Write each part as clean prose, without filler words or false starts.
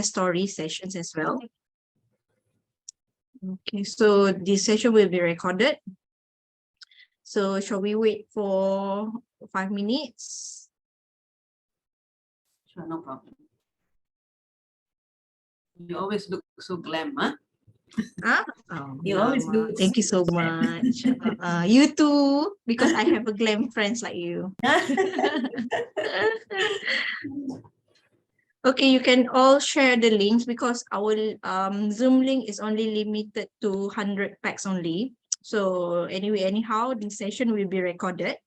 story sessions as well. Okay, so this session will be recorded. So shall we wait for 5 minutes? Sure, no problem. You always look so glam, huh? Huh? Oh, You always look thank you so much. You too, because I have a glam friends like you. Okay, you can all share the links because our Zoom link is only limited to 100 packs only. So anyway, anyhow, this session will be recorded.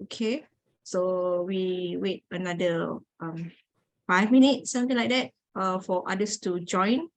Okay, so we wait another 5 minutes, something like that, for others to join.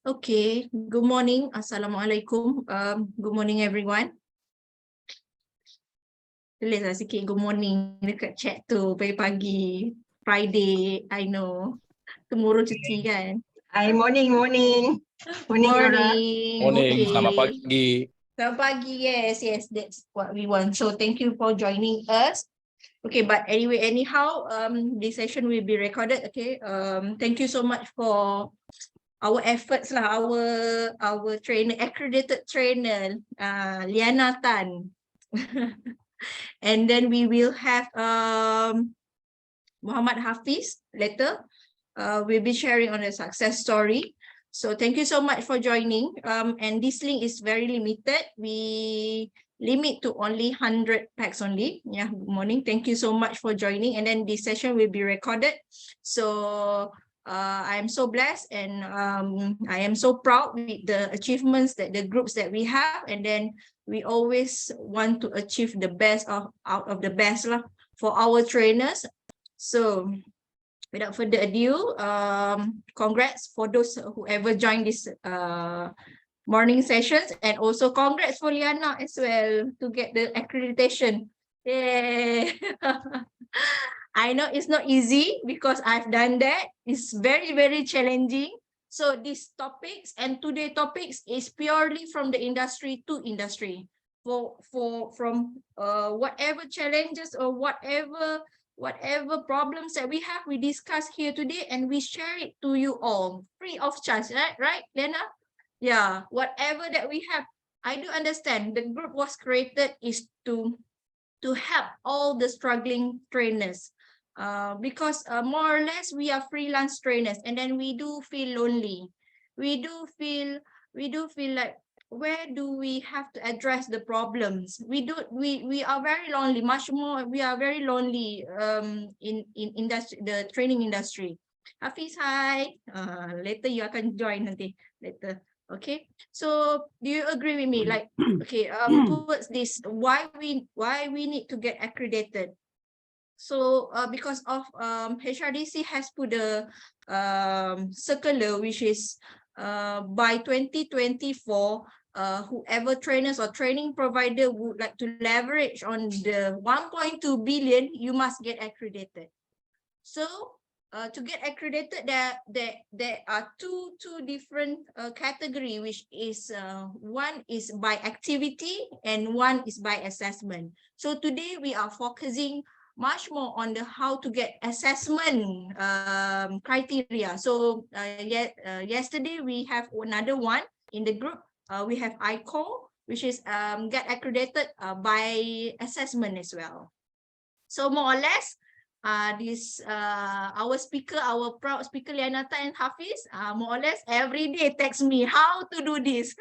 Okay, good morning. Assalamualaikum. Good morning everyone. Tulislah sikit good morning dekat chat tu pagi-pagi. Friday, I know. Tomorrow cuti kan. Hi, morning. Morning, Lora. Morning. Morning, Okay. selamat pagi. Selamat pagi. Yes, that's what we want. So thank you for joining us. Okay, but anyway, anyhow, this session will be recorded. Okay. Thank you so much for our efforts lah, our trainer, accredited trainer, Liyana Tan. And then we will have Muhammad Hafiz later. We'll be sharing on a success story. So thank you so much for joining. And this link is very limited. We limit to only 100 packs only. Yeah, good morning. Thank you so much for joining. And then this session will be recorded. So I am so blessed and I am so proud with the achievements that the groups that we have. And then we always want to achieve the best out of the best lah for our trainers. So without further ado, congrats for those whoever joined this morning sessions, and also congrats for Liyana as well to get the accreditation. Yay! I know it's not easy because I've done that. It's very, very challenging. So these topics and today topics is purely from the industry to industry. From whatever challenges or whatever problems that we have, we discuss here today and we share it to you all free of charge, right, Lena? Yeah, whatever that we have, I do understand the group was created is to help all the struggling trainers, because more or less we are freelance trainers, and then we do feel lonely. We do feel like, where do we have to address the problems? We are very lonely, much more we are very lonely in industry, the training industry. Hafiz, hi. Later you akan join nanti later. Okay, so do you agree with me? Like, okay, towards this, why we need to get accredited? So because of HRDC has put a circular, which is by 2024, whoever trainers or training provider would like to leverage on the 1.2 billion, you must get accredited. So to get accredited, there are two different category, which is one is by activity and one is by assessment. So today we are focusing much more on the how to get assessment criteria. So yesterday we have another one in the group. We have ICO, which is get accredited by assessment as well. So more or less, our speaker, our proud speaker Liyana and Hafiz, more or less every day text me how to do this.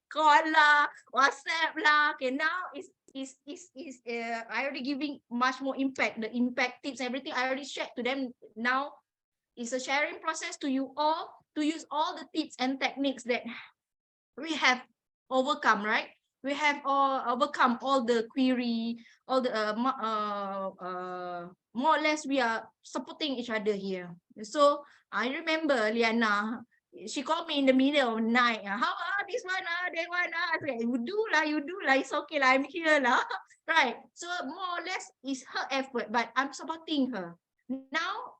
Call lah, WhatsApp lah. Okay, now is I already giving much more impact, the impact tips, everything I already shared to them. Now it's a sharing process to you all to use all the tips and techniques that we have overcome, right? We have overcome all the query, all the more or less we are supporting each other here. So I remember Liyana, she called me in the middle of the night. How this one, that one, I said, you do lah, it's okay lah, I'm here lah. Right. So more or less is her effort, but I'm supporting her. Now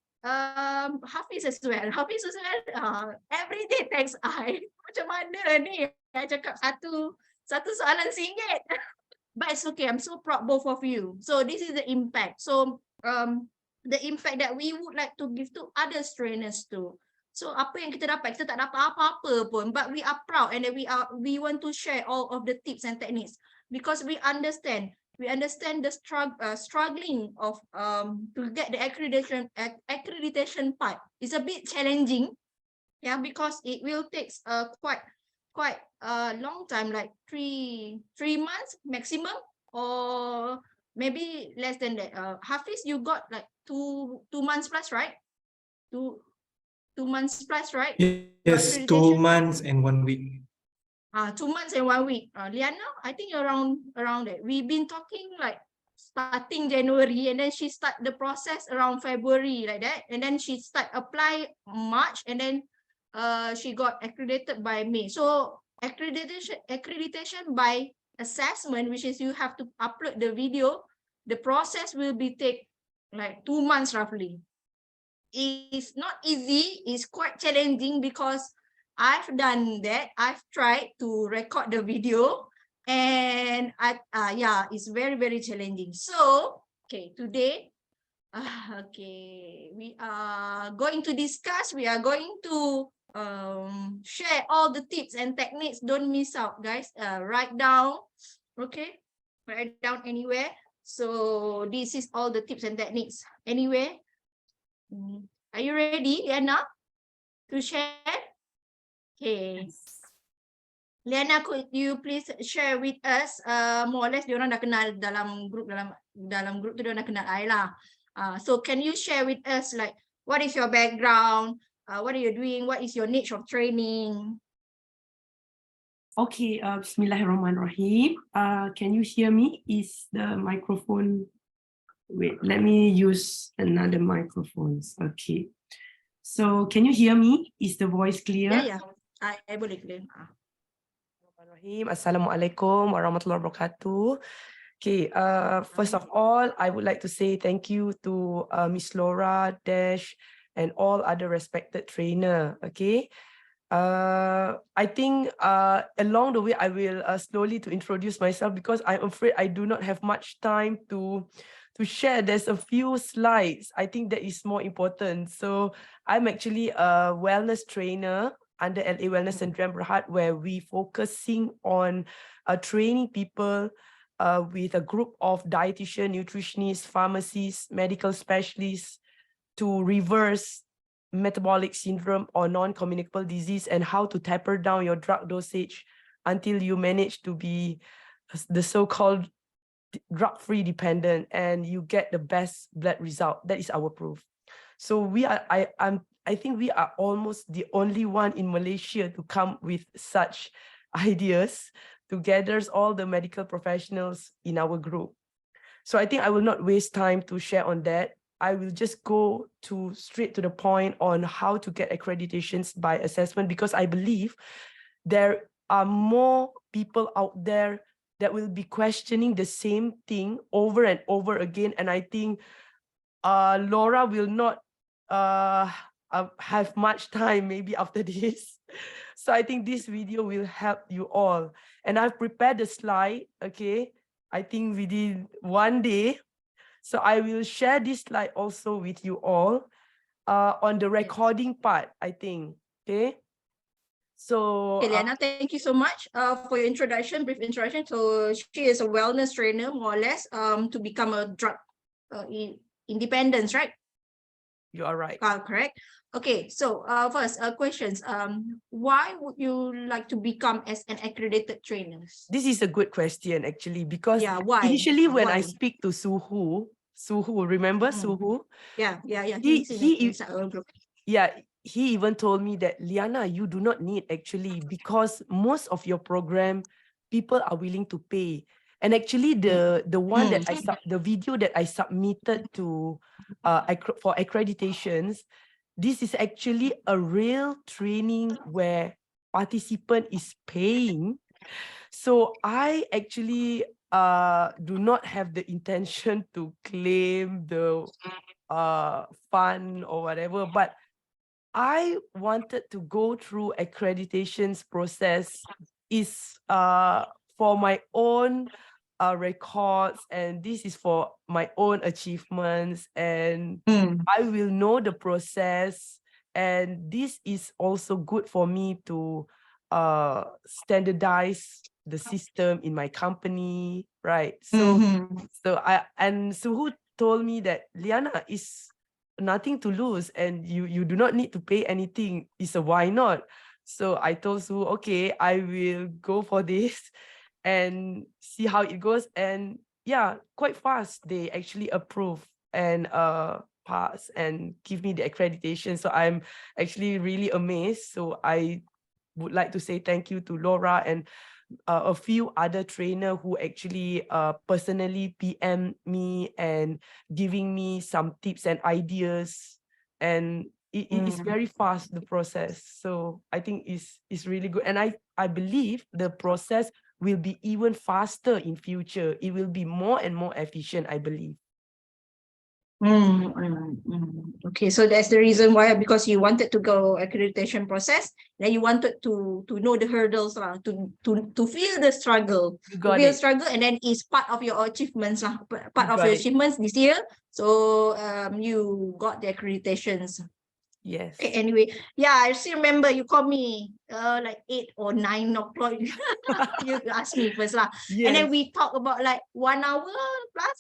Hafiz as well. Every day text I. Macam mana ni? I cakap satu soalan singgit. But it's okay. I'm so proud both of you. So this is the impact. So the impact that we would like to give to other trainers too. So apa yang kita dapat, kita tak dapat apa-apa pun, but we are proud and we want to share all of the tips and techniques because we understand the struggling of to get the accreditation part. It's a bit challenging, yeah, because it will take quite a long time, like three months maximum, or maybe less than that. Hafiz, you got like two months plus, right? Two months plus, right? Yes, 2 months and 1 week. 2 months and 1 week. Liyana, I think around that. We've been talking like starting January, and then she start the process around February like that, and then she start apply March, and then she got accredited by May. So accreditation by assessment, which is you have to upload the video. The process will be take like 2 months roughly. It's not easy. It's quite challenging because I've done that. I've tried to record the video, and yeah, it's very, very challenging. So okay, today okay, we are going to discuss, we are going to share all the tips and techniques. Don't miss out, guys. Write down, okay? Write down anywhere. So this is all the tips and techniques. Anywhere. Are you ready, Liyana, to share? Okay. Liyana, could you please share with us more or less diorang dah kenal dalam grup tu diorang dah kenal I lah. So can you share with us like what is your background, what are you doing, what is your niche of training? Okay, Bismillahirrahmanirrahim. Can you hear me? Is the microphone? Wait, let me use another microphones. Okay. So can you hear me? Is the voice clear? Yeah. I boleh clear. Assalamualaikum warahmatullahi wabarakatuh. Okay, first of all, I would like to say thank you to Miss Lora, Dash, and all other respected trainer. Okay. I think along the way, I will slowly to introduce myself because I'm afraid I do not have much time to share. There's a few slides. I think that is more important. So I'm actually a wellness trainer under LA Wellness and Dream Berhad, where we focusing on training people with a group of dietitian, nutritionists, pharmacists, medical specialists to reverse metabolic syndrome or non-communicable disease and how to taper down your drug dosage until you manage to be the so-called drug-free dependent and you get the best blood result. That is our proof. So I think we are almost the only one in Malaysia to come with such ideas to gather all the medical professionals in our group. So I think I will not waste time to share on that. I will just go straight to the point on how to get accreditations by assessment, because I believe there are more people out there that will be questioning the same thing over and over again. And I think Lora will not have much time maybe after this. So I think this video will help you all. And I've prepared a slide, okay? I think within one day. So I will share this slide also with you all on the recording part, I think, okay? So Okay, Liyana, thank you so much for your introduction, brief introduction. So she is a wellness trainer, more or less, to become a drug independence, right? you are right. Correct. Okay, so first questions. Why would you like to become as an accredited trainer? This is a good question actually, because why? initially when I Why? speak to Suhu, remember Suhu? Yeah. He even told me that, Liyana, you do not need actually, because most of your program, people are willing to pay. And actually the one that the video that I submitted to for accreditations, this is actually a real training where participant is paying. So I actually do not have the intention to claim the fund or whatever, but I wanted to go through accreditations process is for my own records, and this is for my own achievements, and I will know the process, and this is also good for me to standardize the system in my company, right? So Suhu told me that, Liyana, is nothing to lose and you do not need to pay anything. It's a why not? So I told Suhu, okay, I will go for this and see how it goes. And yeah, quite fast they actually approve and pass and give me the accreditation. So I'm actually really amazed. So I would like to say thank you to Lora and a few other trainer who actually personally PM me and giving me some tips and ideas. And it's very fast, the process. So I think it's really good. And I believe the process will be even faster in future. It will be more and more efficient, I believe. Okay, so that's the reason why, because you wanted to go accreditation process, then you wanted to know the hurdles lah, to feel the struggle, You got it. and then it's part of your achievements lah, part You of got your it. achievements this year. So you got the accreditations. Yes. Okay, anyway, yeah, I still remember you called me like 8 or 9 o'clock. You asked me first lah. And then Yes. we talked about like 1 hour plus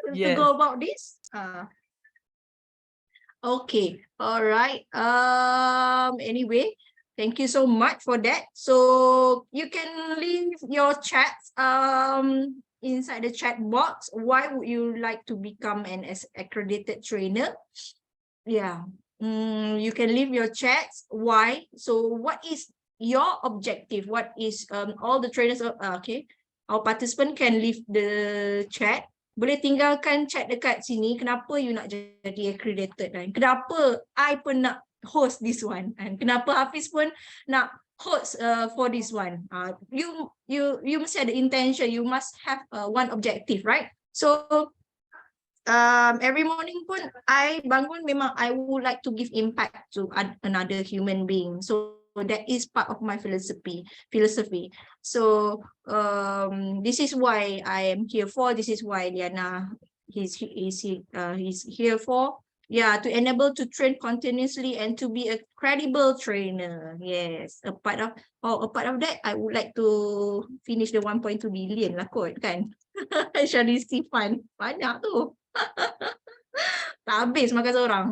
to Yes. go about this. Okay, all right. Anyway, thank you so much for that. So you can leave your chats inside the chat box. Why would you like to become an accredited trainer? Yeah. You can leave your chats. Why? So what is your objective? What is all the trainers? Okay, our participant can leave the chat. Boleh tinggalkan chat dekat sini. Kenapa you nak jadi accredited kan? Kenapa I pun nak host this one? And kenapa Hafiz pun nak host for this one? You must have the intention. You must have one objective, right? So every morning pun I bangun memang I would like to give impact to another human being. So that is part of my philosophy. So this is why I am here for. This is why Liyana he's here for. Yeah, to enable to train continuously and to be a credible trainer. Yes, a part of that, I would like to finish the 1.2 billion lah kot kan. HRDC fund banyak tu. Tak habis makan seorang.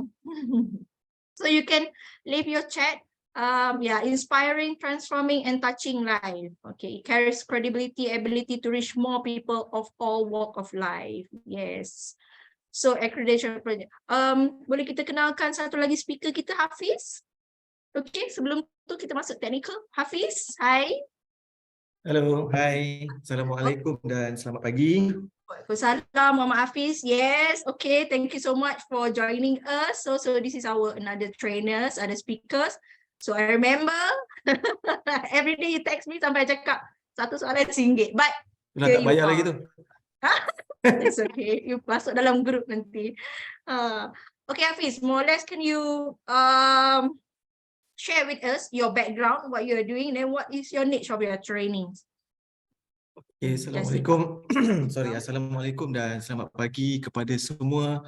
So you can leave your chat. Yeah, inspiring, transforming, and touching life. Okay, it carries credibility, ability to reach more people of all walk of life. Yes. So accreditation project. Boleh kita kenalkan satu lagi speaker kita, Hafiz? Okay, sebelum tu kita masuk technical. Hafiz, hi. Hello, hi. Assalamualaikum dan selamat pagi. Waalaikumsalam, Muhammad Hafiz. Yes, okay. Thank you so much for joining us. So this is our another trainers, other speakers. So I remember every day you text me sampai cakap satu soalan RM1. But Dah tak bayar lagi tu. It's okay. You masuk dalam group nanti. Okay, Hafiz, more or less can you share with us your background, what you are doing, then what is your niche of your trainings? Okay, Assalamualaikum. Assalamualaikum dan selamat pagi kepada semua.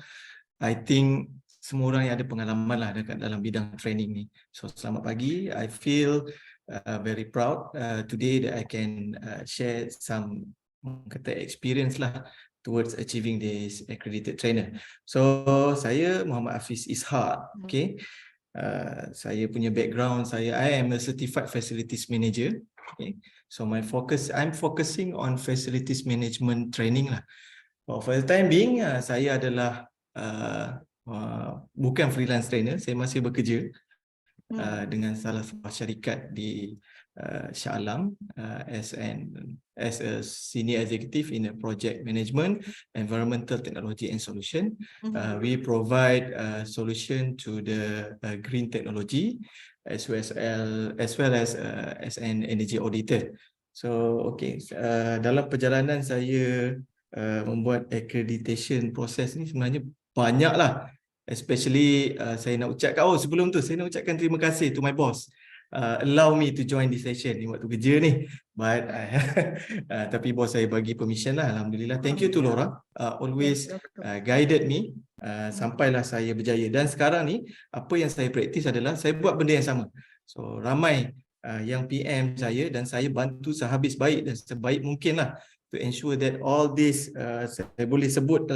I think semua orang yang ada pengalaman lah dekat dalam bidang training ni. So selamat pagi. I feel very proud today that I can share some experience lah towards achieving this accredited trainer. So saya Muhammad Hafiz Ishak. Okay. Saya punya background, I am a certified facilities manager. Okay. So I'm focusing on facilities management training lah. For the time being, saya adalah bukan freelance trainer, saya masih bekerja dengan salah sebuah syarikat di Shah Alam as a senior executive in a project management, environmental technology and solution. We provide solution to the green technology as well as an energy auditor. So okay, dalam perjalanan saya membuat accreditation proses ni sebenarnya banyaklah. Especially saya nak ucapkan, sebelum tu saya nak ucapkan terima kasih to my boss. Allow me to join this session ni waktu kerja ni, but tapi bos saya bagi permission lah, alhamdulillah. Thank you to Lora, always guided me sampailah saya berjaya. Dan sekarang ni apa yang saya praktis adalah saya buat benda yang sama. So ramai yang PM saya dan saya bantu sehabis baik dan sebaik mungkin lah to ensure that all this saya boleh sebut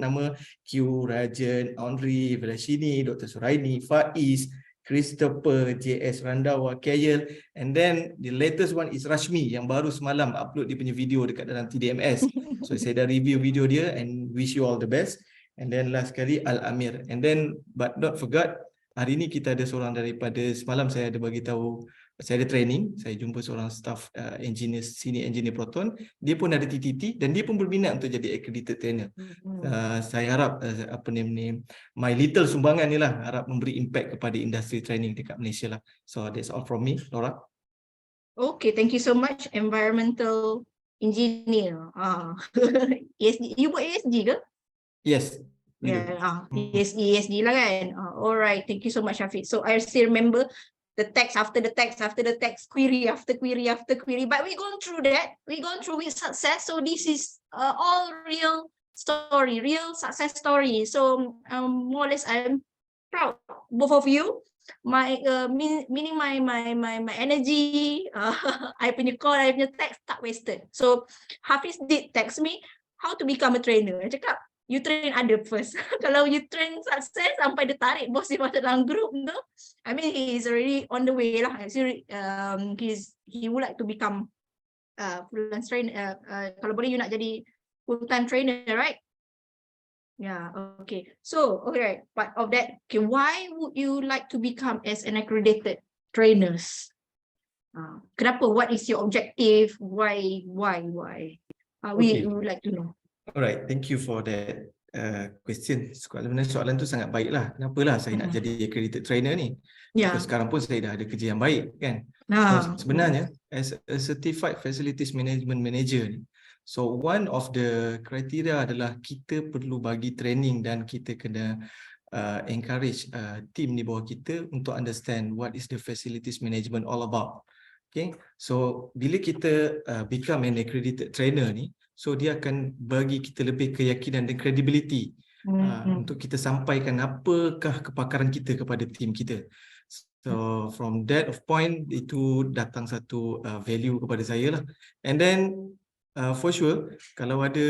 nama Q, Rajan, Henry, Velashini, Dr. Suraini, Faiz, Christopher, JS Randawa, Kayel, and then the latest one is Rashmi yang baru semalam upload dia punya video dekat dalam TDMS. So saya dah review video dia and wish you all the best. And then last sekali Al-Amir. And then but not forgot, hari ni kita ada seorang daripada semalam saya ada bagi tahu saya ada training, saya jumpa seorang staff engineer, senior engineer Proton, dia pun ada TTT dan dia pun berminat untuk jadi accredited trainer. Saya harap apa ni my little sumbangan ni lah, harap memberi impact kepada industri training dekat Malaysia lah. So that's all from me, Lora. Okay, thank you so much, environmental engineer. ESG, you buat ESG ke? Yes. we do. Yeah, ESG lah kan. Alright, thank you so much, Hafiz. So I still remember the text after the text after the text, query after query after query, but we gone through that. We gone through with success. So this is all real story, real success story. So more or less, I'm proud both of you. My meaning my energy, I punya call, I punya text tak wasted. So Hafiz did text me how to become a trainer. I cakap, you train other first. Kalau you train success sampai dia tarik bos dia masuk dalam group tu, I mean he is already on the way lah. He would like to become freelance trainer. Kalau boleh you nak jadi full time trainer, right? Yeah, okay. So, okay, part of that, okay, why would you like to become as an accredited trainers? Kenapa? What is your objective? Why? We would like to know. Alright, thank you for that question. Sebenarnya soalan tu sangat baik lah. Kenapalah saya nak jadi accredited trainer ni? Yeah. Because sekarang pun saya dah ada kerja yang baik kan. So sebenarnya as a certified facilities management manager ni, so one of the criteria adalah kita perlu bagi training dan kita kena encourage team di bawah kita untuk understand what is the facilities management all about. Okay, so bila kita become an accredited trainer ni, so dia akan bagi kita lebih keyakinan dan credibility untuk kita sampaikan apakah kepakaran kita kepada tim kita. So from that of point, itu datang satu value kepada saya lah. And then for sure, kalau ada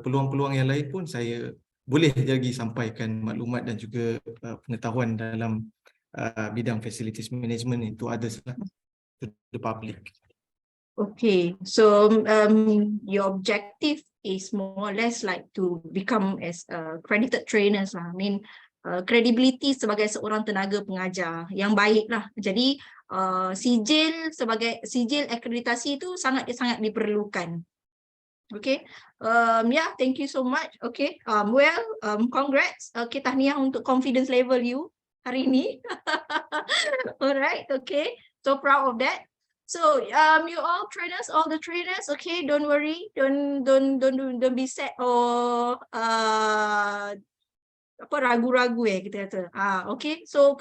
peluang-peluang yang lain pun saya boleh lagi sampaikan maklumat dan juga pengetahuan dalam bidang facilities management itu others lah, to the public. Okay, so your objective is more or less like to become as accredited trainers lah. I mean, credibility sebagai seorang tenaga pengajar yang baik lah. Jadi sijil sebagai sijil akreditasi itu sangat diperlukan. Okay, yeah, thank you so much. Okay, congrats. Okay, tahniah untuk confidence level you hari ini. Alright, okay, so proud of that. So you all trainers, all the trainers, okay, don't worry, don't be sad or apa ragu-ragu kita kata. Okay, so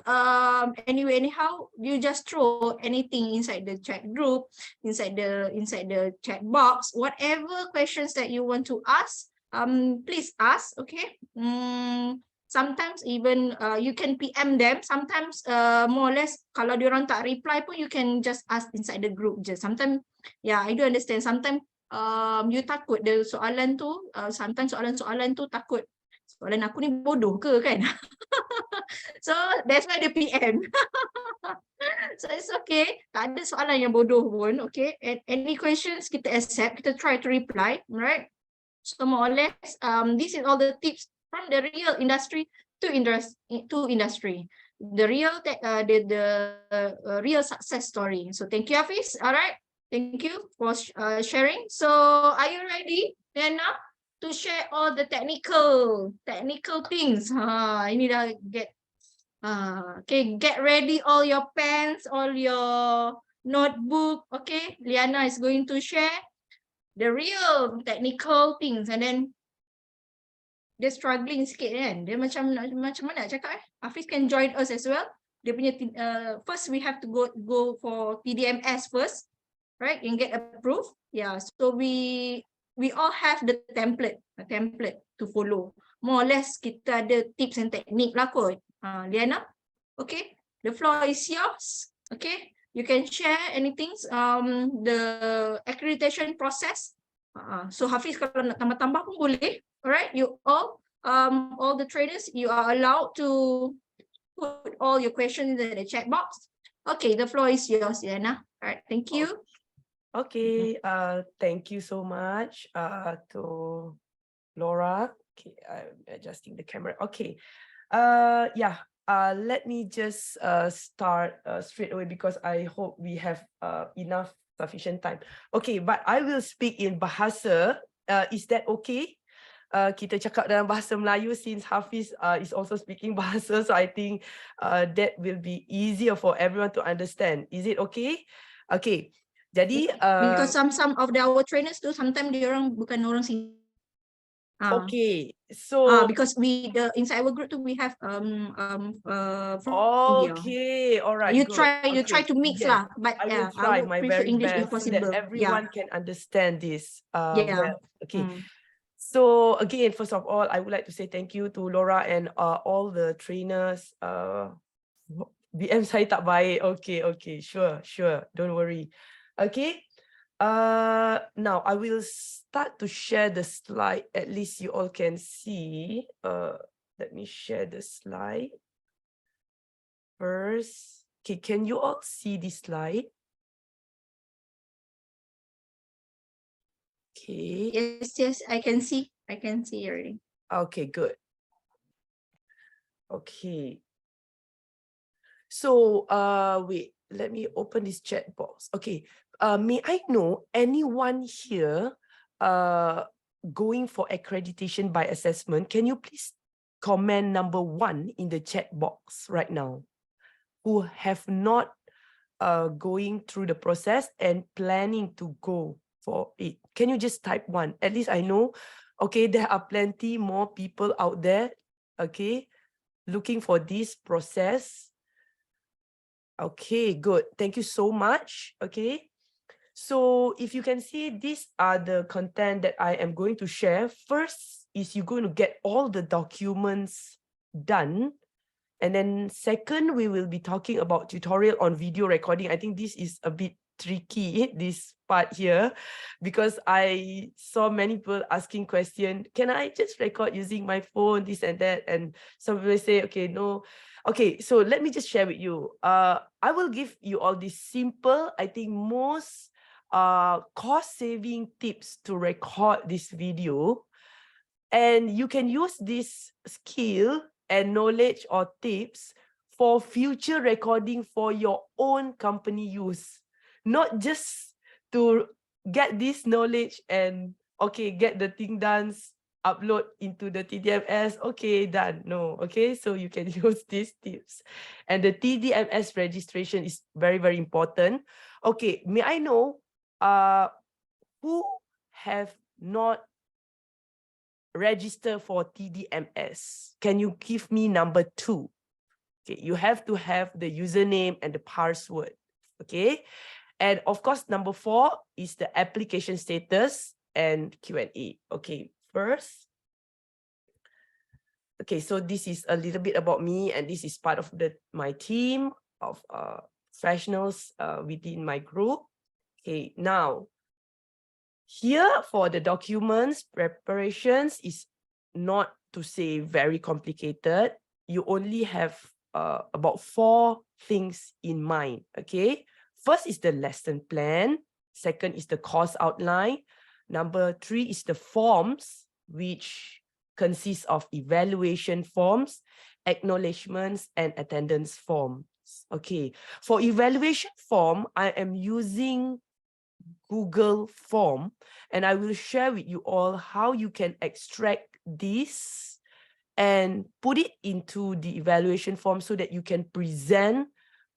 anyway, anyhow, you just throw anything inside the chat group, inside the chat box, whatever questions that you want to ask, please ask. Okay. Sometimes even you can PM them. Sometimes more or less kalau diorang tak reply pun you can just ask inside the group je. Sometimes, yeah, I do understand. Sometimes you takut the soalan tu, sometimes soalan tu takut soalan aku ni bodoh ke kan? So that's why the PM. So it's okay. Tak ada soalan yang bodoh pun. Okay. And any questions kita accept, kita try to reply, right? So more or less, this is all the tips from the real industry to industry, the real real success story. So thank you, Hafiz. All right, thank you for sharing. So are you ready, Liyana, to share all the technical things? Ini dah okay, get ready all your pens, all your notebook. Okay, Liyana is going to share the real technical things, and then dia struggling sikit kan. Dia macam mana nak cakap Hafiz can join us as well. Dia punya first we have to go for TDMS first, right, and get approved. Yeah, so we all have the template to follow. More or less kita ada tips and technique lah kot. Liyana, okay, the floor is yours. Okay, you can share anything, the accreditation process. So Hafiz kalau nak tambah-tambah pun boleh. Alright, you all the trainers, you are allowed to put all your questions in the chat box. Okay, the floor is yours, Liyana. Alright, thank you. Okay, thank you so much to Lora. Okay, I'm adjusting the camera. Okay, yeah, let me just start straight away because I hope we have enough sufficient time. Okay, but I will speak in bahasa. Is that okay? Kita cakap dalam bahasa Melayu since Hafiz is also speaking bahasa, so I think that will be easier for everyone to understand. Is it okay? Okay. Jadi Because some of our trainers too, sometimes dia orang bukan orang sini. okay. So Because inside our group too, we have from India. okay, all right. You good. try to mix Yes, lah, but I will yeah, try I would my prefer very English best if so that possible. everyone can understand this Yeah. well. Okay. So again, first of all, I would like to say thank you to Lora and all the trainers. BM saya tak baik. Okay, sure. Don't worry. Okay. Now I will start to share the slide. At least you all can see. Let me share the slide first. Okay, can you all see this slide? Okay. Yes, I can see already. Okay, good. Okay. So, wait, let me open this chat box. Okay. May I know anyone here going for accreditation by assessment? Can you please comment number 1 in the chat box right now? Who have not going through the process and planning to go for it? Can you just type 1? At least I know, okay, there are plenty more people out there, okay, looking for this process. Okay, good. Thank you so much. Okay. So if you can see, these are the content that I am going to share. First is you're going to get all the documents done. And then second, we will be talking about tutorial on video recording. I think this is a bit tricky, this part here, because I saw many people asking question, can I just record using my phone, this and that? And some people say, okay, no. Okay, so let me just share with you. I will give you all these simple, I think most cost-saving tips to record this video. And you can use this skill and knowledge or tips for future recording for your own company use. Not just to get this knowledge and, okay, get the thing done, upload into the TDMS, okay, done. No, okay, so you can use these tips. And the TDMS registration is very, very important. Okay, may I know who have not register for TDMS? Can you give me number 2? Okay, you have to have the username and the password. Okay, and of course, number 4 is the application status and Q&A. Okay, first. Okay, so this is a little bit about me, and this is part of my team of professionals within my group. Okay, now, here for the documents, preparations is not to say very complicated. You only have about 4 things in mind, okay? First is the lesson plan. Second is the course outline. Number 3 is the forms, which consists of evaluation forms, acknowledgements, and attendance forms. Okay, for evaluation form, I am using Google form, and I will share with you all how you can extract this and put it into the evaluation form so that you can present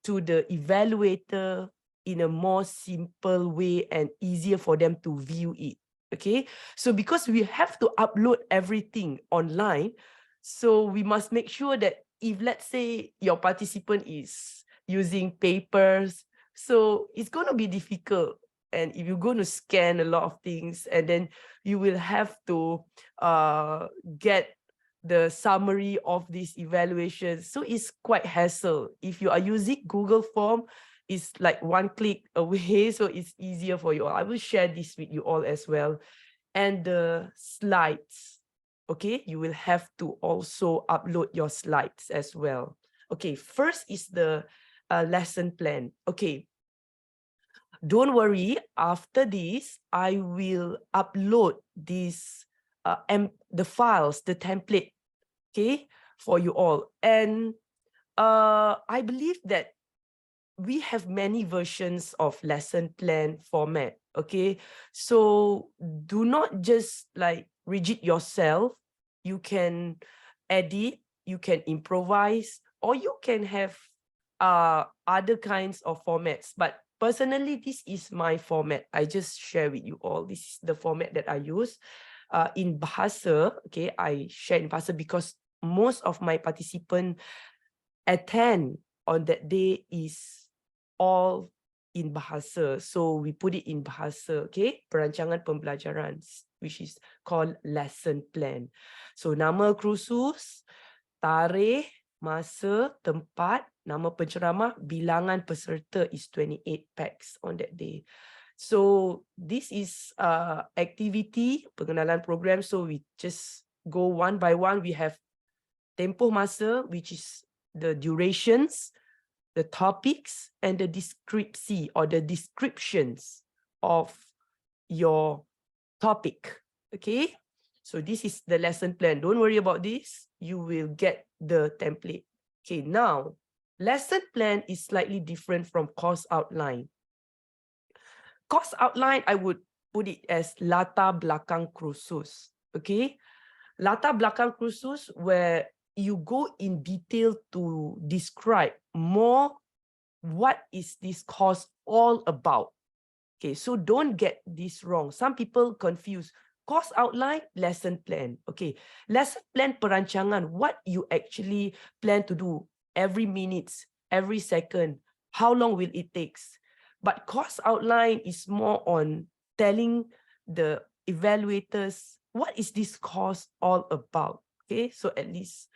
to the evaluator in a more simple way and easier for them to view it. Okay, so because we have to upload everything online, so we must make sure that if, let's say, your participant is using papers, so it's going to be difficult. And if you're going to scan a lot of things, and then you will have to get the summary of these evaluations. So it's quite hassle. If you are using Google Form, it's like 1 click away, so it's easier for you all. I will share this with you all as well. And the slides, okay? You will have to also upload your slides as well. Okay, first is the lesson plan. Okay. Don't worry, after this, I will upload this the files, the template, okay, for you all. And I believe that we have many versions of lesson plan format. Okay, so do not just like rigid yourself. You can edit, you can improvise, or you can have other kinds of formats. But personally, this is my format. I just share with you all. This is the format that I use. In Bahasa, okay, I share in Bahasa because most of my participants attend on that day is all in Bahasa. So we put it in Bahasa, okay? Perancangan pembelajaran, which is called lesson plan. So nama kursus, tarikh, masa, tempat, nama penceramah, bilangan peserta is 28 packs on that day. So this is activity, pengenalan program. So we just go one by one. We have tempoh masa, which is the durations, the topics, and the descripsi or the descriptions of your topic. Okay, so this is the lesson plan. Don't worry about this. You will get the template. Okay, now lesson plan is slightly different from course outline. Course outline, I would put it as latar belakang kursus. Okay, latar belakang kursus where you go in detail to describe more what is this course all about. Okay, so don't get this wrong. Some people confuse course outline, lesson plan. Okay, lesson plan perancangan, what you actually plan to do every minute, every second, how long will it take? But course outline is more on telling the evaluators what is this course all about. Okay, so at least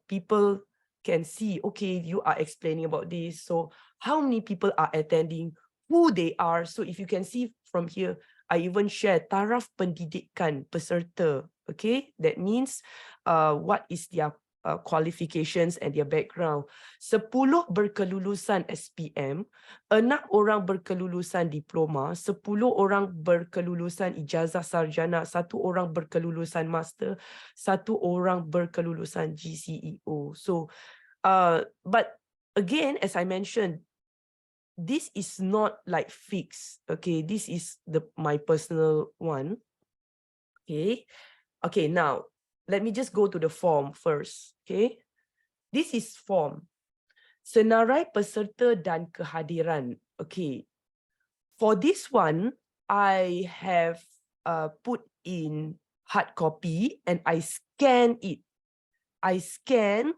people can see, okay, you are explaining about this. So how many people are attending, who they are. So if you can see from here, I even share taraf pendidikan peserta. Okay, that means what is their qualifications and their background. 10 berkelulusan SPM, 6 orang berkelulusan diploma, 10 orang berkelulusan ijazah sarjana, 1 orang berkelulusan master, 1 orang berkelulusan GCEO. So, but again, as I mentioned, this is not like fixed. Okay, this is my personal one. Okay, now let me just go to the form first. Okay, this is form. Senarai peserta dan kehadiran. Okay, for this one, I have put in hard copy and I scan it. I scan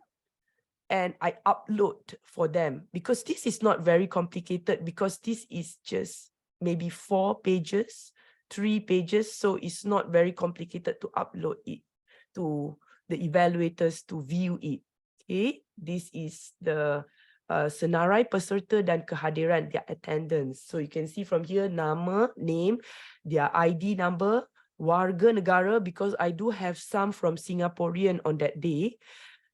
and I upload for them because this is not very complicated because this is just maybe 4 pages, 3 pages. So it's not very complicated to upload it to the evaluators to view it. Okay, this is the senarai peserta dan kehadiran, their attendance. So you can see from here, nama, name, their ID number, warga negara, because I do have some from Singaporean on that day,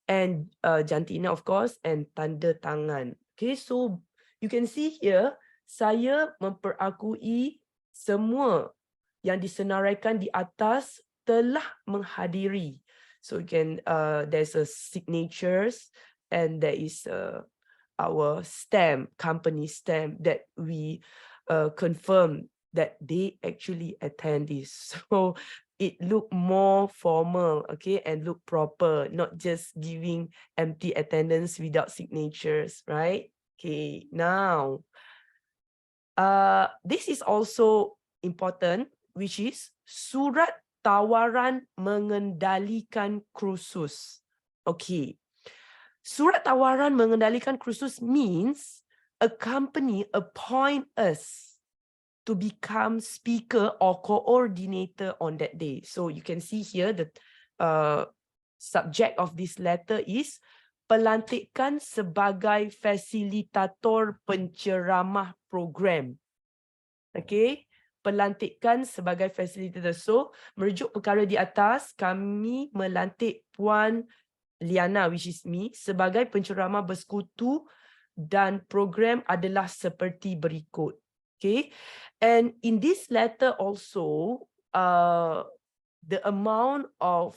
and jantina of course, and tanda tangan. Okay, so you can see here, saya memperakui semua yang disenaraikan di atas telah menghadiri. So you can there's a signatures and there is our stamp, company stamp, that we confirm that they actually attend this. So it look more formal, okay, and look proper, not just giving empty attendance without signatures, right? Okay, now this is also important, which is surat tawaran mengendalikan kursus. Okay, surat tawaran mengendalikan kursus means a company appoint us to become speaker or coordinator on that day. So you can see here the subject of this letter is pelantikan sebagai fasilitator penceramah program. Okay, pelantikan sebagai fasilitator. So merujuk perkara di atas, kami melantik Puan Liyana, which is me, sebagai penceramah bersekutu dan program adalah seperti berikut. Okay, and in this letter also, the amount of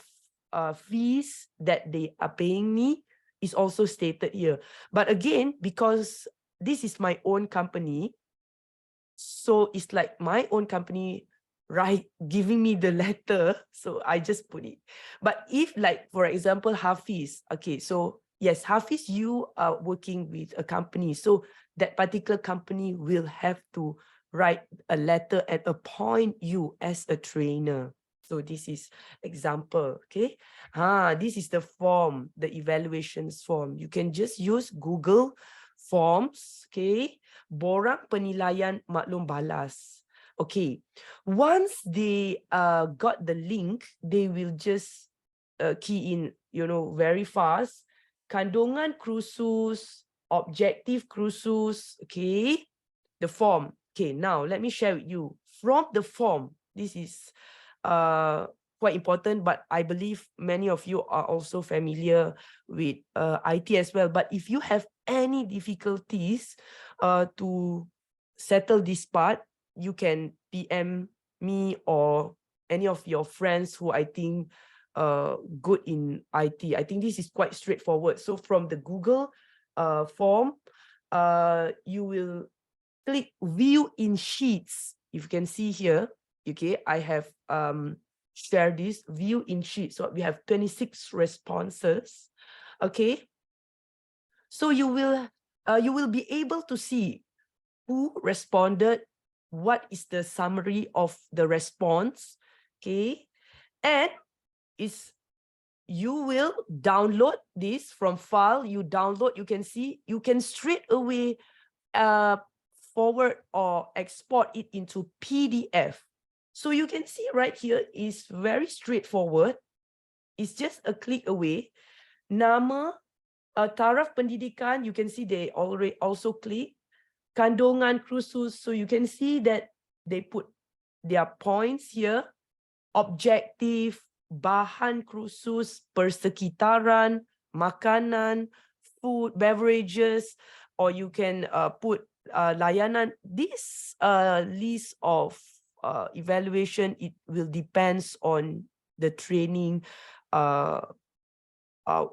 fees that they are paying me is also stated here. But again, because this is my own company, so it's like my own company giving me the letter, so I just put it. But if, like, for example, Hafiz, okay, so yes, Hafiz, you are working with a company, so that particular company will have to write a letter and appoint you as a trainer. So this is example, okay? This is the form, the evaluations form. You can just use Google Forms, okay? Borang penilaian maklum balas. Okay, once they got the link, they will just key in, very fast. Kandungan kursus, objective kursus, okay? The form. Okay, now let me share with you. From the form, this is quite important, but I believe many of you are also familiar with IT as well. But if you have any difficulties to settle this part, you can PM me or any of your friends who I think good in IT. I think this is quite straightforward. So from the Google form, you will click view in sheets. If you can see here, okay, I have shared this view in sheets. So we have 26 responses. Okay, so you will be able to see who responded, what is the summary of the response, okay, and you will download this from file. You download, you can see, you can straight away forward or export it into PDF. So you can see right here is very straightforward. It's just a click away. Nama, taraf pendidikan, you can see they already also click. Kandungan kursus, so you can see that they put their points here. Objektif, bahan kursus, persekitaran, makanan, food, beverages, or you can put layanan. This list of evaluation, it will depends on the training,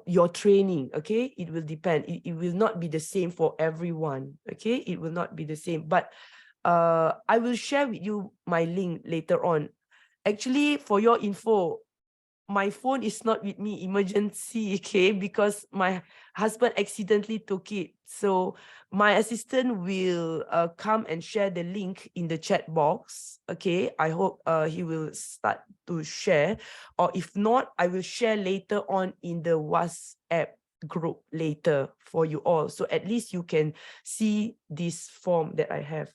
your training, okay? It will depend. It will not be the same for everyone, okay? It will not be the same. But I will share with you my link later on. Actually, for your info, my phone is not with me, emergency, okay? Because my husband accidentally took it. So my assistant will come and share the link in the chat box, okay? I hope he will start to share. Or if not, I will share later on in the WhatsApp group later for you all. So at least you can see this form that I have.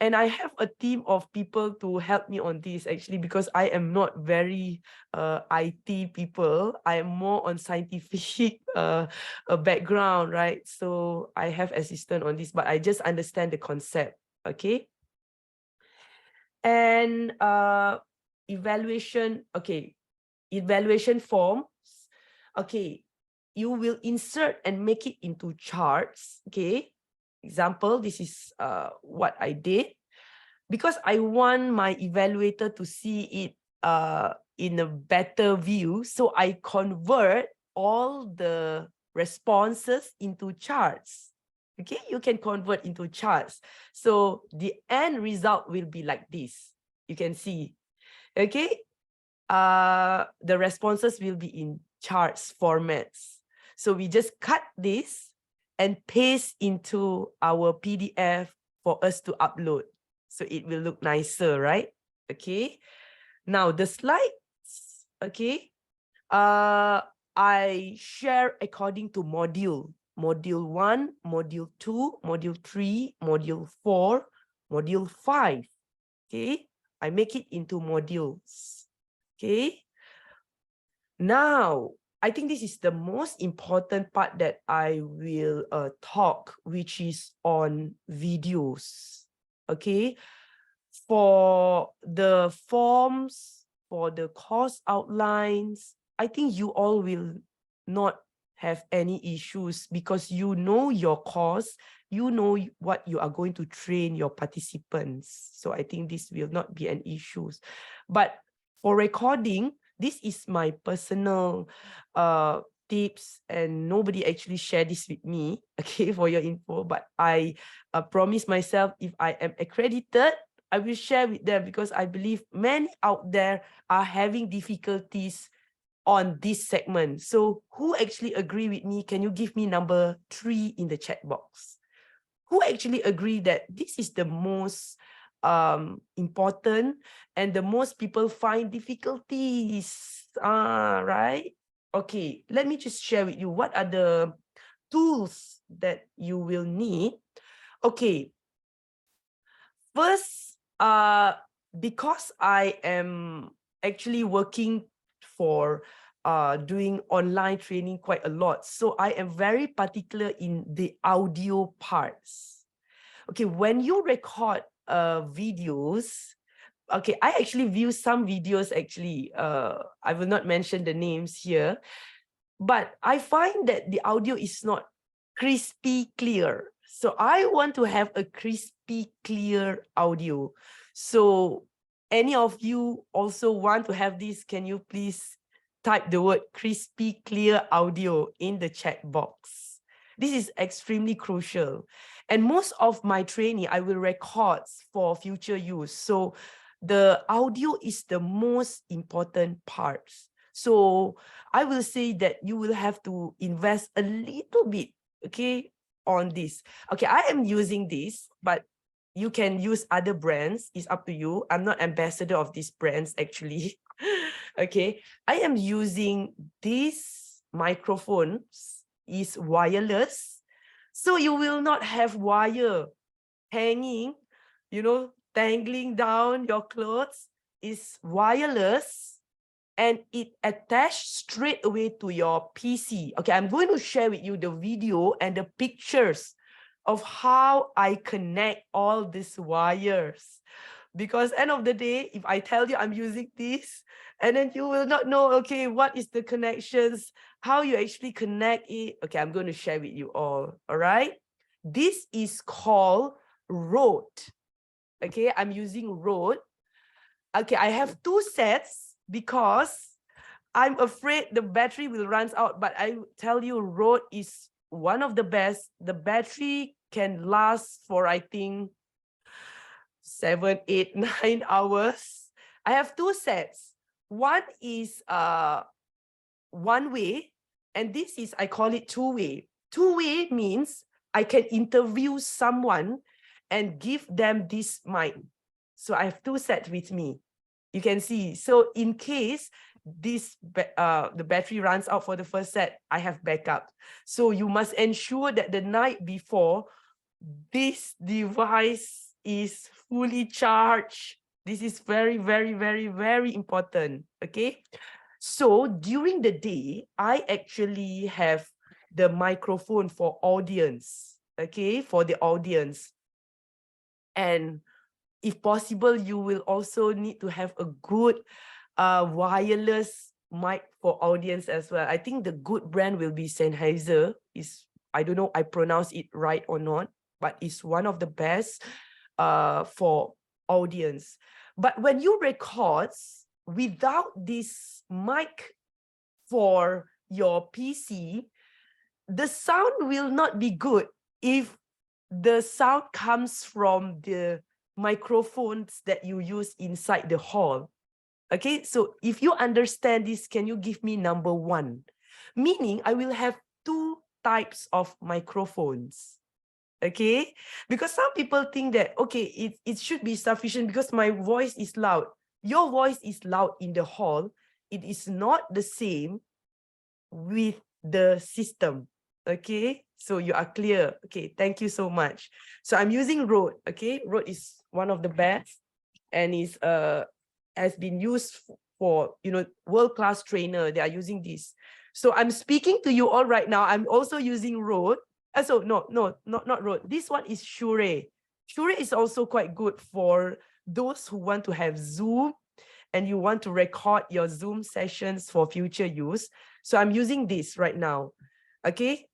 And I have a team of people to help me on this, actually, because I am not very IT people. I am more on scientific background, right? So I have assistant on this, but I just understand the concept, okay? And evaluation, okay, evaluation forms, okay, you will insert and make it into charts, okay? Example, this is what I did. Because I want my evaluator to see it in a better view, so I convert all the responses into charts. Okay, you can convert into charts. So the end result will be like this. You can see. Okay, the responses will be in charts formats. So we just cut this and paste into our PDF for us to upload. So it will look nicer, right? Okay. Now the slides, okay. I share according to module. Module 1, Module 2, Module 3, Module 4, Module 5. Okay. I make it into modules. Okay. Now, I think this is the most important part that I will talk, which is on videos. Okay. For the forms, for the course outlines, I think you all will not have any issues because you know your course, you know what you are going to train your participants. So I think this will not be an issue. But for recording, this is my personal tips, and nobody actually shared this with me, okay, for your info, but I promise myself if I am accredited, I will share with them, because I believe many out there are having difficulties on this segment. So who actually agree with me? Can you give me number 3 in the chat box? Who actually agree that this is the most important and the most people find difficulties? Right? Okay, let me just share with you what are the tools that you will need. Okay, first, because I am actually working for doing online training quite a lot, so I am very particular in the audio parts. Okay, when you record videos, okay, I actually view some videos actually, I will not mention the names here, but I find that the audio is not crispy clear. So I want to have a crispy clear audio. So any of you also want to have this, can you please type the word crispy clear audio in the chat box? This is extremely crucial. And most of my training, I will record for future use. So the audio is the most important part. So I will say that you will have to invest a little bit, okay, on this. Okay, I am using this, but you can use other brands. It's up to you. I'm not ambassador of these brands, actually. Okay, I am using this microphone. Is wireless. So you will not have wire hanging, you know, tangling down your clothes. Is wireless. And it attached straight away to your PC. Okay, I'm going to share with you the video and the pictures of how I connect all these wires. Because end of the day, if I tell you I'm using this, and then you will not know, okay, what is the connections, how you actually connect it. Okay, I'm going to share with you all right? This is called Rode. Okay, I'm using Rode. Okay, I have 2 sets, because I'm afraid the battery will run out, but I tell you, Rode is one of the best. The battery can last for, I think, 7, 8, 9 hours. I have 2 sets. One is one way, and this is, I call it 2-way. 2-way means I can interview someone and give them this mic. So I have 2 sets with me. You can see. So in case this the battery runs out for the first set, I have backup. So you must ensure that the night before, this device is fully charged. This is very, very, very, very important. Okay. So during the day, I actually have the microphone for audience. Okay, for the audience. And if possible, you will also need to have a good wireless mic for audience as well. I think the good brand will be Sennheiser. I don't know I pronounce it right or not, but it's one of the best for audience. But when you record without this mic for your PC, the sound will not be good if the sound comes from the microphones that you use inside the hall. Okay, so if you understand this, can you give me number 1? Meaning I will have 2 types of microphones. Okay, because some people think that, okay, it should be sufficient because my voice is loud. Your voice is loud in the hall. It is not the same with the system. Okay, so you are clear. Okay, thank you so much. So I'm using Rode. Okay, Rode is one of the best, and is has been used for, you know, world-class trainer. They are using this. So I'm speaking to you all right now. I'm also using Rode. So not Rode. This one is Shure. Shure is also quite good for those who want to have Zoom and you want to record your Zoom sessions for future use. So I'm using this right now. Okay,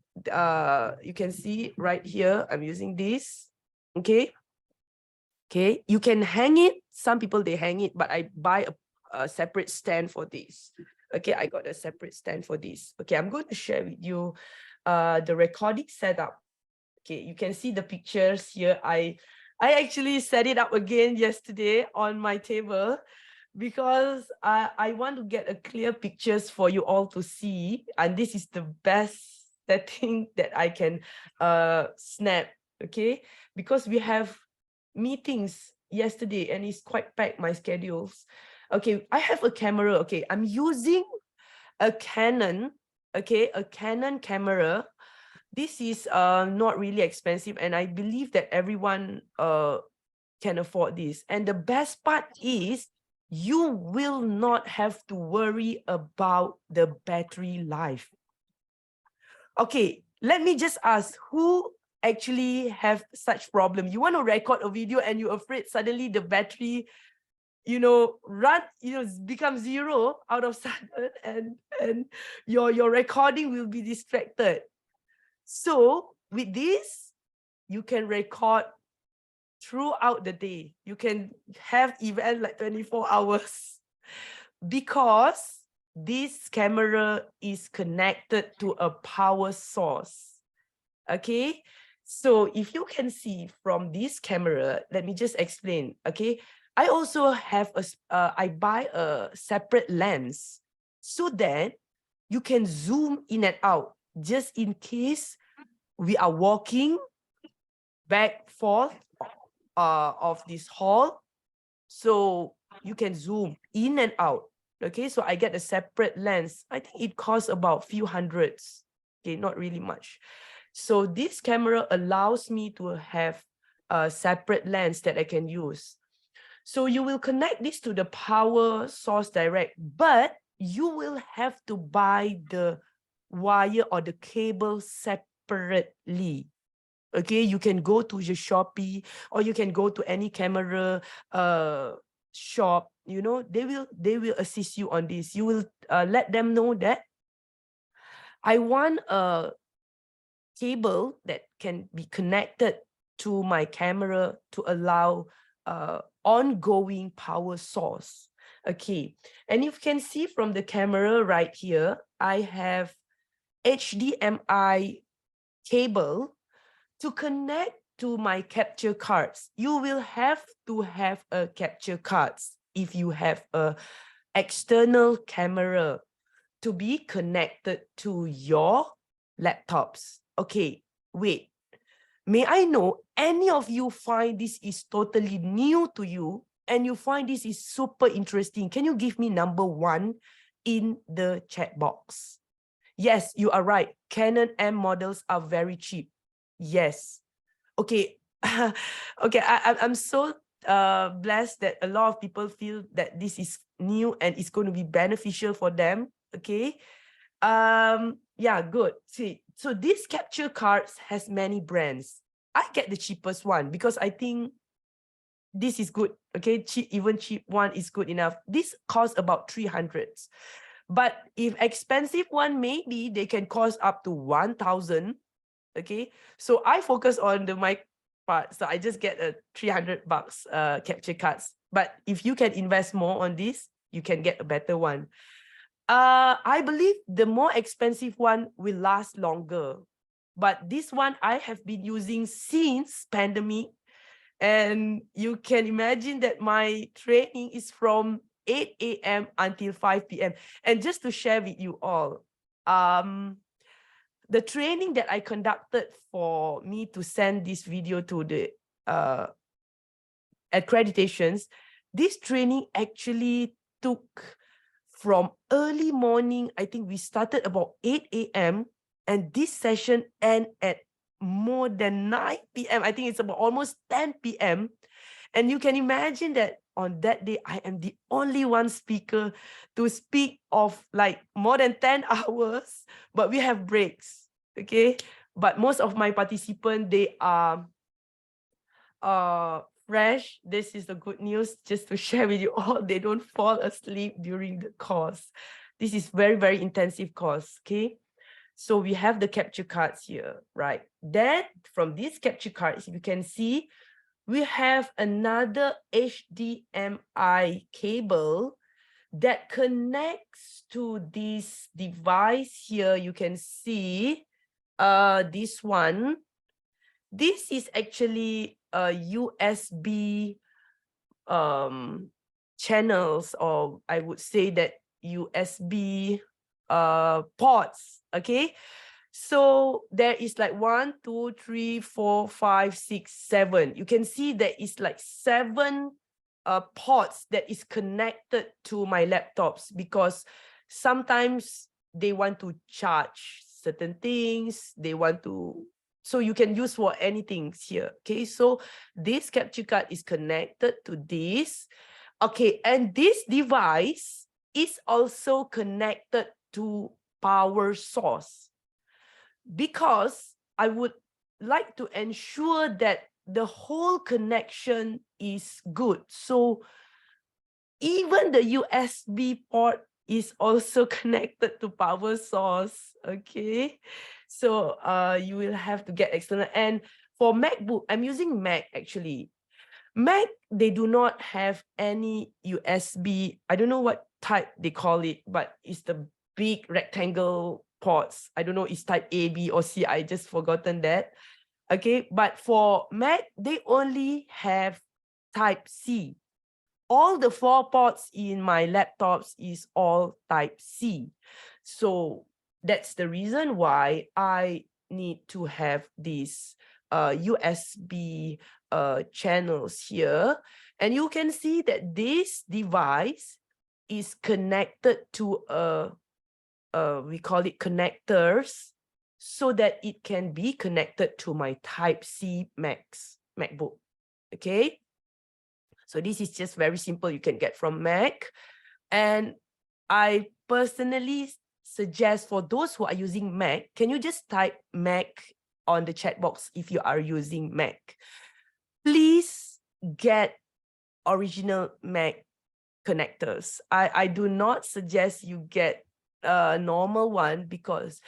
you can see right here, I'm using this. Okay. Okay, you can hang it. Some people, they hang it, but I buy a separate stand for this. Okay, I got a separate stand for this. Okay, I'm going to share with you the recording setup. Okay, you can see the pictures here. I actually set it up again yesterday on my table because I want to get a clear pictures for you all to see. And this is the best setting that I can snap, okay? Because we have meetings yesterday and it's quite packed, my schedules. Okay, I have a camera. Okay, I'm using a Canon, okay, a Canon camera. This is not really expensive, and I believe that everyone can afford this. And the best part is you will not have to worry about the battery life. Okay, let me just ask, who actually have such problem? You want to record a video and you're afraid suddenly the battery, become zero out of sudden, and your recording will be distracted. So with this, you can record throughout the day. You can have event like 24 hours because this camera is connected to a power source. Okay, so if you can see from this camera, let me just explain. Okay, I also have I buy a separate lens so that you can zoom in and out just in case we are walking back forth of this hall. So you can zoom in and out. Okay, so I get a separate lens. I think it costs about few hundreds. Okay, not really much. So this camera allows me to have a separate lens that I can use. So you will connect this to the power source direct, but you will have to buy the wire or the cable separately. Okay, you can go to your Shopee or you can go to any camera shop. They will assist you on this. You will let them know that I want a cable that can be connected to my camera to allow ongoing power source. Okay, and you can see from the camera right here, I have HDMI cable to connect to my capture cards. You will have to have a capture cards if you have a external camera to be connected to your laptops. Okay, wait. May I know any of you find this is totally new to you and you find this is super interesting? Can you give me number 1 in the chat box? Yes, you are right. Canon M models are very cheap. Yes. Okay. Okay. I'm so blessed that a lot of people feel that this is new and it's going to be beneficial for them. Okay. Yeah, good. See, so this capture cards has many brands. I get the cheapest one because I think this is good. Okay, even cheap one is good enough. This costs about 300. But if expensive one, maybe they can cost up to 1,000. Okay, so I focus on the mic part. So I just get a $300 capture cards. But if you can invest more on this, you can get a better one. I believe the more expensive one will last longer. But this one I have been using since pandemic. And you can imagine that my training is from 8 a.m. until 5 p.m. And just to share with you all, the training that I conducted for me to send this video to the accreditations, this training actually took from early morning. I think we started about 8 a.m. and this session ended at more than 9 p.m. I think it's about almost 10 p.m. And you can imagine that on that day, I am the only one speaker to speak of like more than 10 hours, but we have breaks, okay? But most of my participants, they are fresh. This is the good news, just to share with you all. They don't fall asleep during the course. This is very, very intensive course, okay? So we have the capture cards here, right? Then from these capture cards, you can see we have another HDMI cable that connects to this device here. You can see this one. This is actually a USB channels, or I would say that USB ports. Okay, so there is like 1, 2, 3, 4, 5, 6, 7. You can see there is like 7 ports that is connected to my laptops, because sometimes they want to charge certain things, they want to, so you can use for anything here. Okay, so this capture card is connected to this. Okay, and this device is also connected to power source, because I would like to ensure that the whole connection is good. So even the USB port is also connected to power source. Okay, so you will have to get external. And for MacBook, I'm using Mac actually. Mac, they do not have any USB. I don't know what type they call it, but it's the big rectangle ports. I don't know, it's type A, B, or C. I just forgotten that. Okay, but for Mac, they only have type C. All the 4 ports in my laptops is all type C. So that's the reason why I need to have these USB channels here. And you can see that this device is connected to we call it connectors, so that it can be connected to my type C MacBook. Okay, so this is just very simple, you can get from Mac. And I personally suggest for those who are using Mac, can you just type Mac on the chat box if you are using Mac? Please get original Mac connectors. I do not suggest you get a normal one, because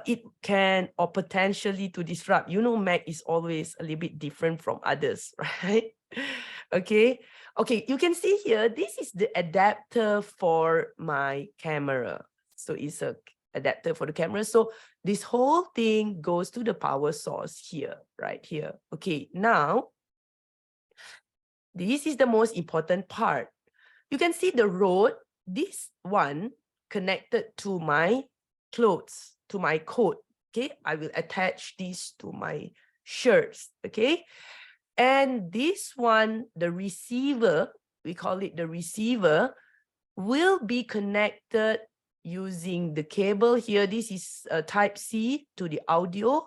it can or potentially to disrupt. You know, Mac is always a little bit different from others, right? Okay, you can see here, this is the adapter for my camera. So it's a adapter for the camera. So this whole thing goes to the power source here, right here. Okay, now this is the most important part. You can see the road, this one connected to my clothes, to my coat. Okay, I will attach this to my shirts. Okay, and this one, the receiver, we call it the receiver, will be connected using the cable here. This is type C to the audio,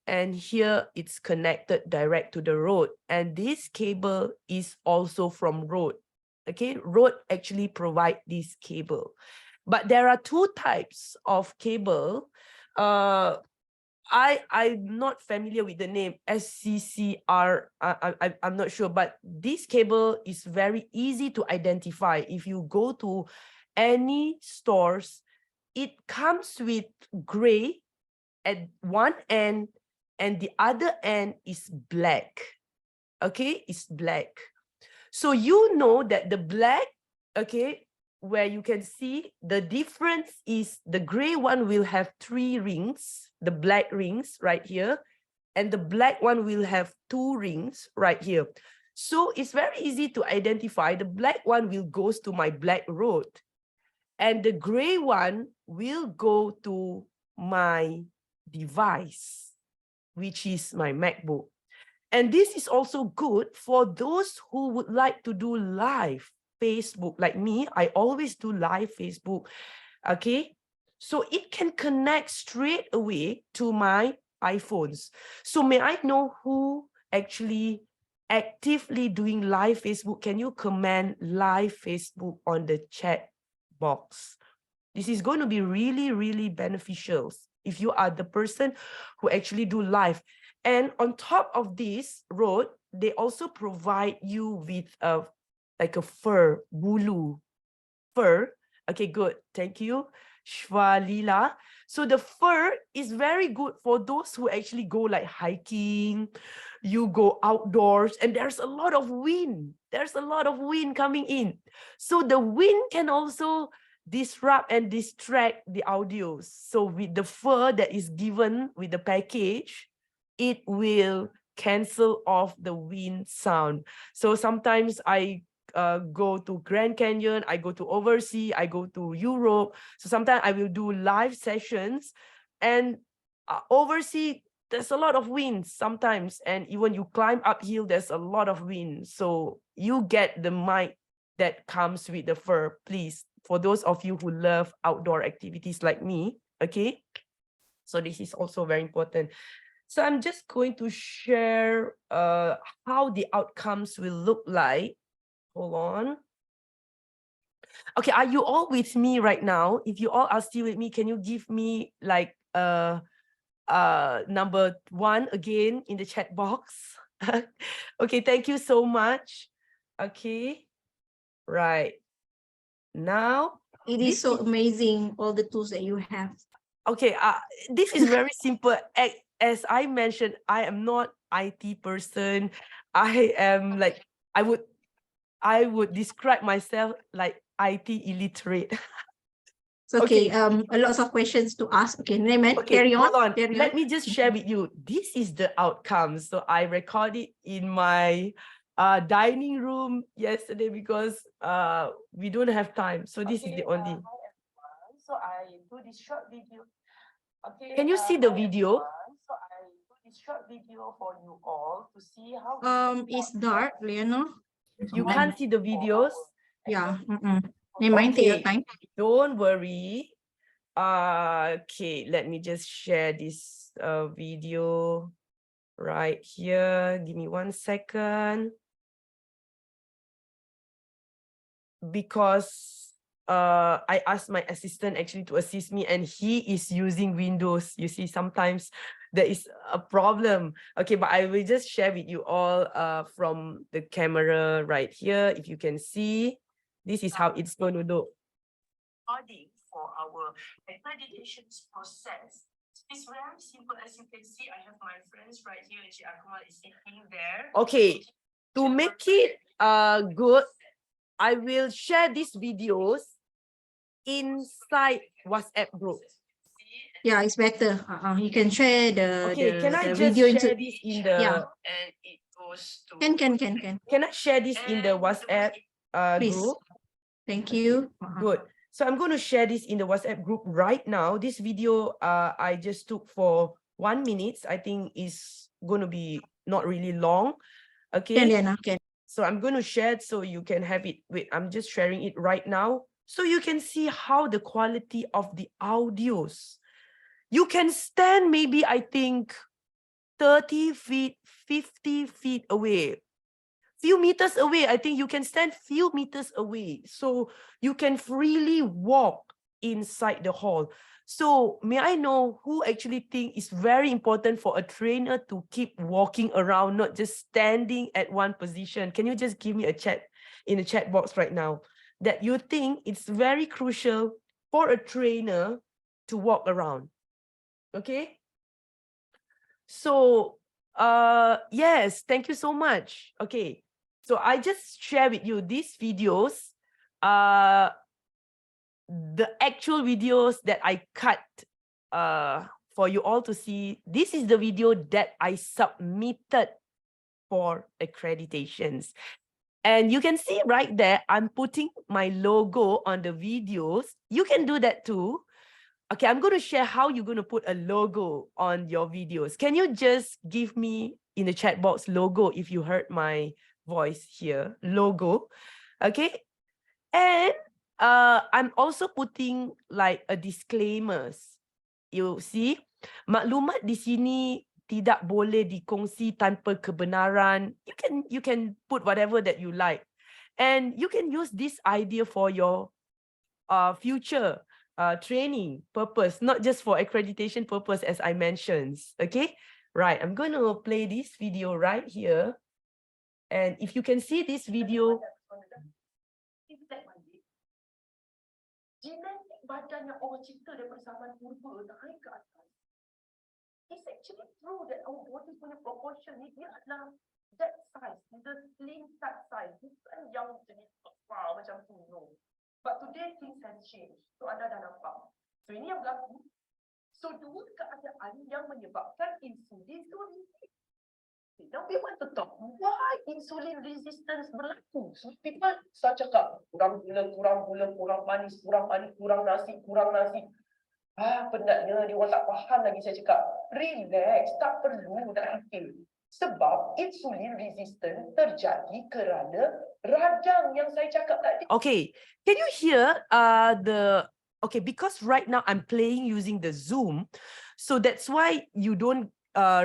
and here it's connected direct to the Rode. And this cable is also from Rode. Okay, Rode actually provide this cable, but there are 2 types of cable. I'm not familiar with the name SCCR. I'm not sure, but this cable is very easy to identify. If you go to any stores, it comes with gray at one end and the other end is black. Okay, it's black. So you know that the black, okay, where you can see the difference is the gray one will have 3 rings, the black rings right here, and the black one will have 2 rings right here. So it's very easy to identify. The black one will goes to my black Rode, and the gray one will go to my device, which is my MacBook. And this is also good for those who would like to do live Facebook. Like me, I always do live Facebook. Okay, so it can connect straight away to my iPhones. So may I know who actually actively doing live Facebook? Can you comment live Facebook on the chat box? This is going to be really, really beneficial if you are the person who actually do live. And on top of this Rode, they also provide you with like a fur, bulu, fur. Okay, good. Thank you. Shvalila. So the fur is very good for those who actually go like hiking, you go outdoors, and there's a lot of wind. There's a lot of wind coming in. So the wind can also disrupt and distract the audios. So with the fur that is given with the package, it will cancel off the wind sound. So sometimes I go to Grand Canyon, I go to overseas, I go to Europe. So sometimes I will do live sessions, and overseas there's a lot of wind sometimes, and even you climb uphill, there's a lot of wind. So you get the mic that comes with the fur, please, for those of you who love outdoor activities like me, okay? So this is also very important. So I'm just going to share how the outcomes will look like. Hold on. Okay, are you all with me right now? If you all are still with me, can you give me like number 1 again in the chat box? Okay, thank you so much. Okay, right. Now, It is so amazing, all the tools that you have. okay, this is very simple. As I mentioned, I am not IT person. I am like, I would describe myself like IT illiterate. It's okay. A lots of questions to ask. Okay, Neyman, Okay, carry on. hold on. Carry Let on. me just share with you. This is the outcome. So I recorded in my dining room yesterday because we don't have time. So this is the only. So I do this short video. Okay. Can you see the video? So I do this short video for you all to see how. It's dark, Liyana. You can't see the videos. Yeah. Neyman, take your Okay. time. Don't worry. Okay, let me just share this video right here. Give me 1 second. Because I asked my assistant actually to assist me, and he is using Windows. You see, sometimes there is a problem. Okay, but I will just share with you all from the camera right here. If you can see, this is how it's going to look. For our accreditation process, it's very simple. As you can see, I have my friends right here. Ishak is sitting there. Okay, to make it good, I will share these videos inside WhatsApp group. Yeah, it's better. You can share the Okay, can I the just video share into. this in the Yeah. and it goes to Can. Can I share this in the WhatsApp Please. group? Thank you. Good. So I'm going to share this in the WhatsApp group right now. This video I just took for 1 minute. I think is going to be not really long. Okay. Can, Liyana, can. So I'm going to share it so you can have it. Wait, I'm just sharing it right now. So you can see how the quality of the audios. You can stand maybe, I think, 30 feet, 50 feet away. Few meters away, I think you can stand few meters away. So you can freely walk inside the hall. So may I know who actually think it's very important for a trainer to keep walking around, not just standing at one position? Can you just give me a chat in the chat box right now that you think it's very crucial for a trainer to walk around? Okay. So yes, thank you so much. Okay. So I just share with you these videos, the actual videos that I cut for you all to see. This is the video that I submitted for accreditations. And you can see right there, I'm putting my logo on the videos. You can do that too. Okay, I'm going to share how you're going to put a logo on your videos. Can you just give me in the chat box logo if you heard my voice here, logo. Okay. And I'm also putting like a disclaimers. You see, maklumat di sini tidak boleh dikongsi tanpa kebenaran. You can put whatever that you like. And you can use this idea for your future training purpose, not just for accreditation purpose, as I mentioned. Okay, right. I'm going to play this video right here. And if you can see this video, genetik badan yang Allah cipta daripada zaman purba naik ke atas. It's actually true that our body punya proportion ni dia adalah that size, the slim fat size, bukan yang jenis besar macam tu, no. But today things has changed. So anda dah nampak. So ini yang berlaku. So dua keadaan yang menyebabkan insulin tu resist. Now we want to talk why insulin resistance berlaku. So people start cakap kurang gula, kurang manis, kurang nasi. Penatnya dia orang tak faham lagi saya cakap. Relax, tak perlu nak fikir. Sebab insulin resistance terjadi kerana radang yang saya cakap tadi. Okay, can you hear okay, because right now I'm playing using the Zoom, so that's why you don't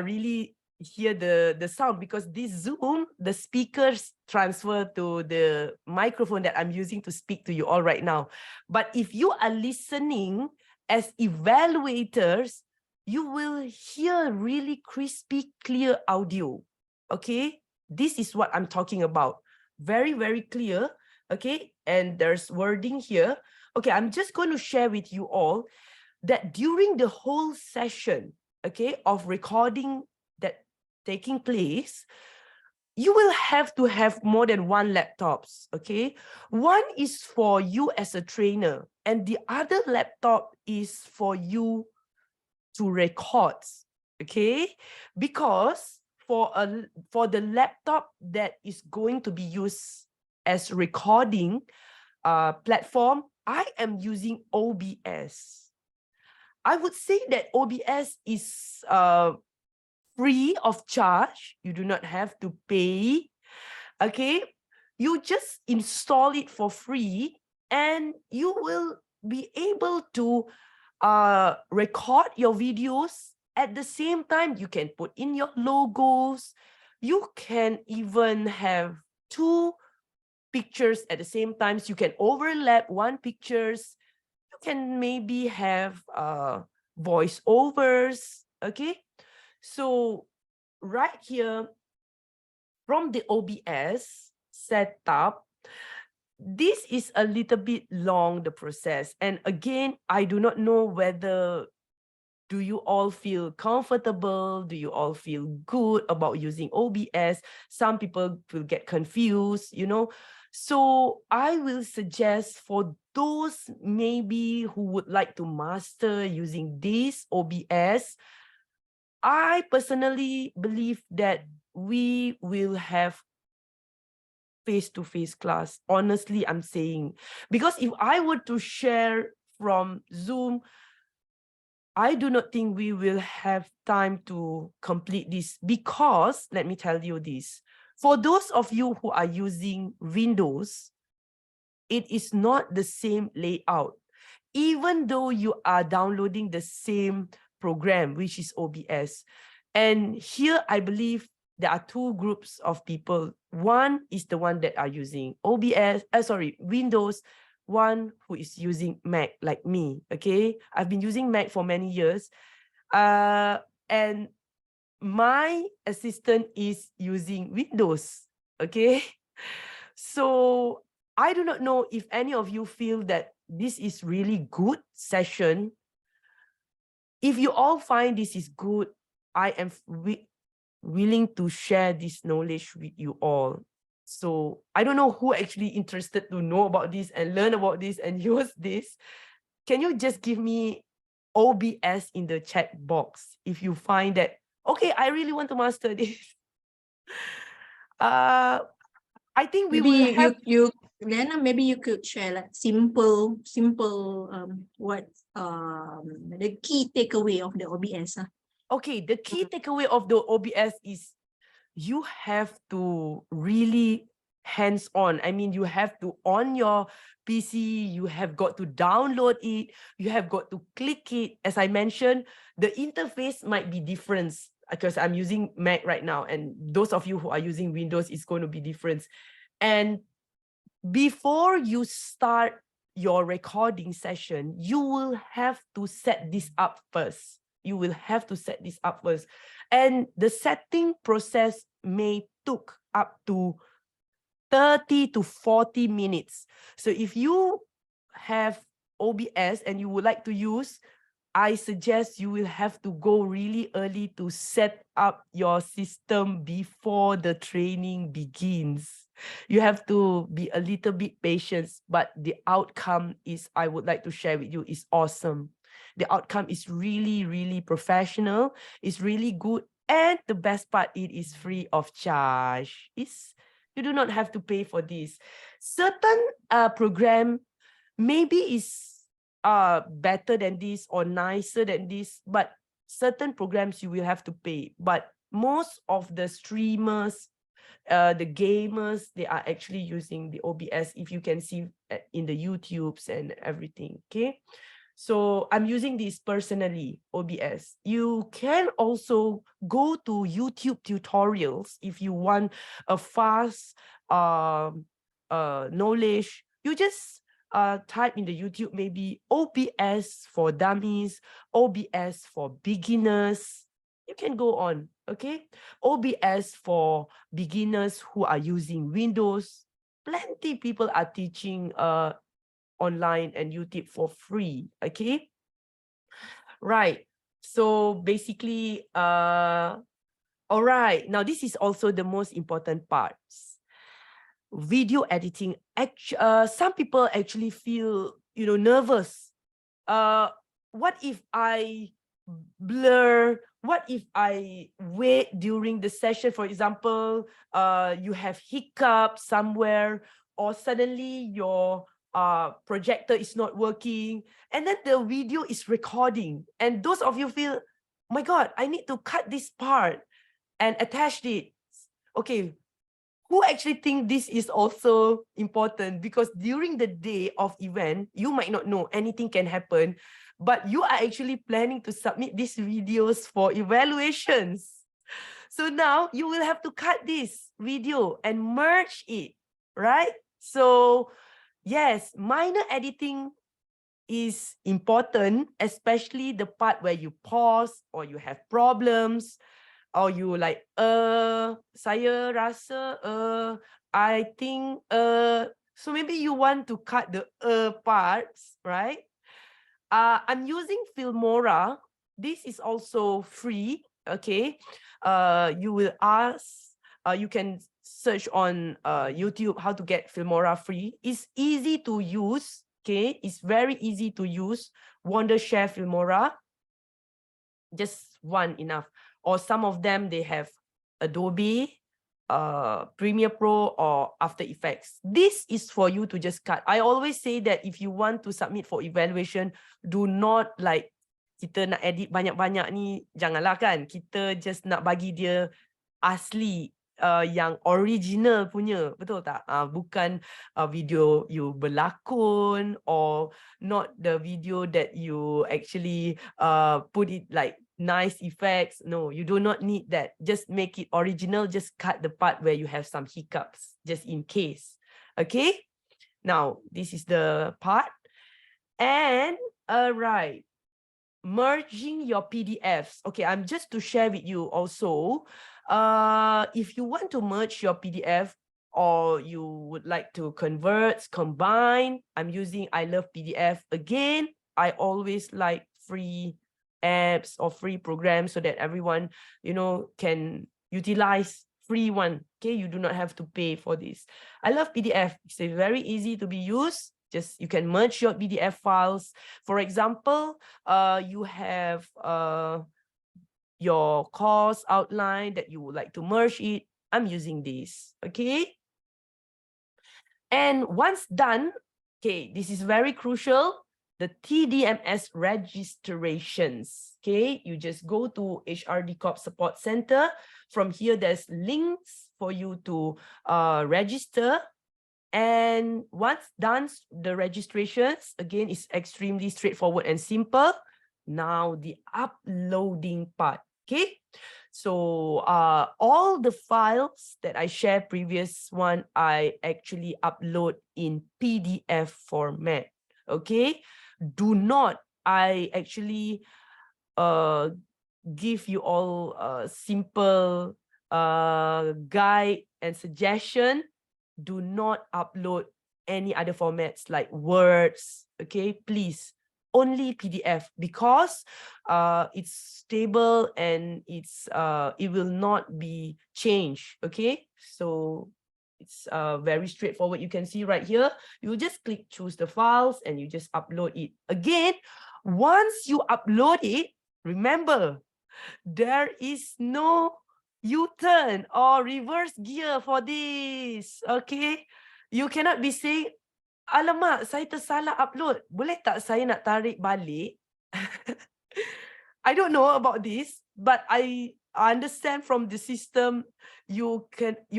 really hear the sound, because this Zoom, the speakers transfer to the microphone that I'm using to speak to you all right now. But if you are listening as evaluators, you will hear really crispy, clear audio. Okay, this is what I'm talking about. Very, very clear. Okay, and there's wording here. Okay, I'm just going to share with you all that during the whole session, okay, of recording that taking place, you will have to have more than one laptops, okay? One is for you as a trainer, and the other laptop is for you to record, okay? Because for the laptop that is going to be used as recording platform, I am using OBS. I would say that OBS is free of charge. You do not have to pay. Okay, you just install it for free and you will be able to record your videos. At the same time, you can put in your logos. You can even have 2 pictures at the same time. So you can overlap 1 pictures. You can maybe have voiceovers. Okay, so right here from the OBS setup, this is a little bit long, the process. And again, I do not know whether do you all feel comfortable? Do you all feel good about using OBS? Some people will get confused, you know. So I will suggest for those maybe who would like to master using this OBS, I personally believe that we will have face-to-face class. Honestly, I'm saying, because if I were to share from Zoom, I do not think we will have time to complete this, because let me tell you this. For those of you who are using Windows, it is not the same layout. Even though you are downloading the same program, which is OBS. And here, I believe there are 2 groups of people. One is the one that are using Windows. One who is using Mac, like me, okay? I've been using Mac for many years. And my assistant is using Windows, okay? So I do not know if any of you feel that this is really good session. If you all find this is good, I am willing to share this knowledge with you all. So I don't know who actually interested to know about this and learn about this and use this. Can you just give me OBS in the chat box if you find that, okay, I really want to master this. I think we will have... Liyana, maybe you could share like simple what the key takeaway of the OBS. Okay, the key takeaway of the OBS is you have to really hands-on. I mean, you have to on your PC, you have got to download it, you have got to click it. As I mentioned, the interface might be different because I'm using Mac right now, and those of you who are using Windows, is going to be different. And before you start your recording session, you will have to set this up first. You will have to set this up first. And the setting process may took up to 30 to 40 minutes. So if you have OBS and you would like to use, I suggest you will have to go really early to set up your system before the training begins. You have to be a little bit patient, but the outcome is, I would like to share with you, is awesome. The outcome is really, really professional. It's really good. And the best part, it is free of charge. You do not have to pay for this. Certain program maybe is better than this or nicer than this, but certain programs you will have to pay. But most of the streamers, the gamers, they are actually using the OBS, if you can see in the YouTubes and everything. Okay, so I'm using this personally, OBS. You can also go to YouTube tutorials if you want a fast knowledge. You just type in the YouTube, maybe OBS for dummies, OBS for beginners. You can go on, okay? OBS for beginners who are using Windows. Plenty people are teaching online and YouTube for free, okay? Right, so basically, all right, now this is also the most important parts. Video editing. Some people actually feel, nervous. What if I blur? What if I wait during the session? For example, you have hiccup somewhere, or suddenly your projector is not working, and then the video is recording, and those of you feel, oh my God, I need to cut this part and attach it. Okay, who actually think this is also important? Because during the day of event, you might not know, anything can happen, but you are actually planning to submit these videos for evaluations. So now you will have to cut this video and merge it, right? So yes, minor editing is important, especially the part where you pause or you have problems, or you like, saya rasa, I think, so maybe you want to cut the parts, right? I'm using Filmora. This is also free, okay? You will ask, you can search on YouTube how to get Filmora free. It's easy to use, okay? It's very easy to use. Wondershare Filmora, just one enough. Or some of them, they have Adobe, Premiere Pro, or After Effects. This is for you to just cut. I always say that if you want to submit for evaluation, do not like, kita nak edit banyak-banyak ni, janganlah kan. Kita just nak bagi dia asli, yang original punya, betul tak? Bukan video you berlakon, or not the video that you actually put it like nice effects. No, you do not need that. Just make it original. Just cut the part where you have some hiccups, just in case. Okay, now this is the part. And right, merging your PDFs. Okay, I'm just to share with you also, if you want to merge your PDF, or you would like to convert, combine, I'm using I Love PDF. Again, I always like free apps or free programs so that everyone, can utilize free one. Okay, you do not have to pay for this. I Love PDF. It's very easy to be used. Just, you can merge your PDF files. For example, you have your course outline that you would like to merge it. I'm using this, okay? And once done, okay, this is very crucial, the TDMS registrations, okay? You just go to HRD Corp Support Center. From here, there's links for you to register. And once done, the registrations, again, is extremely straightforward and simple. Now the uploading part, okay? So all the files that I shared previous one, I actually upload in PDF format, okay? Do not, I actually give you all a simple guide and suggestion. Do not upload any other formats like words, okay? Please, only PDF, because it's stable and it will not be changed, okay? So it's very straightforward. You can see right here, you just click choose the files and you just upload it. Again, once you upload it, remember, there is no U-turn or reverse gear for this, okay? You cannot be saying, alamak, saya tersalah upload. Boleh tak saya nak tarik balik? I don't know about this, but I understand from the system, you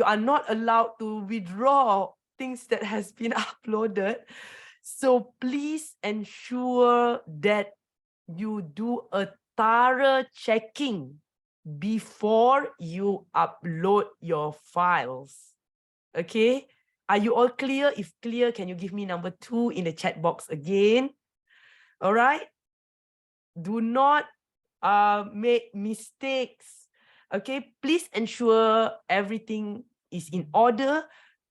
are not allowed to withdraw things that has been uploaded. So please ensure that you do a thorough checking before you upload your files. Okay? Are you all clear? If clear, can you give me number 2 in the chat box again? All right? Do not make mistakes. Okay? Please ensure everything is in order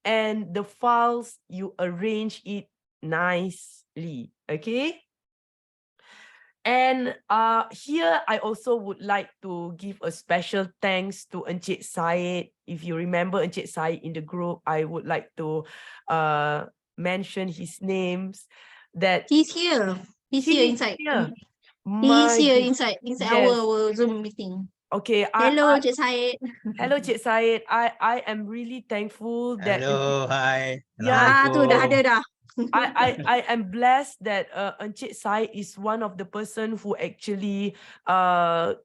and the files, you arrange it nicely. Okay? And here, I also would like to give a special thanks to Encik Syed. If you remember Encik Syed in the group, I would like to mention his names. That He's here. He's here inside. Here. He's here My inside yes. our Zoom meeting. Okay. Hello, Cik Syed. Hello, Cik Syed. I am really thankful that Hello, hi. Yeah. Tu dah ada dah. I am blessed that Encik Syed is one of the person who actually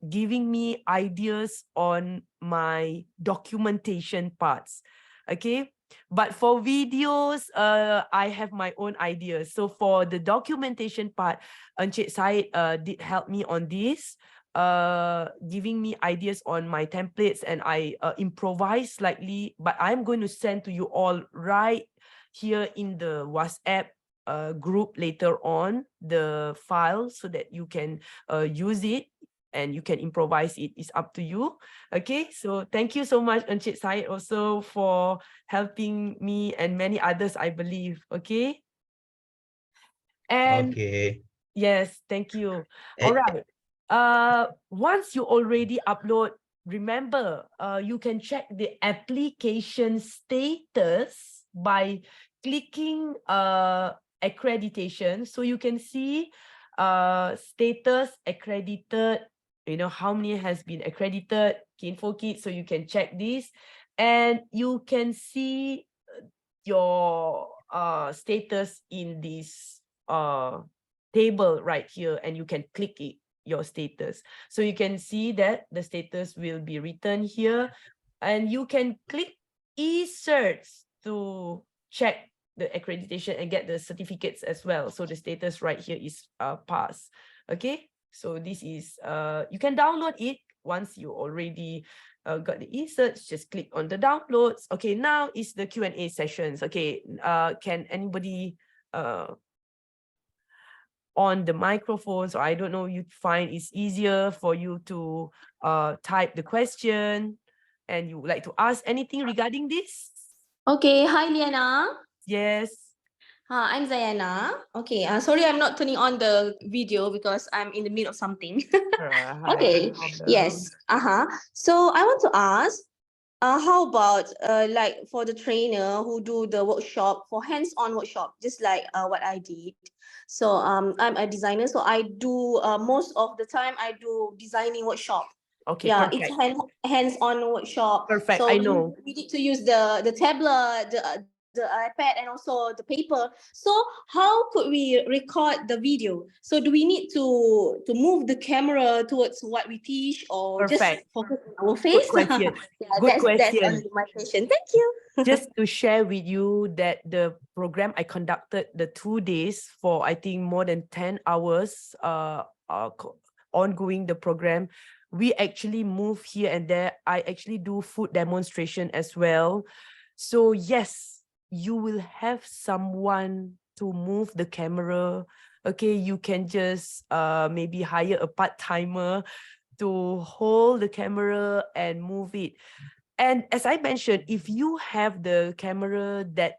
giving me ideas on my documentation parts. Okay, but for videos, I have my own ideas. So for the documentation part, Encik Syed did help me on this, giving me ideas on my templates, and I improvise slightly, but I'm going to send to you all right here in the WhatsApp group later on, the file, so that you can use it and you can improvise it. It's up to you. Okay, so thank you so much, Encik Syed, also for helping me and many others, I believe. Okay. And Okay. yes, thank you. All right. Once you already upload, remember, you can check the application status by clicking accreditation. So you can see status accredited, you know, how many has been accredited, Kin4Kids, so you can check this, and you can see your status in this table right here, and you can click it, your status. So you can see that the status will be written here, and you can click e-search to check the accreditation and get the certificates as well. So the status right here is pass. Okay, so this is you can download it once you already got the e-search. Just click on the downloads. Okay, now is the Q&A sessions. Okay, can anybody on the microphones, or I don't know, you find it's easier for you to type the question and you would like to ask anything regarding this? Okay, hi Liyana. Yes. I'm Zayana. Okay, sorry I'm not turning on the video because I'm in the middle of something. Hi, Okay, no problem. yes. So I want to ask, how about like for the trainer who do the workshop, for hands-on workshop, just like what I did. So I'm a designer, so I do most of the time I do designing workshop. Okay, Yeah, perfect. it's hands-on workshop. Perfect, So I know. we need to use the tablet, the iPad, and also the paper. So how could we record the video? So do we need to move the camera towards what we teach, or just Perfect. focus on our face? Good question. Yeah, Good that's question. only my question. Thank you. Just to share with you that the program I conducted the 2 days for, I think, more than 10 hours ongoing the program. We actually move here and there. I actually do food demonstration as well. So yes, you will have someone to move the camera. Okay, you can just maybe hire a part-timer to hold the camera and move it. And as I mentioned, if you have the camera that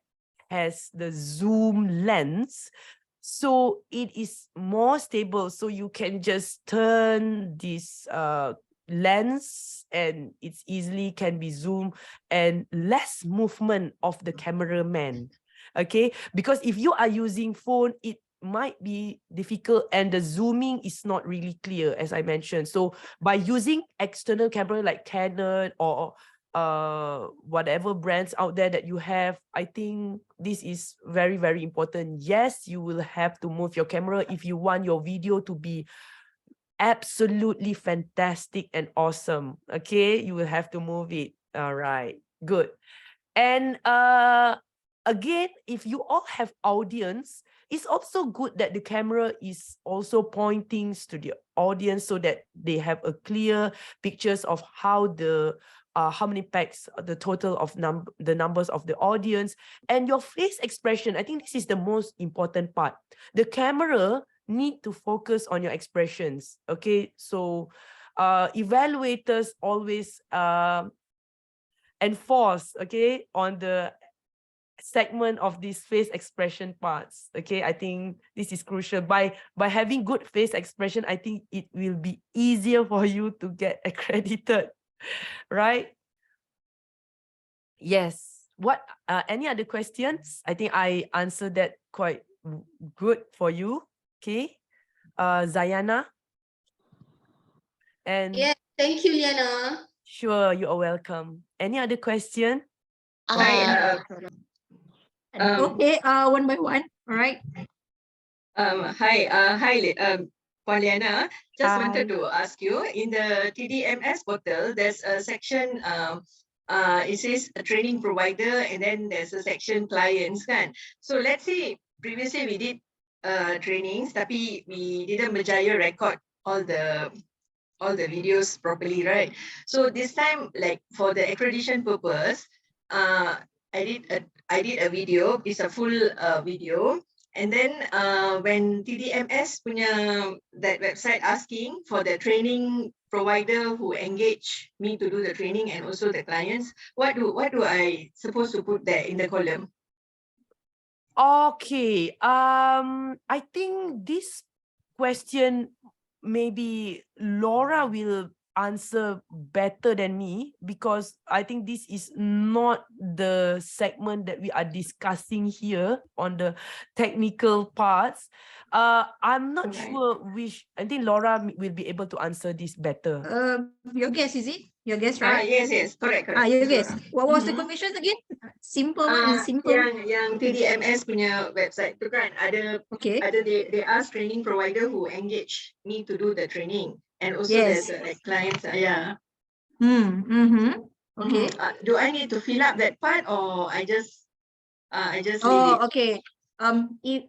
has the zoom lens, so it is more stable. So you can just turn this lens and it's easily can be zoomed, and less movement of the cameraman. Okay, because if you are using phone, it might be difficult and the zooming is not really clear, as I mentioned. So by using external camera like Canon or whatever brands out there that you have, I think this is very, very important. Yes, you will have to move your camera if you want your video to be absolutely fantastic and awesome. Okay, you will have to move it. All right, good. And again, if you all have audience, it's also good that the camera is also pointing to the audience so that they have a clear pictures of how the how many packs, the total of the numbers of the audience, and your face expression. I think this is the most important part. The camera need to focus on your expressions. Okay, so evaluators always enforce, okay, on the segment of these face expression parts. Okay, I think this is crucial. By having good face expression, I think it will be easier for you to get accredited, right? Yes. What any other questions? I think I answered that quite good for you. Okay, Zayana. And Yeah, thank you, Liyana. sure, you are welcome. Any other question? Hi, Okay, one by one. All right. Puan Liyana. Just wanted Hi. to ask you, in the TDMS portal, there's a section, it says a training provider, and then there's a section clients, kan? So let's say previously we did trainings, tapi we didn't berjaya record all the videos properly, right? So this time, like for the accreditation purpose, I did a video. It's a full video. And then when TDMS punya that website asking for the training provider who engage me to do the training and also the clients, what do I supposed to put there in the column? Okay. I think this question maybe Lora will answer better than me, because I think this is not the segment that we are discussing here on the technical parts. I'm not Okay. sure which. I think Lora will be able to answer this better. Your guess, is it? Your guess, right? Yes, correct. Your guess. What was the Mhm. question again? Simple one, simple. Yang TDMS punya website tu kan ada Okay. they ask training provider who engage me to do the training, and also Yes. there's like clients. Yeah. Okay. Do I need to fill up that part, or I just leave Oh, it? okay.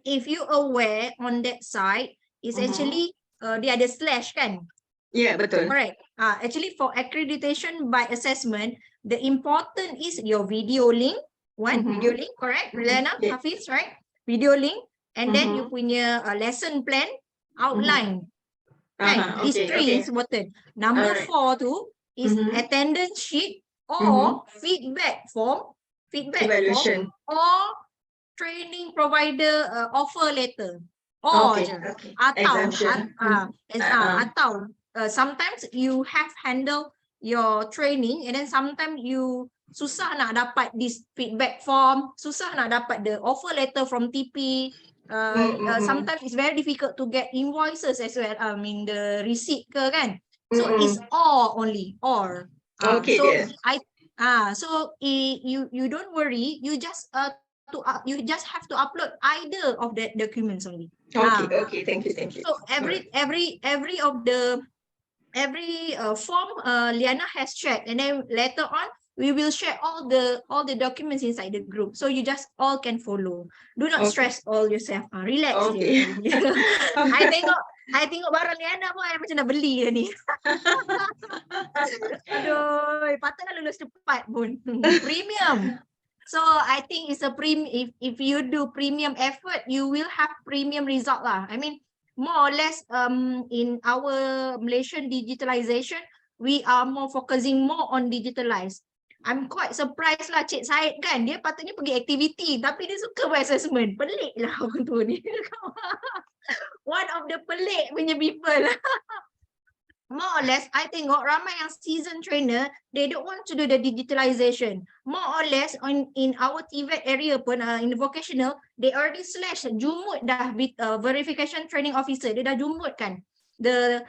If you aware on that side, it's actually the other slash kan? Yeah, betul. Correct. Actually for accreditation by assessment, the important is your video link. Video link, correct? Liyana, Yeah. Hafiz, right? Video link, and then you punya lesson plan outline. Kan? These three is important. Number Alright. 4 tu is attendance sheet or feedback form, Evaluation. or training provider offer letter. Or je. Atau Exemption. atau sometimes you have handle your training and then sometimes you susah nak dapat this feedback form, susah nak dapat the offer letter from TP. Sometimes it's very difficult to get invoices as well. I mean the receipt ke kan. So it's or only or. Okay, So dear. you don't worry. You just you just have to upload either of the documents only. Okay, thank you. So every of the form Liyana has shared, and then later on we will share all the documents inside the group, so you just all can follow. Do not stress all yourself. Relax. Okay. I tengok barang Liyana pun I macam nak beli dah ni. Aduh, patutlah lulus cepat pun. Premium. So I think it's a if you do premium effort, you will have premium result lah. I mean, more or less in our Malaysian digitalization, we are more focusing more on digitalized. I'm quite surprised lah Cik Syed kan. Dia patutnya pergi aktiviti tapi dia suka buat assessment. Pelik lah orang tu ni. One of the pelik punya people. More or less, I tengok ramai yang seasoned trainer, they don't want to do the digitalization. More or less, in our TVET area pun, in the vocational, they already slash jumut dah verification training officer. Dia dah jumut kan the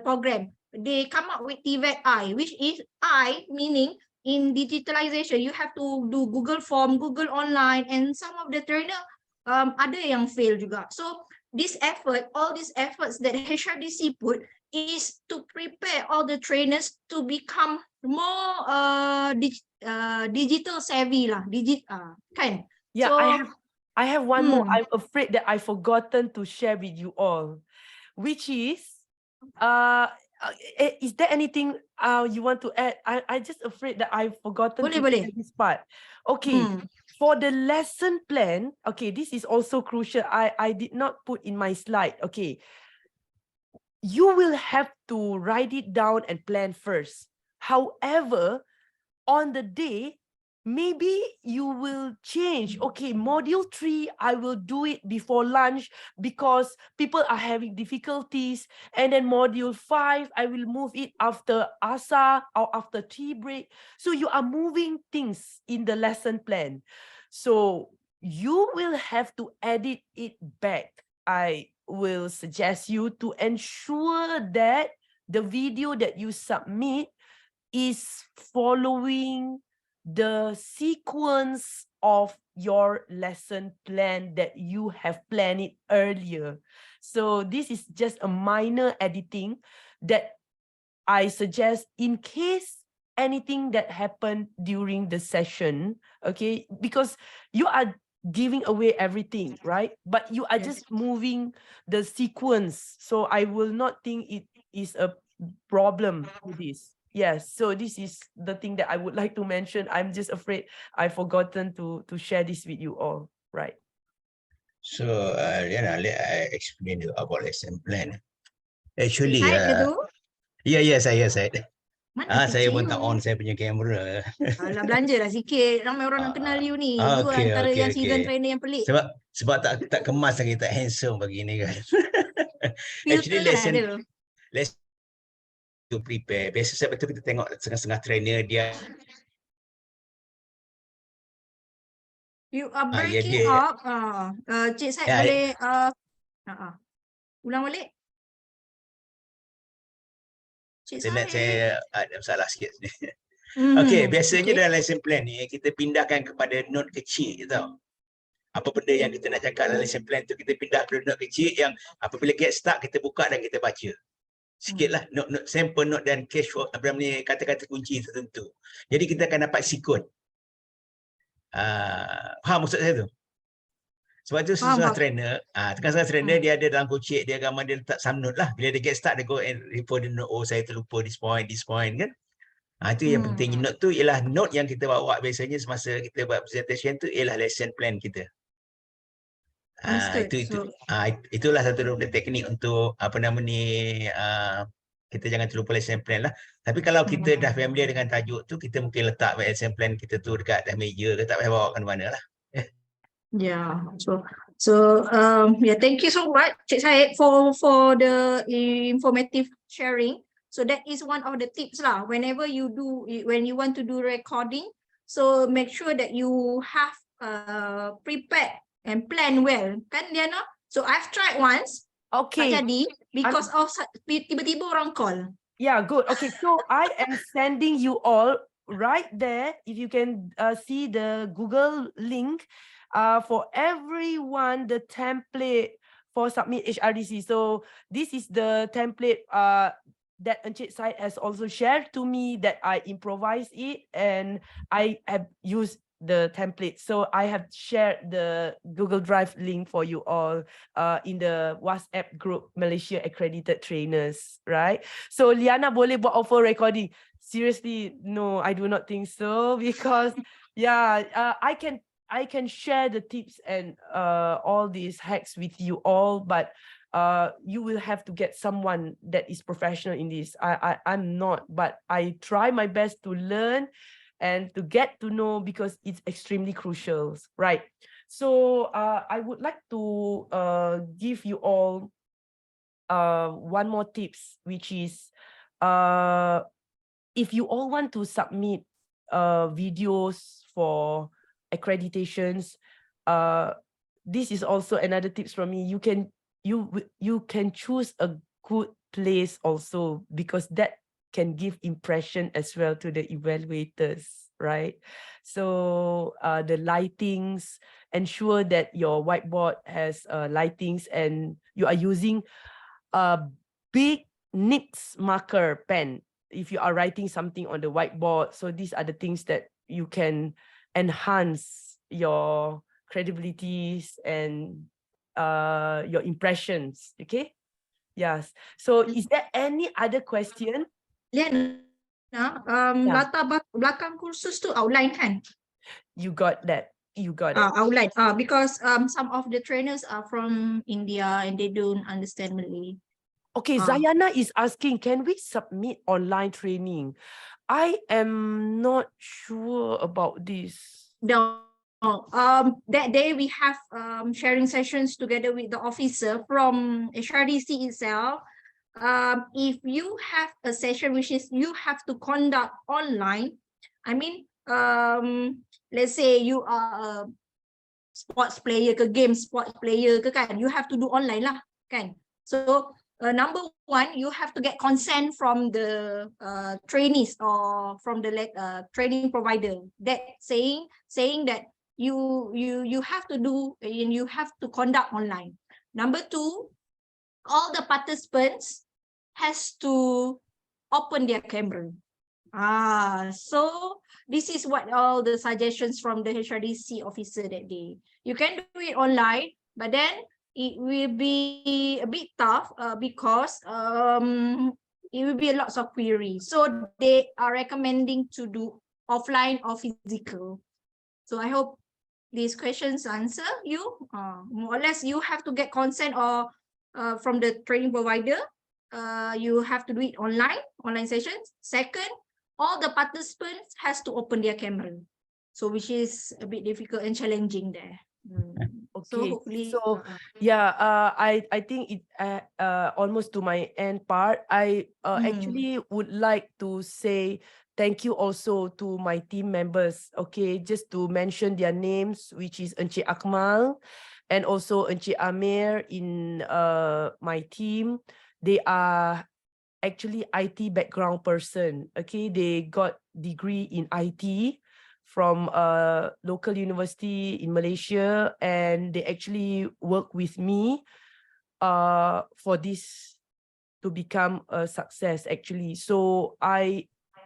program. They come up with TVET I, which is I meaning in digitalization, you have to do Google form, Google online, and some of the trainer ada yang fail juga. So this effort, all these efforts that HRDC put is to prepare all the trainers to become more digital savvy lah, kan? Yeah, So, I have one more. I'm afraid that I've forgotten to share with you all, which is there anything you want to add? I just afraid that I've forgotten to boleh. share this part. Okay. For the lesson plan, okay, this is also crucial. I did not put in my slide. Okay. You will have to write it down and plan first. However, on the day, maybe you will change. Okay, module 3, I will do it before lunch because people are having difficulties. And then module 5, I will move it after ASA or after tea break. So you are moving things in the lesson plan. So you will have to edit it back. I will suggest you to ensure that the video that you submit is following the sequence of your lesson plan that you have planned it earlier. So this is just a minor editing that I suggest in case anything that happened during the session, okay, because you are giving away everything, right? But you are just moving the sequence. So I will not think it is a problem with this. Yes, so this is the thing that I would like to mention. I'm just afraid I've forgotten to share this with you all, right? So, Liyana, let I explain you about lesson plan. Actually, Syed ke tu? saya. Mana Saya picture pun you? tak on saya punya kamera. Alah, belanja lah sikit. Ramai orang nak kenal you ni. You antara yang season trainer yang pelik. Sebab tak kemas lagi, tak handsome begini kan. Filter Actually, kan ada. lesson to prepare. Biasa sebab tu kita tengok setengah-setengah trainer dia. You are breaking dia. up. Cik Syed boleh ulang balik? Cik Syed. Saya ada masalah sikit ni. Okey, biasanya dalam lesson plan ni kita pindahkan kepada note kecil je tau. Apa benda yang kita nak cakap dalam lesson plan tu kita pindah ke note kecil yang apabila get start kita buka dan kita baca. Sikitlah note sampel note dan cash apa ni kata-kata kunci tertentu. Jadi kita akan dapat sikon. Faham maksud saya tu? Sebab tu setengah trainer dia ada dalam kocik dia gambar dia letak some note lah. Bila dia get start dia go and refer the note, oh saya terlupa this point kan. Itu yang penting. Note tu ialah note yang kita bawa biasanya semasa kita buat presentation tu ialah lesson plan kita. Itulah satu daripada teknik untuk apa nama ni kita jangan terlupa lesson plan lah. Tapi kalau kita dah familiar dengan tajuk tu, kita mungkin letak lesson plan kita tu dekat atas meja ke, tak payah bawa ke mana lah. Yeah, thank you so much, Cik Syed, for the informative sharing. So that is one of the tips lah. Whenever when you want to do recording, so make sure that you have prepared and plan well, kan Liyana? So I've tried once. Okay. Tak jadi because of tiba-tiba orang call. Yeah, good. Okay, so I am sending you all right there. If you can see the Google link for everyone, the template for submit HRDC. So this is the template that Encik Syed has also shared to me that I improvised it and I have used the template. So I have shared the Google Drive link for you all in the WhatsApp group Malaysia Accredited Trainers, right? So Liyana boleh buat offer recording. Seriously, no, I do not think so because I can share the tips and all these hacks with you all, but you will have to get someone that is professional in this. I'm not, but I try my best to learn and to get to know, because it's extremely crucial, right? So I would like to give you all one more tips, which is if you all want to submit videos for accreditations, this is also another tips from me. You can choose a good place also, because that can give impression as well to the evaluators, right? So the lightings, ensure that your whiteboard has lightings, and you are using a big NYX marker pen if you are writing something on the whiteboard. So these are the things that you can enhance your credibilities and your impressions. Okay. Yes. So is there any other question? Liyana, Yeah. latar belakang kursus tu outline kan? You got that. You got it. Outline. Because some of the trainers are from India and they don't understand Malay. Okay, Zayana is asking, can we submit online training? I am not sure about this. No. That day we have sharing sessions together with the officer from HRDC itself. If you have a session which is you have to conduct online, I mean, let's say you are a sports player ke game sports player ke kan, you have to do online lah kan. So number one, you have to get consent from the trainees or from the training provider that saying that you have to do and you have to conduct online. Number two, all the participants has to open their camera. So this is what all the suggestions from the HRDC officer that day. You can do it online, but then it will be a bit tough because it will be a lot of queries. So they are recommending to do offline or physical. So I hope these questions answer you. More or less, you have to get consent or from the training provider. You have to do it online sessions. Second, all the participants has to open their camera. So which is a bit difficult and challenging there. Okay, So hopefully, yeah, I think it almost to my end part. I actually would like to say thank you also to my team members. Okay, just to mention their names, which is Encik Akmal and also Encik Amir in my team. They are actually IT background person. Okay, they got degree in IT from a local university in Malaysia, and they actually work with me for this to become a success actually. So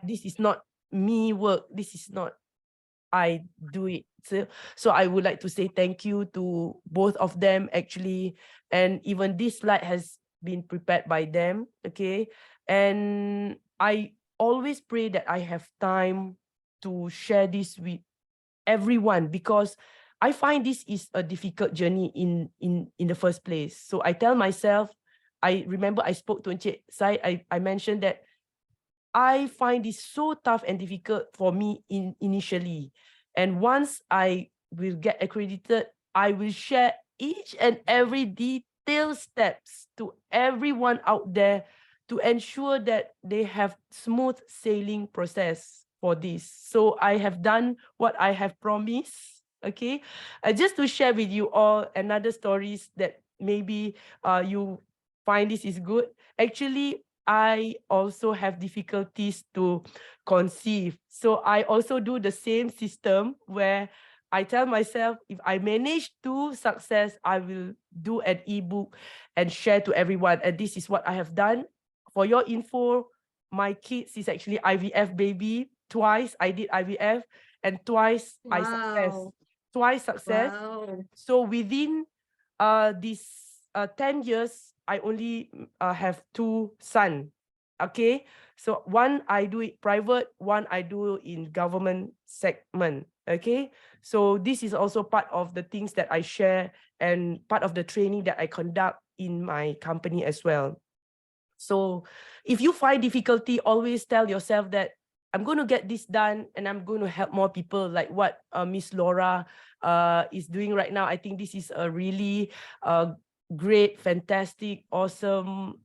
this is not me work, this is not I do it. So I would like to say thank you to both of them actually, and even this slide has been prepared by them. Okay, and I always pray that I have time to share this with everyone, because I find this is a difficult journey in the first place. So I tell myself, I remember I spoke to Encik Sai, I mentioned that I find this so tough and difficult for me initially. And once I will get accredited, I will share each and every detailed steps to everyone out there to ensure that they have smooth sailing process for this. So I have done what I have promised. Okay, just to share with you all another stories that maybe you find this is good. Actually, I also have difficulties to conceive. So I also do the same system where I tell myself, if I manage to success, I will do an ebook and share to everyone. And this is what I have done. For your info, my kids is actually IVF baby. Twice I did IVF and twice I success. Twice success. Wow. So within this 10 years, I only have 2 sons. Okay, so one I do it private, one I do in government segment. Okay, so this is also part of the things that I share and part of the training that I conduct in my company as well. So if you find difficulty, always tell yourself that I'm going to get this done and I'm going to help more people like what Miss Lora is doing right now. I think this is a really great, fantastic, awesome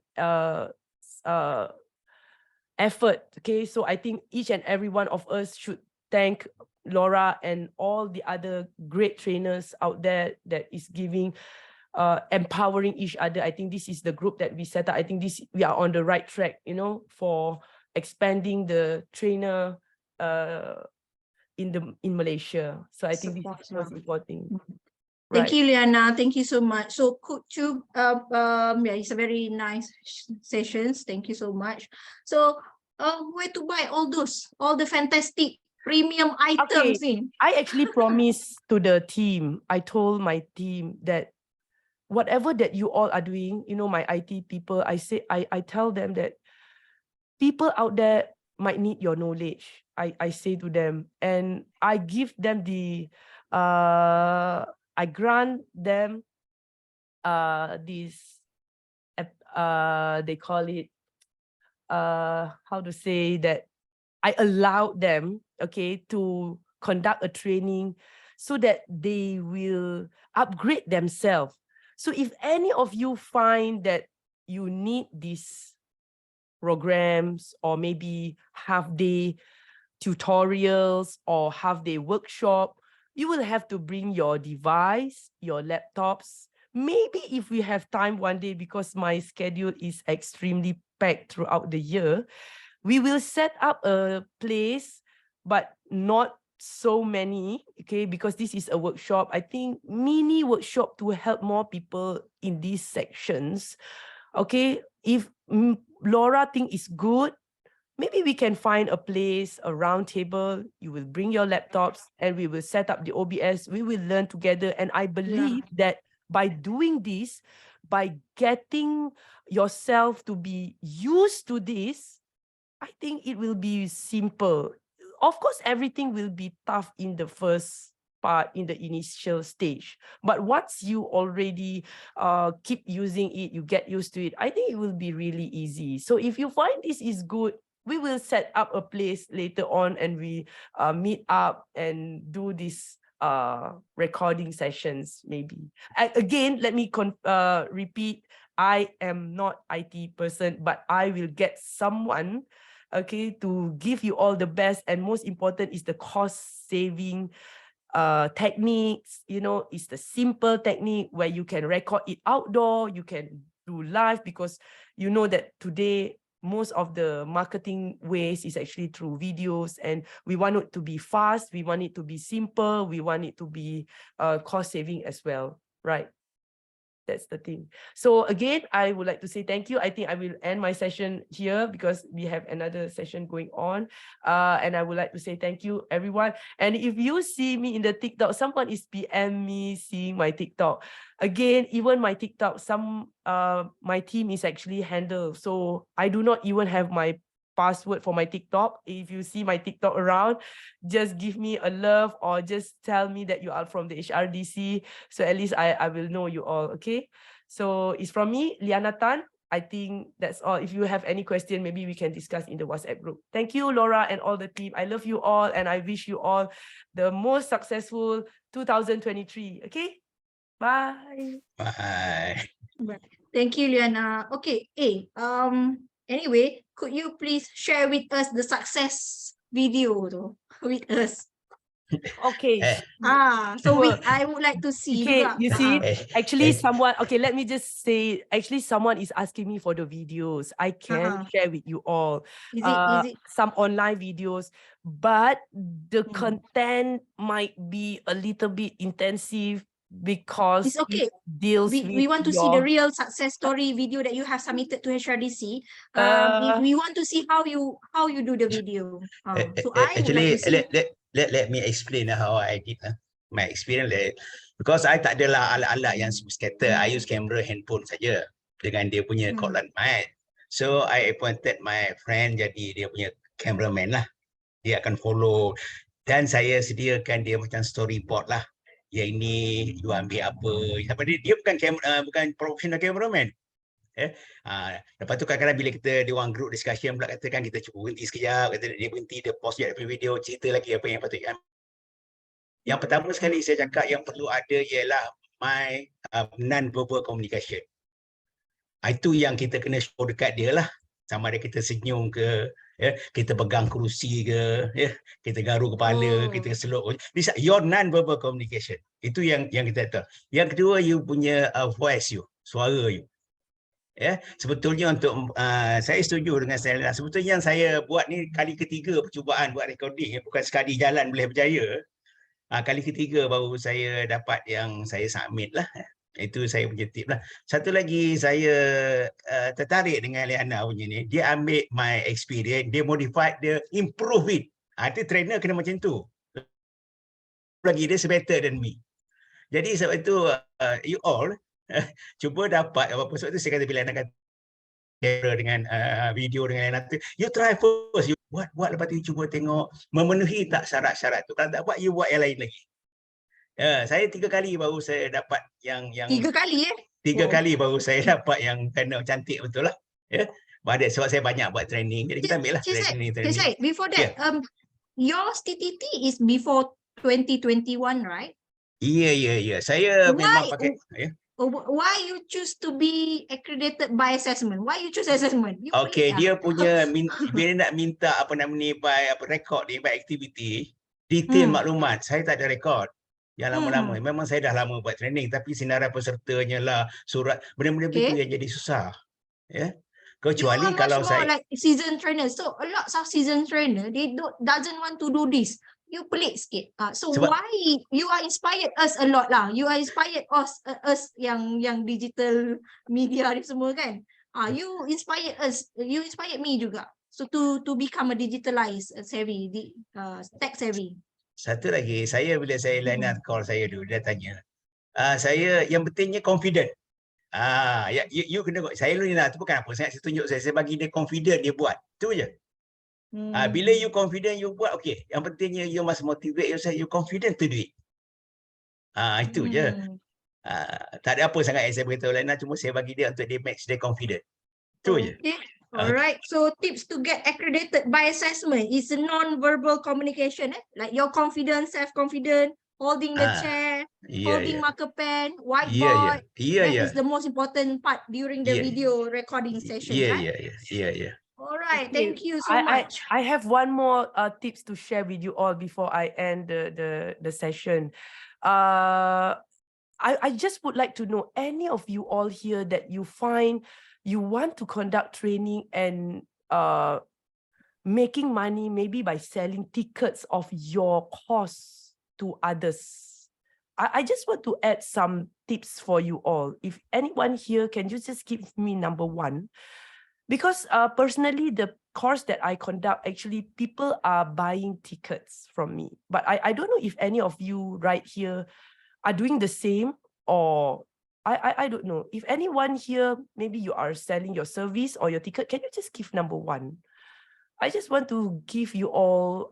effort. Okay, so I think each and every one of us should thank Lora and all the other great trainers out there that is giving empowering each other. I think this is the group that we set up. I think we are on the right track, you know, for expanding the trainer in Malaysia. So I think this is the most important. Thank you, Liyana. Thank you so much. So could you, yeah, it's a very nice sessions. Thank you so much. So, where to buy all the fantastic premium items? I actually promised to the team, I told my team that whatever that you all are doing, you know, my IT people, I tell them that people out there might need your knowledge. I say to them, and I give them I grant them this they call it how to say that I allowed them, okay, to conduct a training so that they will upgrade themselves. So if any of you find that you need these programs or maybe half-day tutorials or half-day workshop, you will have to bring your device, your laptops. Maybe if we have time one day, because my schedule is extremely packed throughout the year, we will set up a place, but not so many, okay, because this is a workshop. I think mini workshop to help more people in these sections. Okay, if Lora think is good, maybe we can find a place, a round table. You will bring your laptops and we will set up the OBS. We will learn together. And I believe that by doing this, by getting yourself to be used to this, I think it will be simple. Of course, everything will be tough in the first part, in the initial stage. But once you already keep using it, you get used to it, I think it will be really easy. So if you find this is good, we will set up a place later on and we meet up and do this recording sessions maybe. And again, let me repeat, I am not IT person, but I will get someone, okay, to give you all the best, and most important is the cost saving techniques. You know, it's the simple technique where you can record it outdoor, you can do live, because you know that today most of the marketing ways is actually through videos, and we want it to be fast, we want it to be simple, we want it to be cost saving as well, right? That's the thing. So again, I would like to say thank you. I think I will end my session here because we have another session going on. And I would like to say thank you, everyone. And if you see me in the TikTok, someone is PM me seeing my TikTok. Again, even my TikTok, my team is actually handled. So I do not even have my password for my TikTok. If you see my TikTok around, just give me a love or just tell me that you are from the HRDC. So at least I will know you all, okay? So it's from me, Liyana Tan. I think that's all. If you have any question, maybe we can discuss in the WhatsApp group. Thank you, Lora and all the team. I love you all and I wish you all the most successful 2023, okay? Bye. Bye. Thank you, Liyana. Okay, anyway, could you please share with us the success video though, with us? Okay. So I would like to see. Okay, juga. you see, actually Eh. someone, okay, let me just say, actually someone is asking me for the videos. I can share with you all. Is it? Some online videos, but the content might be a little bit intensive because It's okay. it deals We with want to see the your... real success story video that you have submitted to HRDC. We want to see how you do the video. So I would like Actually, to see. let me explain how I did my experience. Because I tak adalah alat-alat yang scatter. I use camera handphone saja dengan dia punya Cortland mic. So I appointed my friend jadi dia punya cameraman lah. Dia akan follow dan saya sediakan dia macam storyboard lah. Ya ini you ambil apa. Dia bukan professional cameraman. Lepas tu kadang-kadang bila kita di orang group discussion pula katakan kita cuba berhenti sekejap, kata dia berhenti, dia pause sekejap daripada video, cerita lagi apa yang patut. Yang pertama sekali saya cakap yang perlu ada ialah my non-verbal communication. Itu yang kita kena show dekat dia lah. Sama ada kita senyum ke, kita pegang kerusi ke, kita garu kepala, kita seluk. Bisa your non-verbal communication. Itu yang kita tahu. Yang kedua, you punya voice you, suara you. Sebetulnya untuk saya setuju dengan Selena. Sebetulnya yang saya buat ni kali ketiga percubaan buat recording, bukan sekali jalan boleh berjaya. Kali ketiga baru saya dapat yang saya submit lah. Itu saya punya tip lah. Satu lagi saya tertarik dengan Liyana punya ni. Dia ambil my experience, dia modify, dia improve it. Itu trainer kena macam tu. Lagi dia better than me. Jadi sebab itu you all cuba dapat apa-apa. Sebab tu saya kata bila Liyana kata dengan video dengan Liyana tu, you try first, you buat lepas tu you cuba tengok memenuhi tak syarat-syarat tu. Kalau tak buat, you buat yang lain lagi. Saya 3 kali baru saya dapat yang 3 kali 3 kali baru saya dapat yang kena cantik betul lah. Sebab saya banyak buat training. Jadi kita ambil lah training. Before that, your TTT is before 2021, right? Ya. Saya memang pakai. Why you choose to be accredited by assessment? Why you choose assessment? Okay, dia punya bila nak minta apa nama ni by record ni by activity, detail maklumat. Saya tak ada record. Yang lama-lama. Memang saya dah lama buat training, tapi sinaran pesertanya lah, surat, benda-benda begitu yang jadi susah. Kecuali kalau saya like season trainer. So a lot of season trainer, they doesn't want to do this. You pelik sikit. So why you are inspired us a lot lah. You are inspired us yang digital media ni semua kan. You inspired us. You inspired me juga. So to become a digitalized savvy, tech savvy. Satu lagi, bila saya Liyana call saya dulu, dia tanya, saya yang pentingnya confident. You kena, saya Liyana tu bukan apa, saya tunjuk saya bagi dia confident dia buat. Itu je. Bila you confident you buat, okay. Yang pentingnya you must motivate yourself, you confident to do it. Itu je. Tak ada apa sangat yang saya beritahu Liyana, cuma saya bagi dia untuk dia match dia confident. Itu je. Alright, so tips to get accredited by assessment is non-verbal communication, like your confidence, self-confident, holding the chair, holding marker pen, whiteboard. That is the most important part during the video recording session, right? Yeah. Alright, thank you so much. I have one more tips to share with you all before I end the session. I just would like to know, any of you all here that you find you want to conduct training and making money maybe by selling tickets of your course to others. I just want to add some tips for you all. If anyone here, can you just give me number 1? Because personally, the course that I conduct, actually people are buying tickets from me. But I don't know if any of you right here are doing the same, or I don't know. If anyone here, maybe you are selling your service or your ticket, can you just give number 1? I just want to give you all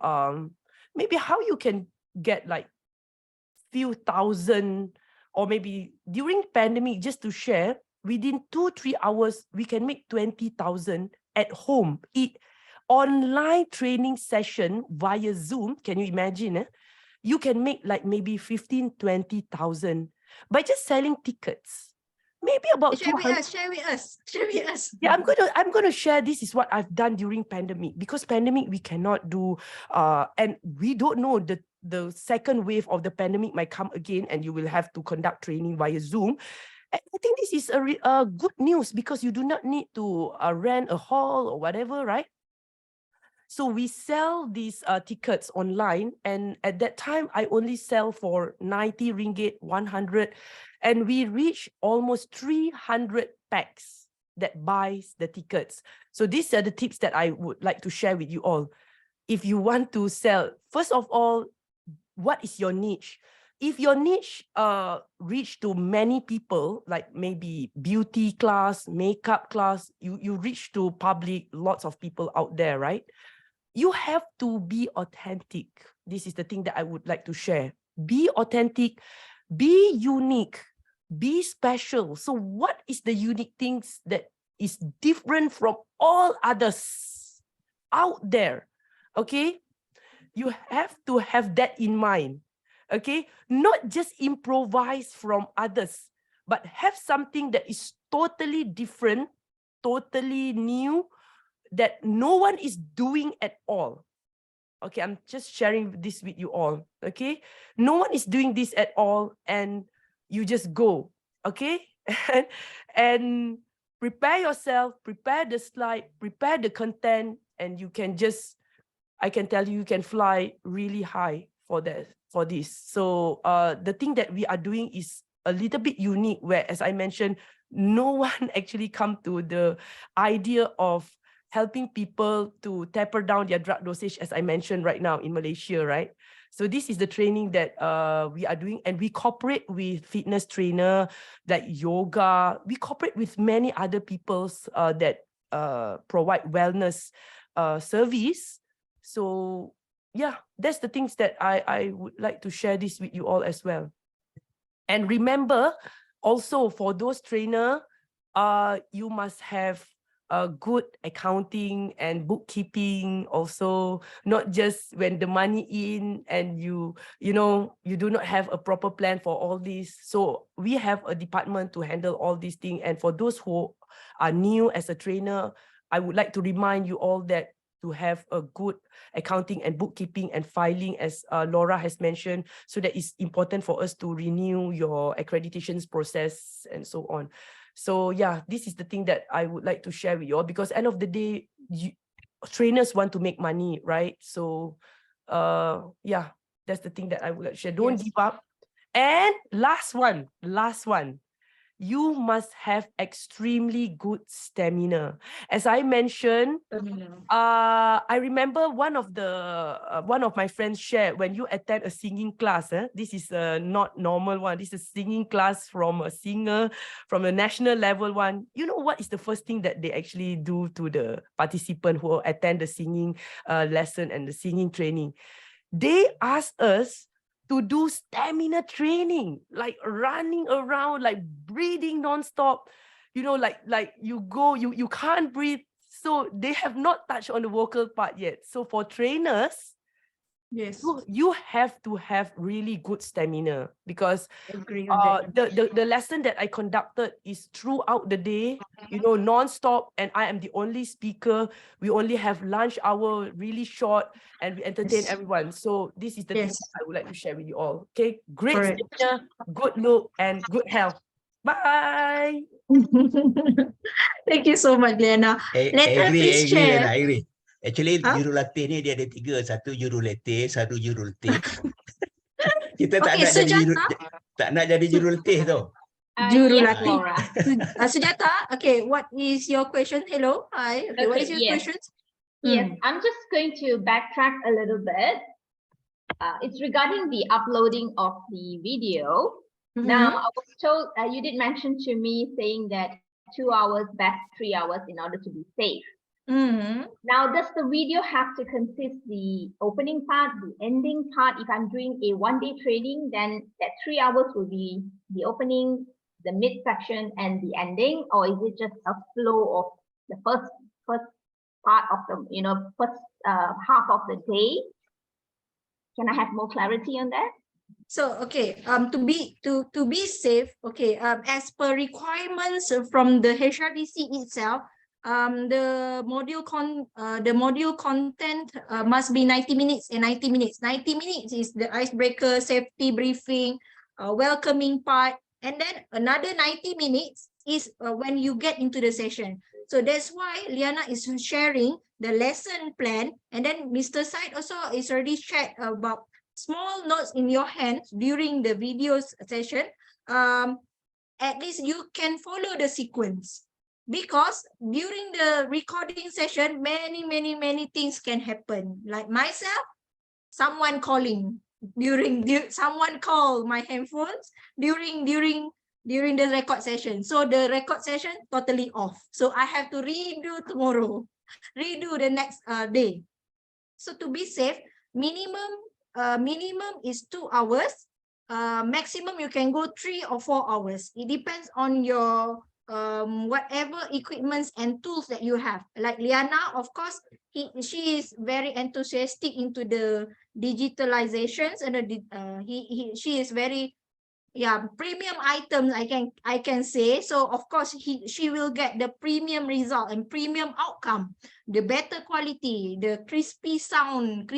maybe how you can get like few thousand, or maybe during pandemic, just to share, within 2-3 hours, we can make 20,000 at home. Online training session via Zoom, can you imagine? You can make like maybe 15,000-20,000 by just selling tickets. Maybe about share 200. Share with us. Yeah, I'm gonna share. This is what I've done during pandemic, because pandemic we cannot do, and we don't know the second wave of the pandemic might come again, and you will have to conduct training via Zoom. And I think this is a good news, because you do not need to rent a hall or whatever, right? So we sell these tickets online, and at that time I only sell for 90 ringgit, 100, and we reach almost 300 packs that buys the tickets. So these are the tips that I would like to share with you all. If you want to sell, first of all, what is your niche? If your niche reach to many people, like maybe beauty class, makeup class, you reach to public, lots of people out there, right? You have to be authentic. This is the thing that I would like to share. Be authentic, be unique, be special. So what is the unique things that is different from all others out there. Okay, you have to have that in mind. Okay, not just improvise from others, but have something that is totally different, totally new, that no one is doing at all. Okay, I'm just sharing this with you all. Okay, no one is doing this at all, and you just go. Okay, and prepare yourself, prepare the slide, prepare the content, and you can just, I can tell you, you can fly really high for this. So the thing that we are doing is a little bit unique, where, as I mentioned, no one actually come to the idea of helping people to taper down their drug dosage, as I mentioned right now in Malaysia, right? So this is the training that we are doing, and we cooperate with fitness trainer, like yoga. We cooperate with many other people's that provide wellness service. So yeah, that's the things that I would like to share this with you all as well. And remember, also for those trainer, you must have a good accounting and bookkeeping also, not just when the money in and you do not have a proper plan for all this. So we have a department to handle all these things. And for those who are new as a trainer, I would like to remind you all that to have a good accounting and bookkeeping and filing, as Lora has mentioned, so that it's important for us to renew your accreditations process and so on. So yeah, this is the thing that I would like to share with you all, because end of the day, trainers want to make money, right? So yeah, that's the thing that I would like to share. Don't give up. And last one, you must have extremely good stamina. As I mentioned, I remember one of my friends shared, when you attend a singing class, this is not normal one, this is a singing class from a singer, from a national level one. You know what is the first thing that they actually do to the participant who attend the singing lesson and the singing training? They ask us to do stamina training, like running around, like breathing non-stop, like you go, you can't breathe. So they have not touched on the vocal part yet. So for trainers, Yes, you have to have really good stamina, because agree on that. the lesson that I conducted is throughout the day, non-stop, and I am the only speaker. We only have lunch hour really short, and we entertain everyone. So this is the thing that I would like to share with you all. Okay, great Correct. stamina, good look, and good health. Bye. Thank you so much, Liyana. Let please share. Liyana, agree. Actually, Huh? jurulatih ni dia ada 3. Satu jurulatih, satu jurulatih. Kita tak Okay, nak jadi jurulatih tu. Jurulatih. Yes, Lora. Sujata, okay, what is your question? Hello, hi. Okay, what is your question? Yes, I'm just going to backtrack a little bit. It's regarding the uploading of the video. Now, I was told, you did mention to me saying that 2 hours, best 3 hours in order to be safe. Now, does the video have to consist the opening part, the ending part? If I'm doing a one-day training, then that 3 hours will be the opening, the mid-section, and the ending, or is it just a flow of the first part of the, first half of the day? Can I have more clarity on that? So okay, to be safe, okay, as per requirements from the HRDC itself, the module content must be 90 minutes and 90 minutes. 90 minutes is the icebreaker, safety briefing, welcoming part, and then another 90 minutes is when you get into the session. So that's why Liyana is sharing the lesson plan, and then Mr. Said also is already shared about small notes in your hands during the video session. At least you can follow the sequence, because during the recording session, many things can happen. Like myself, someone calling someone call my handphones during the record session. So the record session totally off. So I have to redo tomorrow, redo the next day. So to be safe, minimum is 2 hours. Maximum you can go 3 or 4 hours. It depends on your whatever equipments and tools that you have. Like Liyana, of course, she is very enthusiastic into the digitalizations, and she is very premium items, I can say. So of course she will get the premium result and premium outcome, the better quality, the crispy sound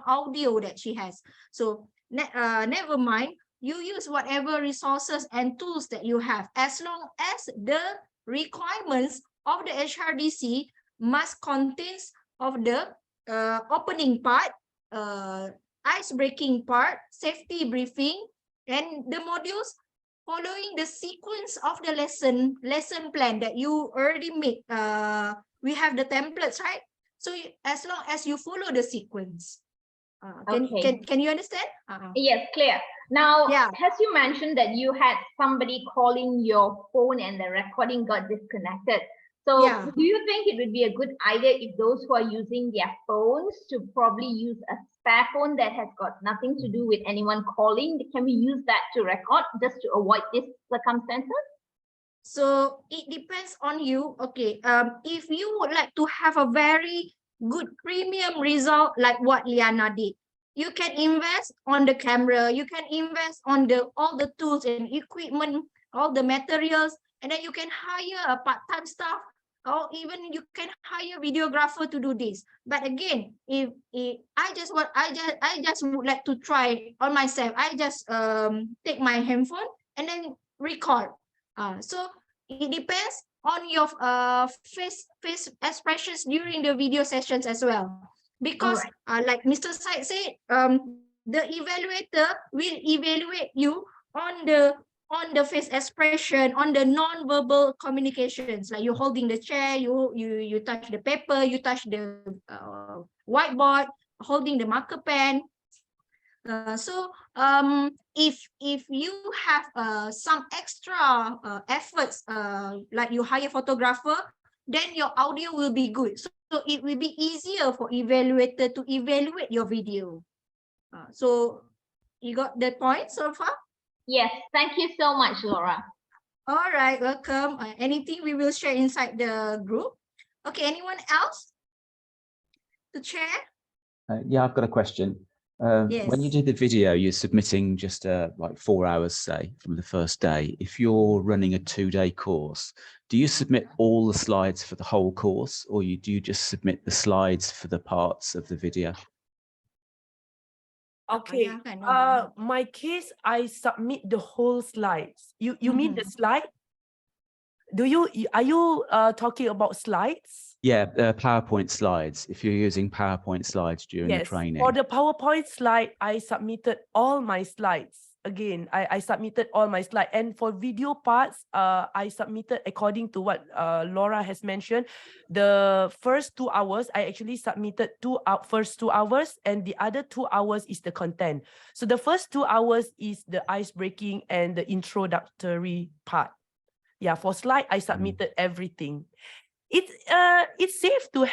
audio that she has. So never mind, you use whatever resources and tools that you have, as long as the requirements of the HRDC must contains of the opening part, ice breaking part, safety briefing, and the modules following the sequence of the lesson plan that you already made. We have the templates, right? So as long as you follow the sequence, can you understand? Yes, clear. Now, Yeah. as you mentioned that you had somebody calling your phone and the recording got disconnected. So Yeah. do you think it would be a good idea if those who are using their phones to probably use a spare phone that has got nothing to do with anyone calling? Can we use that to record just to avoid these circumstances? So it depends on you. Okay. If you would like to have a very good premium result like what Liyana did, you can invest on the camera, you can invest on all the tools and equipment, all the materials, and then you can hire a part-time staff, or even you can hire videographer to do this. But again, if I just would like to try on myself, I just take my handphone and then record. So it depends on your face expressions during the video sessions as well. Because like Mr. Syed said, the evaluator will evaluate you on the face expression, on the non-verbal communications, like you holding the chair, you touch the paper, you touch the whiteboard, holding the marker pen. So if you have some extra efforts, like you hire photographer, then your audio will be good. So it will be easier for evaluator to evaluate your video. So you got the point so far? Yes, thank you so much, Lora. All right, welcome. Anything we will share inside the group. Okay, anyone else to share? Yeah, I've got a question. When you Yes. did the video, you're submitting just like 4 hours, say, from the first day. If you're running a 2-day course, do you submit all the slides for the whole course, or do you just submit the slides for the parts of the video? Okay. My case, I submit the whole slides. You mean the slide? Are you talking about slides? Yeah, PowerPoint slides. If you're using PowerPoint slides during the training. For the PowerPoint slide, I submitted all my slides. Again, I submitted all my slides. And for video parts, I submitted according to what Lora has mentioned. The first 2 hours, I actually submitted first 2 hours, and the other 2 hours is the content. So the first 2 hours is the ice breaking and the introductory part. Yeah, for slide, I submitted everything. It's safe to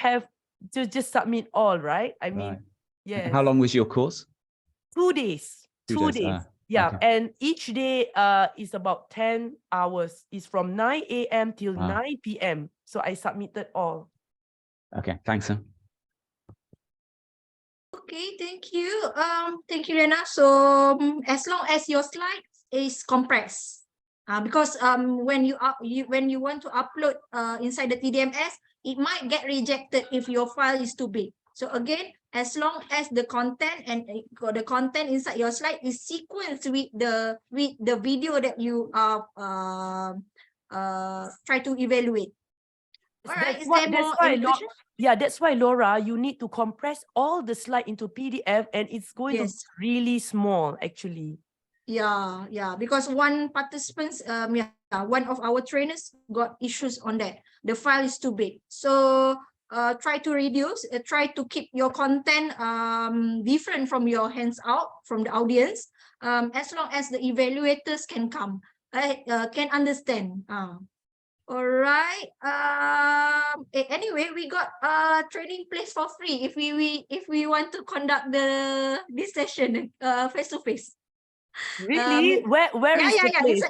just submit all, right? I mean, yes. How long was your course? 2 days. 2 days. Yeah, okay. and each day is about 10 hours. It's from 9 a.m. till 9 p.m. So I submitted all. Okay, thanks, sir. Okay, thank you. Thank you, Lena. So as long as your slides is compressed, because when you want to upload inside the TDMS, it might get rejected if your file is too big. So again, as long as the content and the content inside your slide is sequenced with the video that you try to evaluate. All right, is there more any questions? Yeah, that's why, Lora, you need to compress all the slide into PDF, and it's going to be really small, actually. Yeah, because one participants, one of our trainers got issues on that. The file is too big. So try to reduce, try to keep your content different from your hands out, from the audience, as long as the evaluators can come, can understand. All right. Anyway, we got a training place for free if we want to conduct this session face to face. Really? Where is the place?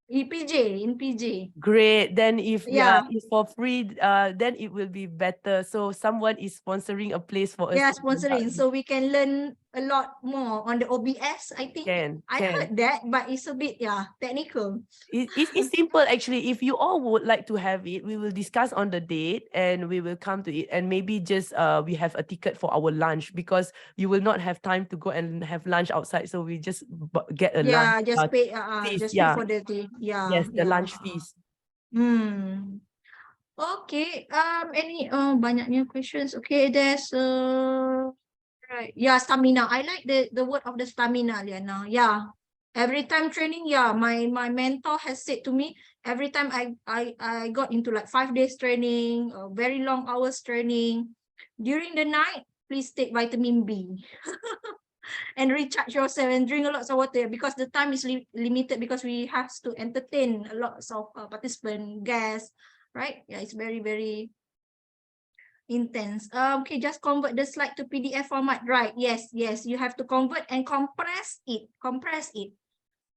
in PJ. Great. Then if Yeah. it's for free, then it will be better. So someone is sponsoring a place for us. Yeah, to sponsoring. So we can learn a lot more on the OBS, I think. I Can. heard that, but it's a bit, technical. It's simple actually. If you all would like to have it, we will discuss on the date and we will come to it. And maybe just we have a ticket for our lunch because you will not have time to go and have lunch outside. So we just get a Yeah, lunch just pay, fees. just pay for the day. Yes, the lunch fees. Okay. Any banyaknya questions. Okay, there's right. Yeah, stamina. I like the word of the stamina, Liyana. Yeah. Every time training, my mentor has said to me, every time I got into like 5 days training, very long hours training, during the night, please take vitamin B. And recharge yourself and drink a lot of water because the time is limited because we have to entertain a lot of participant guests, right? Yeah, it's very, very intense. Okay, just convert the slide to PDF format, right? Yes, you have to convert and compress it.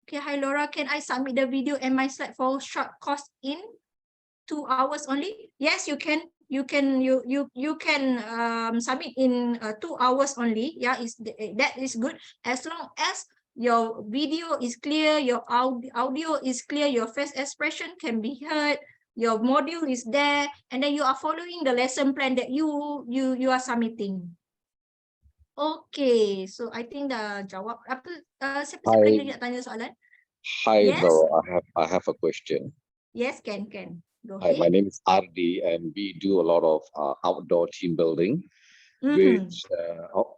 Okay, hi Laura, can I submit the video and my slide for short course in 2 hours only? Yes, you can. You can submit in 2 hours only. Yeah, that is good as long as your video is clear, your audio is clear, your face expression can be heard, your module is there, and then you are following the lesson plan that you are submitting. Okay, so I think dah jawab. Siapa lagi nak tanya soalan? Hi, Yes. Laura. I have a question. Yes, can. Go Hi, ahead. my name is Ardi, and we do a lot of outdoor team building, which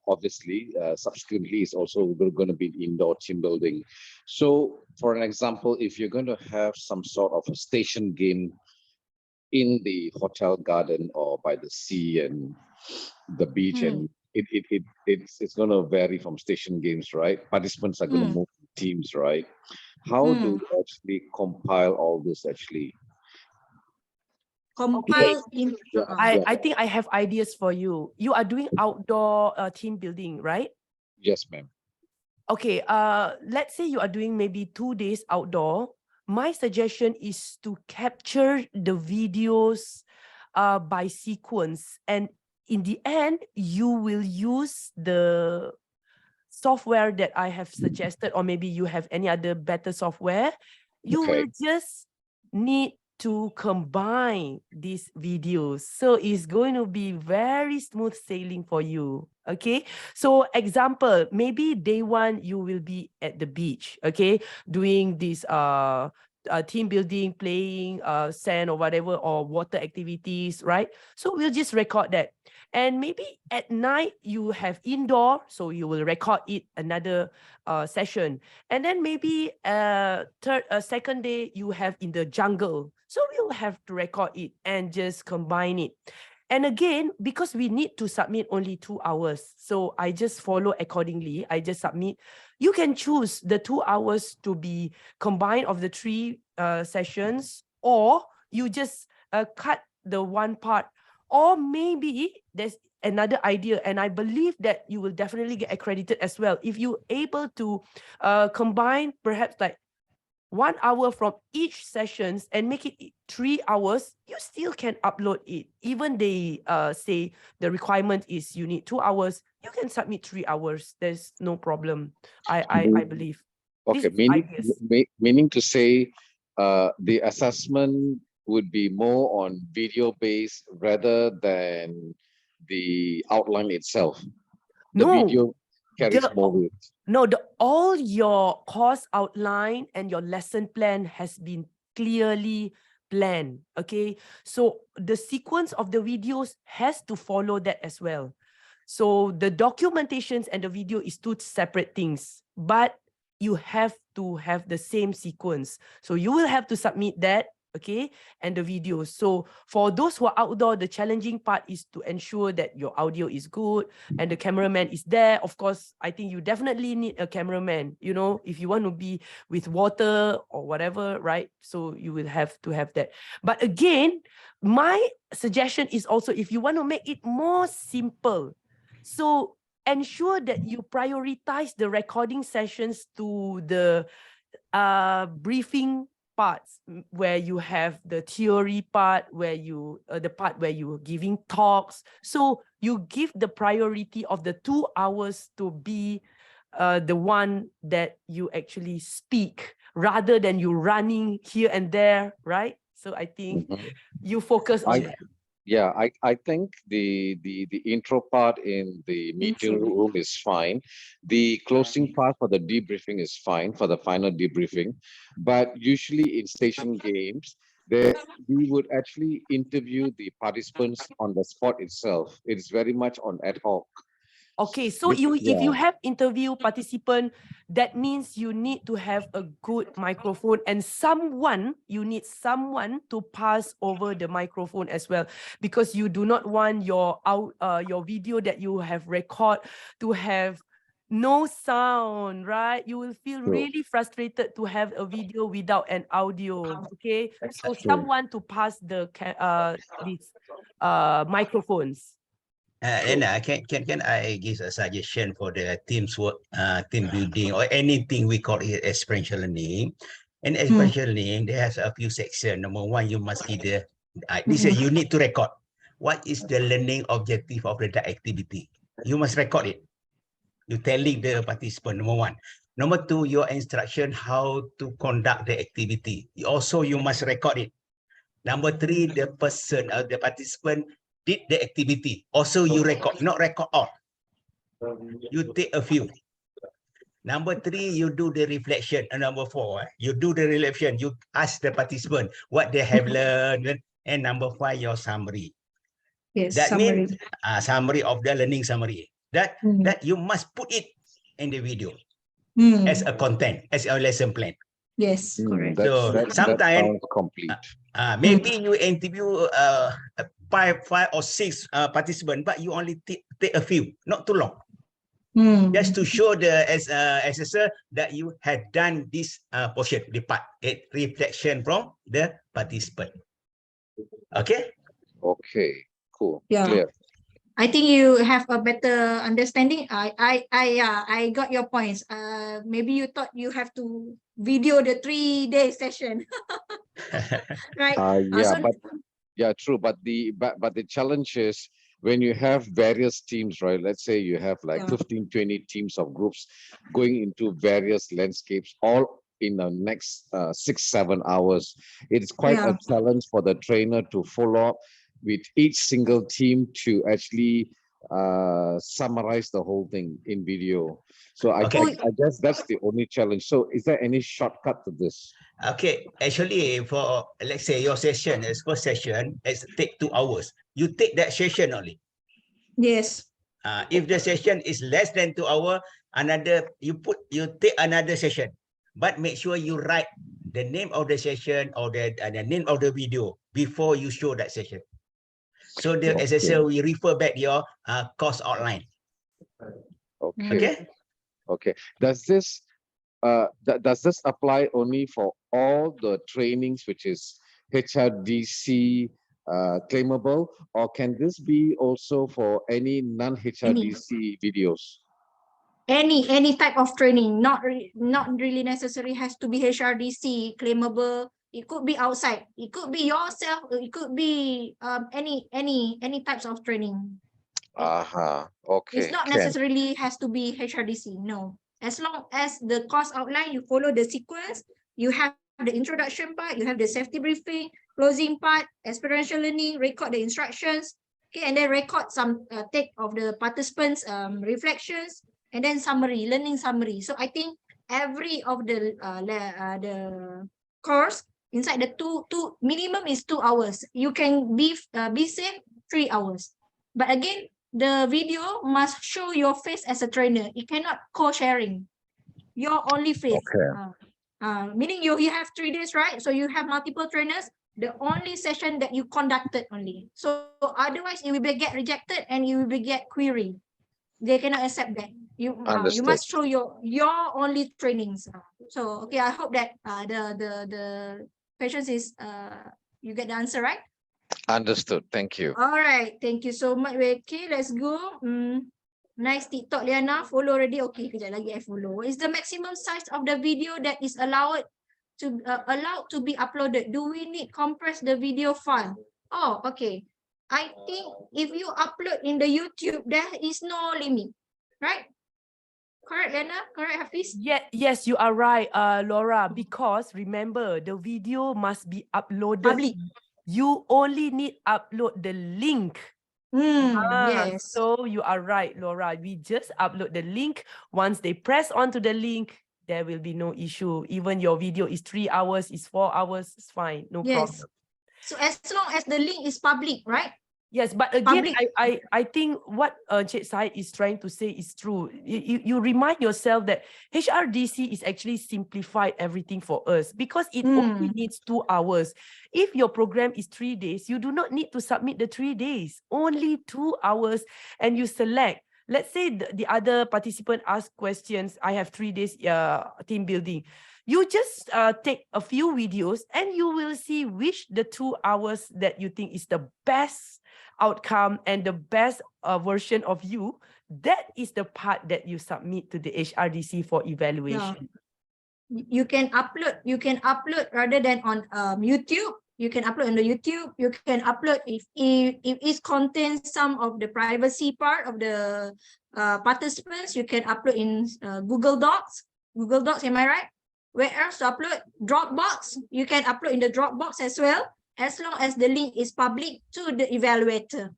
obviously subsequently is also going to be indoor team building. So, for an example, if you're going to have some sort of a station game in the hotel garden or by the sea and the beach, and it's going to vary from station games, right? Participants are going to move in teams, right? How do you actually compile all this actually? Compile in. I think I have ideas for you. You are doing outdoor team building, right? Yes, ma'am. Okay, let's say you are doing maybe 2 days outdoor. My suggestion is to capture the videos by sequence. And in the end, you will use the software that I have suggested, or maybe you have any other better software. You will just need to combine these videos. So it's going to be very smooth sailing for you. Okay. So example, maybe day 1, you will be at the beach, okay, doing this team building, playing sand or whatever, or water activities, right? So we'll just record that. And maybe at night you have indoor, so you will record it another session. And then maybe second day you have in the jungle, so we'll have to record it and just combine it. And again, because we need to submit only 2 hours, so I just follow accordingly. I just submit. You can choose the 2 hours to be combined of the 3 sessions, or you just cut the one part. Or maybe there's another idea, and I believe that you will definitely get accredited as well. If you're able to combine perhaps like 1 hour from each sessions and make it 3 hours, you still can upload it. Even they say the requirement is you need 2 hours, you can submit 3 hours. There's no problem. I believe. Okay, meaning to say the assessment would be more on video based rather than the outline itself. The video carries more weight. No, all your course outline and your lesson plan has been clearly planned. Okay, so the sequence of the videos has to follow that as well. So the documentations and the video is 2 separate things, but you have to have the same sequence. So you will have to submit that, okay, and the video. So for those who are outdoor, the challenging part is to ensure that your audio is good and the cameraman is there. Of course, I think you definitely need a cameraman, you know, if you want to be with water or whatever, right? So you will have to have that. But again, my suggestion is also, if you want to make it more simple, so ensure that you prioritize the recording sessions to the briefing parts where you have the theory part, where you the part where you're giving talks. So you give the priority of the 2 hours to be the one that you actually speak rather than you running here and there, right? So I think you focus on that. Yeah, I think the intro part in the meeting room is fine. The closing part for the debriefing is fine for the final debriefing. But usually in station games, we would actually interview the participants on the spot itself. It's very much on ad hoc. Okay, so if you have interview participant, that means you need to have a good microphone and you need someone to pass over the microphone as well, because you do not want your video that you have record to have no sound, right? You will feel really frustrated to have a video without an audio. Okay, so someone to pass the these microphones. Lena, can I give a suggestion for the team's work, team building, or anything we call it experiential learning? And experiential learning, there has a few sections. Number one, you must either you need to record. What is the learning objective of the activity? You must record it. You telling the participant, number one. Number two, your instruction how to conduct the activity. Also, you must record it. Number three, the person or the participant did the activity. Also, you record, not record all. You take a few. Number three, you do the reflection. And number four, you do the reflection. You ask the participant what they have learned. And number five, your summary. Yes, that summary. means summary of the learning summary. That you must put it in the video as a content, as a lesson plan. Yes, correct. So that sometimes sounds complete. maybe you interview 5 or 6 participants, but you only take a few, not too long. Just to show the assessor that you had done this portion, the part, reflection from the participant. Okay? Okay, cool. Yeah. Clear. I think you have a better understanding. I got your points. Maybe you thought you have to video the 3-day session, right? True. But the challenge is when you have various teams, right? Let's say you have like 15, 20 teams of groups going into various landscapes, all in the next 6-7 hours. It's quite a challenge for the trainer to follow up with each single team to actually summarize the whole thing in video. So I guess that's the only challenge. So is there any shortcut to this? Okay, actually for, let's say your session is first session, it's take 2 hours. You take that session only. Yes. If the session is less than 2 hours, you take another session, but make sure you write the name of the session or the name of the video before you show that session. So the assessor will refer back your course outline. Okay. Does this apply only for all the trainings which is HRDC claimable, or can this be also for any non-HRDC videos? Any type of training, not really necessary has to be HRDC claimable. It could be outside. It could be yourself. It could be any types of training. Okay. It's not necessarily has to be HRDC. No, as long as the course outline, you follow the sequence. You have the introduction part. You have the safety briefing, closing part, experiential learning. Record the instructions. Okay, and then record some take of the participants' reflections. And then summary, learning summary. So I think every of the course inside the two minimum is 2 hours. You can be safe 3 hours. But again, the video must show your face as a trainer. It cannot co-sharing. Your only face. Meaning you have 3 days, right? So you have multiple trainers. The only session that you conducted only. So otherwise, it will get rejected and you will get query. They cannot accept that. You must show your only trainings. So okay, I hope that the questions is you get the answer, right? Understood. Thank you. All right, thank you so much. Okay, let's go. Nice TikTok, Liyana. Follow already. Okay, kejap lagi I follow. Is the maximum size of the video that is allowed to allowed to be uploaded? Do we need compress the video file? Oh, okay. I think if you upload in the YouTube, there is no limit, right? Correct, Lena? Correct, Hafiz? Yes, you are right, Laura, because remember, the video must be uploaded. Public. You only need upload the link. Yes. So you are right, Laura. We just upload the link. Once they press onto the link, there will be no issue. Even your video is 3 hours, is 4 hours, it's fine, no Yes. problem. So as long as the link is public, right? Yes, but again, Public. I think what Cik Syed is trying to say is true. You remind yourself that HRDC is actually simplified everything for us because it only needs 2 hours. If your program is 3 days, you do not need to submit the 3 days, only 2 hours, and you select. Let's say the other participant asks questions. I have 3 days team building. You just take a few videos and you will see which the 2 hours that you think is the best outcome and the best version of you. That is the part that you submit to the HRDC for evaluation. You can upload rather than on YouTube. You can upload on the YouTube. You can upload if it contains some of the privacy part of the participants. You can upload in Google Docs. Google Docs, am I right? Where else to upload? Dropbox. You can upload in the Dropbox as well, as long as the link is public to the evaluator.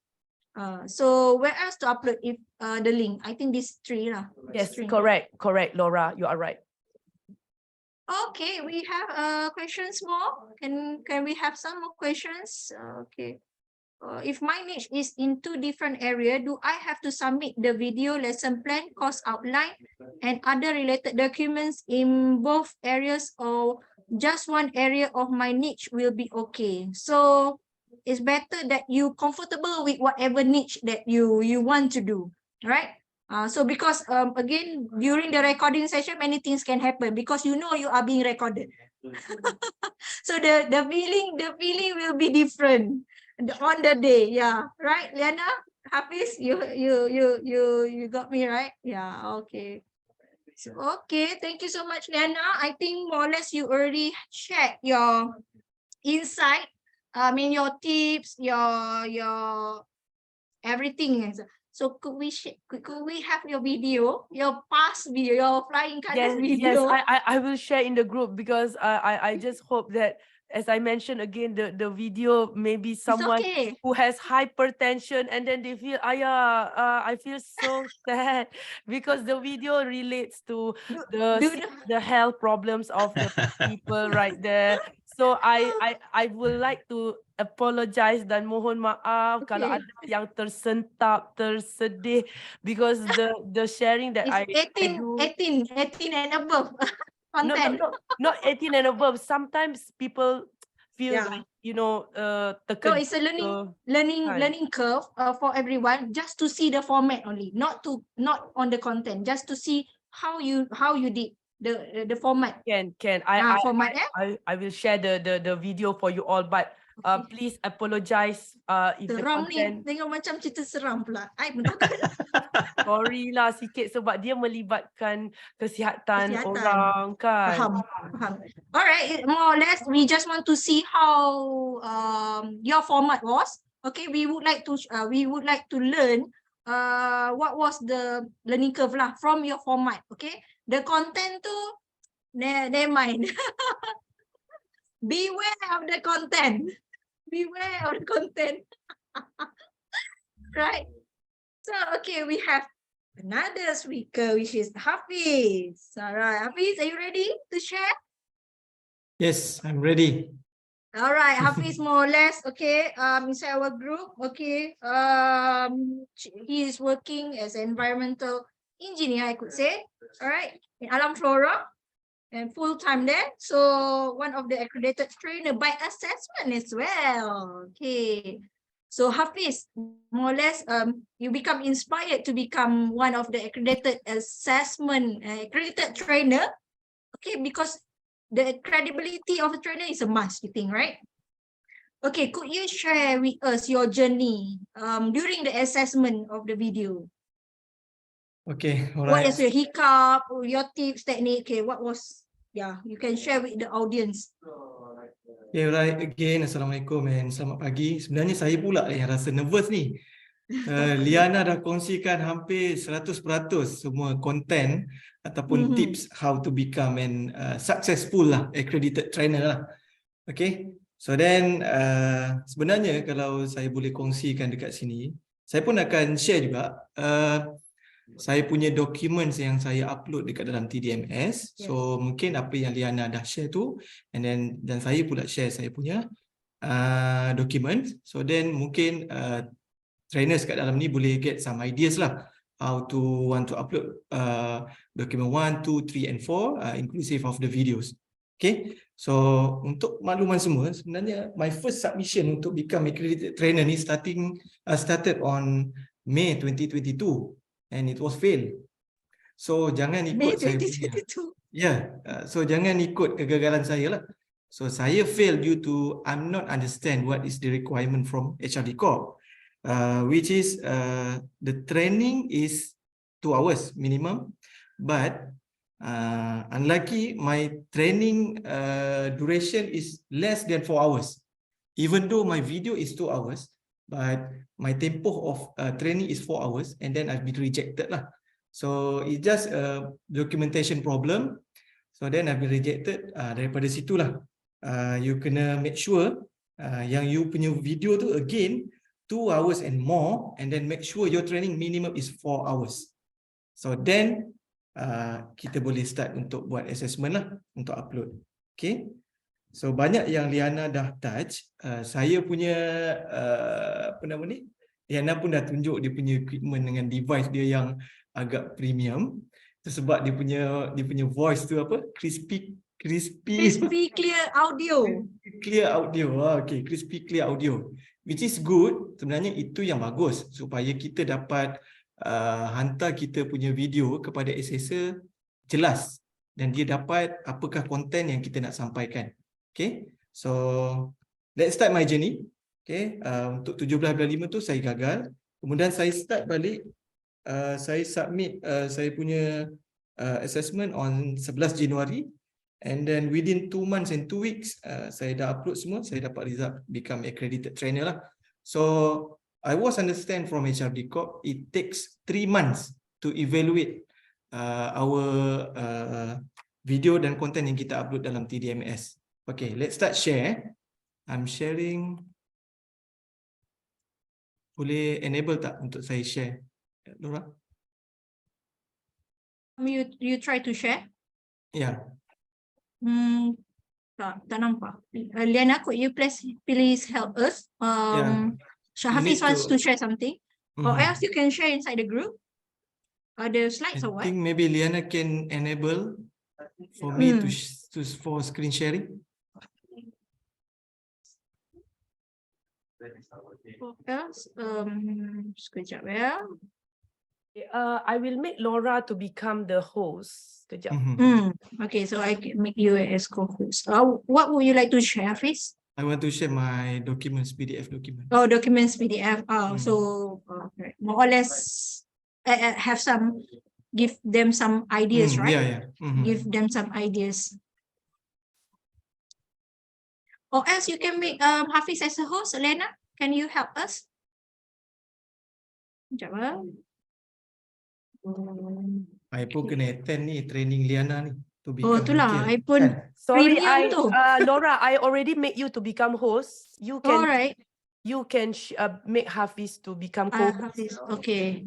So where else to upload if the link? I think these 3 lah. Yes, 3. correct, Laura, you are right. Okay, we have questions more. Can we have some more questions? Okay. If my niche is in 2 different areas, do I have to submit the video lesson plan, course outline, and other related documents in both areas, or just one area of my niche will be okay? So it's better that you comfortable with whatever niche that you want to do, right? So because again, during the recording session, many things can happen because you know you are being recorded. So the feeling will be different on the day. Yeah, right, Liyana? Hafiz, you got me right? Yeah, okay. So, okay, thank you so much, Liyana. I think more or less you already shared your insight. I mean your tips, your everything. So could we have your video, your past video, your flying colors video? Yes, I will share in the group because I just hope that, as I mentioned again, the video maybe someone who has hypertension and then they feel, I feel so sad because the video relates to the health problems of the people right there. So I would like to apologize dan mohon maaf kalau ada yang tersentak, tersedih because the sharing that I do. 18 and above. Content. No, not 18 and above. Sometimes people feel like, you know, so it's a learning curve for everyone, just to see the format only, not on the content, just to see how you did the format. I will share the video for you all, but please apologize if the content. Tengok macam cerita seram pula. Sorry lah sikit sebab dia melibatkan kesihatan orang kan. Faham. Alright, more or less we just want to see how your format was. Okay, we would like to learn what was the learning curve lah from your format. Okay, the content tu never mind. Beware of the content. Beware of the content. Right. So, okay, we have another speaker, which is Hafiz. All right, Hafiz, are you ready to share? Yes, I'm ready. All right, Hafiz, more or less, okay, inside our group, okay, he is working as an environmental engineer, I could say, all right, in Alam Flora, and full-time there. So, one of the accredited trainer by assessment as well, okay. So Hafiz, more or less, you become inspired to become one of the accredited accredited trainer, okay, because the credibility of a trainer is a must, you think, right? Okay, could you share with us your journey during the assessment of the video? Okay, all What right. is your hiccup, your tips, technique? Okay, what was Yeah, you can share with the audience. Okay, right. Again, Assalamualaikum and selamat pagi. Sebenarnya saya pula yang rasa nervous ni. Liyana dah kongsikan hampir 100% semua content ataupun tips how to become an successful lah, accredited trainer lah. Okay. So then sebenarnya kalau saya boleh kongsikan dekat sini, saya pun akan share juga saya punya documents yang saya upload dekat dalam TDMS. So mungkin apa yang Liyana dah share tu, and then dan saya pula share saya punya documents. So then mungkin trainers kat dalam ni boleh get some ideas lah how to want to upload document 1, 2, 3 and 4 inclusive of the videos. Okay, so untuk makluman semua, sebenarnya my first submission untuk become accredited trainer ni started on May 2022 and it was failed. So jangan ikut saya punya. So jangan ikut kegagalan saya lah. So saya fail due to I'm not understand what is the requirement from HRD Corp. Which is the training is 2 hours minimum, but unlucky my training duration is less than 4 hours. Even though my video is 2 hours, but my tempo of training is 4 hours, and then I've been rejected lah. So it's just a documentation problem. So then I've been rejected. Daripada situlah you kena make sure yang you punya video tu again 2 hours and more, and then make sure your training minimum is 4 hours. So then kita boleh start untuk buat assessment lah, untuk upload. Okay. So banyak yang Liyana dah touch. Saya punya apa nama ni, Liyana pun dah tunjuk dia punya equipment dengan device dia yang agak premium. Itu sebab dia punya voice tu apa? Crispy clear audio. Clear audio. Okay, crispy clear audio. Which is good. Sebenarnya itu yang bagus supaya kita dapat hantar kita punya video kepada assessor jelas dan dia dapat apakah konten yang kita nak sampaikan. Okay, so let's start my journey. Okay, untuk 17.5 tu saya gagal. Kemudian saya start balik. Saya submit saya punya assessment on 11 Januari. And then within 2 months and 2 weeks, saya dah upload semua. Saya dapat result become accredited trainer lah. So I was understand from HRD Corp, it takes 3 months to evaluate our video dan konten yang kita upload dalam TDMS. Okay, let's start share. I'm sharing. Boleh enable tak untuk saya share, Lora? You try to share? Yeah. Tak nampak. Liyana, could you please help us? Hafiz wants to share something. Or else you can share inside the group. The slides or what? I think maybe Liyana can enable for me for screen sharing. Or else, sekejap ya. I will make Lora to become the host. Sekejap. Okay, so I can make you as co-host. What would you like to share, Hafiz? I want to share my documents, PDF document. Oh, documents PDF. So more or less have some, give them some ideas, right? Yeah. Give them some ideas. Or else you can make Hafiz as a host. Lena, can you help us? Sekejap. I pun kena attend ni training Liyana ni. Itulah. I pun sorry, tu. Lora, I already make you to become host. You can. All right. You can make Hafiz to become co-host. Hafiz, okay.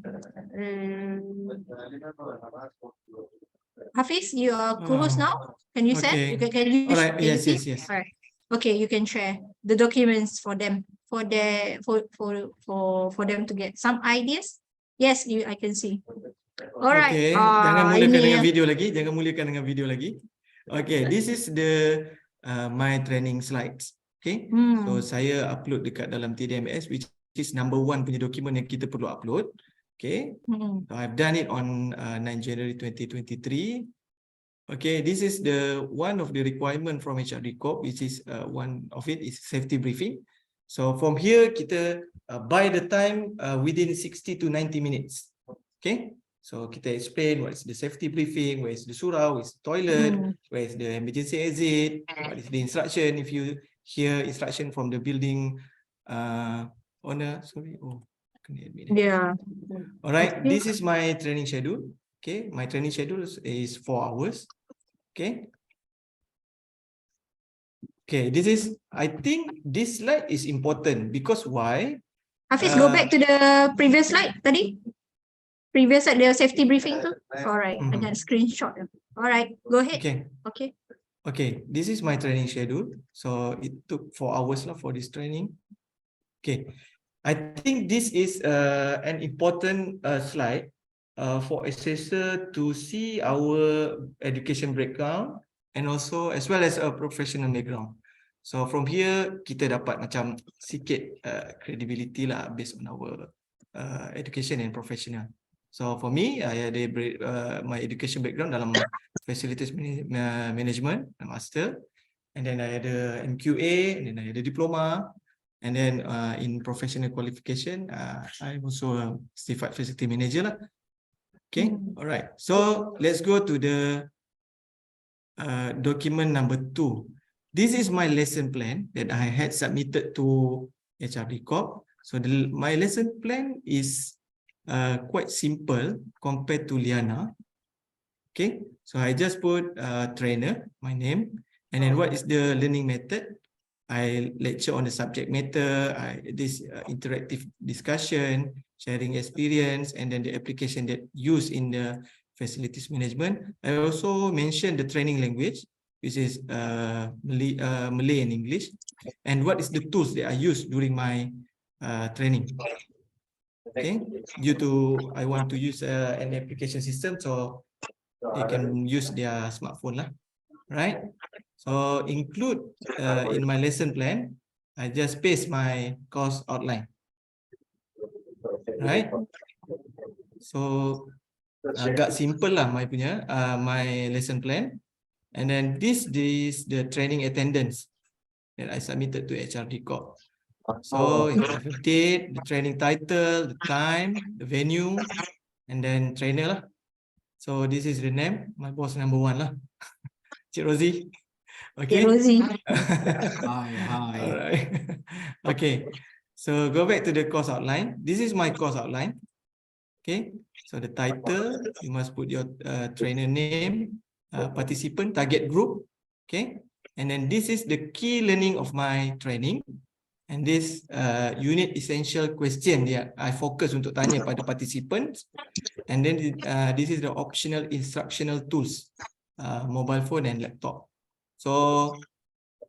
Hafiz, you are co-host now. Can you share? Can you? All right. Yes. All right. Okay, you can share the documents for them for them to get some ideas. Yes, I can see. All right. Okay. Jangan mulakan dengan video lagi. Okay, this is the my training slides. Okay. So saya upload dekat dalam TDMS, which is number 1 punya dokumen yang kita perlu upload. Okay. So I've done it on 9 January 2023. Okay, this is the one of the requirement from HRD Corp, which is one of it is safety briefing. So from here kita buy the time within 60 to 90 minutes. Okay, So kita explain what is the safety briefing, where is the surau, where is the toilet, where is the emergency exit, what is the instruction if you hear instruction from the building owner. Sorry, kena admit. Yeah. Alright, this is my training schedule. Okay, my training schedule is 4 hours. Okay. Okay, this is, I think this slide is important because why? Hafiz, go back to the previous slide tadi. Previous slide, the safety briefing tu. All right, I got a screenshot. All right, go ahead. Okay. Okay, this is my training schedule. So it took 4 hours for this training. Okay, I think this is an important slide for assessor to see our education background and also as well as a professional background. So from here kita dapat macam sikit credibility lah based on our education and professional. So for me, I ada my education background dalam facilities management, master, and then I ada MQA, and then I ada diploma, and then in professional qualification, I'm also a certified facility manager lah. Okay, all right. So let's go to the document number 2. This is my lesson plan that I had submitted to HRD Corp. So my lesson plan is quite simple compared to Liyana. Okay, so I just put trainer, my name, and then what is the learning method? I lecture on the subject matter, this interactive discussion, sharing experience, and then the application that used in the facilities management. I also mentioned the training language, which is Malay and English, and what is the tools that I use during my training. Okay, due to I want to use an application system, so they can use their smartphone lah, right? So include in my lesson plan, I just paste my course outline, right? So agak simple lah my punya my lesson plan, and then this is the training attendance that I submitted to HRD Corp. So I have a date, the training title, the time, the venue, and then trainer lah. So this is the name, my boss number 1 lah, Cik Rosie. Okay. Cik Rosie. Hi. Alright. Okay. So go back to the course outline. This is my course outline. Okay. So the title, you must put your trainer name, participant, target group. Okay. And then this is the key learning of my training. And this unit essential question dia I focus untuk tanya pada participants. And then this is the optional instructional tools, mobile phone and laptop. So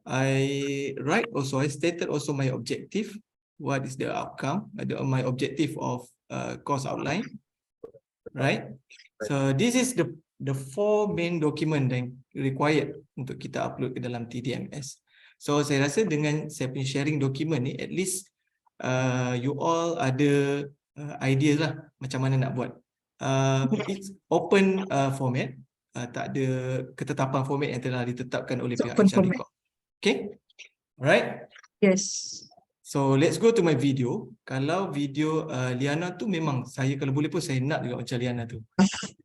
I stated also my objective. What is the outcome? My objective of course outline, right? So this is the 4 main document yang required untuk kita upload ke dalam TTMS. So saya rasa dengan saya punya sharing dokumen ni, at least you all ada ideas lah macam mana nak buat. It's open format, tak ada ketetapan format yang telah ditetapkan oleh pihak HRD Corp. Okay, alright. Yes. So let's go to my video. Kalau video Liyana tu memang saya kalau boleh pun saya nak juga macam Liyana tu.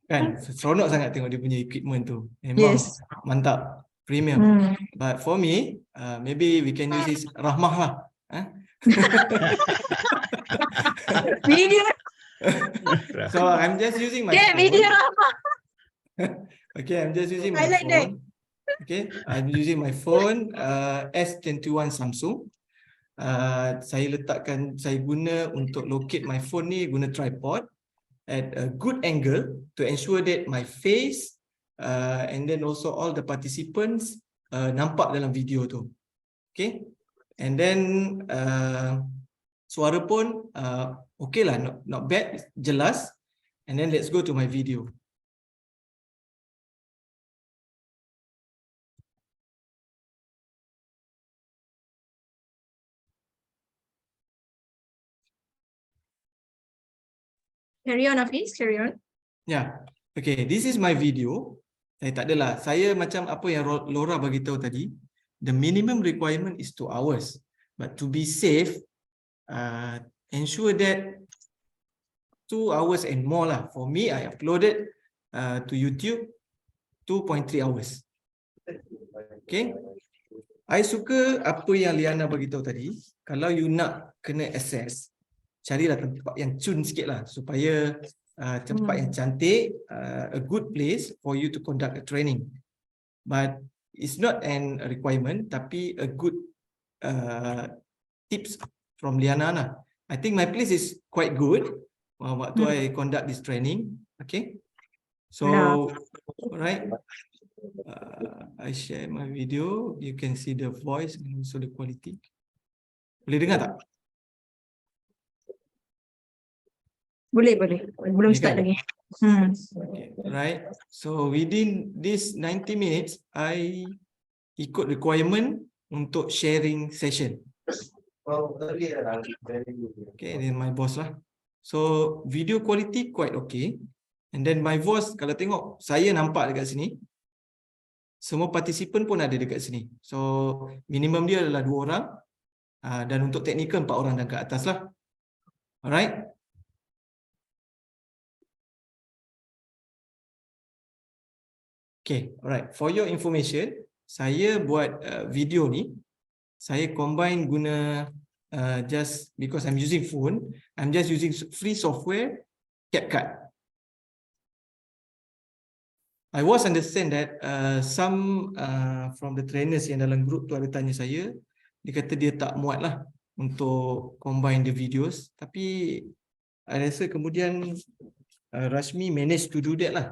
Kan, seronok sangat tengok dia punya equipment tu. Memang mantap. Premium. But for me, maybe we can use this Rahmah lah. Video. So I'm just using my phone. Video Rahmah. Okay, I'm just using my phone. Okay, I'm using my phone S21 Samsung. Saya guna untuk locate my phone ni guna tripod at a good angle to ensure that my face and then also all the participants nampak dalam video tu. Okay, and then suara pun okay lah, not bad, jelas. And then let's go to my video. Carry on, Hafiz, carry on. Yeah, okay, this is my video. Saya tak adalah, saya macam apa yang Lora bagi tahu tadi, the minimum requirement is 2 hours. But to be safe, ensure that 2 hours and more lah. For me, I uploaded to YouTube 2.3 hours. Okay. I suka apa yang Liyana bagi tahu tadi. Kalau you nak kena access, carilah tempat yang cun sikit lah supaya tempat yang cantik, a good place for you to conduct a training. But it's not an requirement, tapi a good tips from Liyana lah. I think my place is quite good waktu I conduct this training. Okay. So, right. I share my video. You can see the voice and also the quality. Boleh dengar tak? Boleh. Belum start lagi. Okay, right. So within this 90 minutes, I ikut requirement untuk sharing session. Okay, then my boss lah. So video quality quite okay. And then my voice, kalau tengok, saya nampak dekat sini. Semua participant pun ada dekat sini. So minimum dia adalah 2 orang. Dan untuk teknikal 4 orang dan ke atas lah. Alright. Okay, alright. For your information, saya buat video ni, saya combine guna just because I'm using phone, I'm just using free software, CapCut. I was understand that some from the trainers yang dalam group tu ada tanya saya, dia kata dia tak muat lah untuk combine the videos, tapi I rasa kemudian Rashmi managed to do that lah.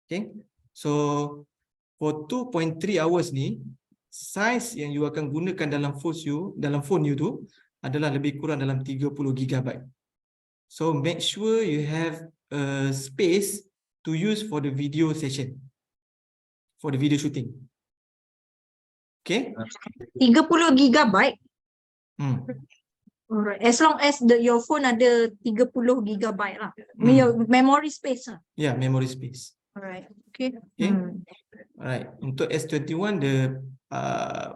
Okay. So for 2.3 hours ni, size yang you akan gunakan dalam phone you tu adalah lebih kurang dalam 30 GB. So make sure you have a space to use for the video session, for the video shooting. Okay? 30 GB. Alright. As long as your phone ada 30 GB lah. Your memory space lah. Yeah, memory space. Alright. Okay. Okay. Alright. Untuk S21,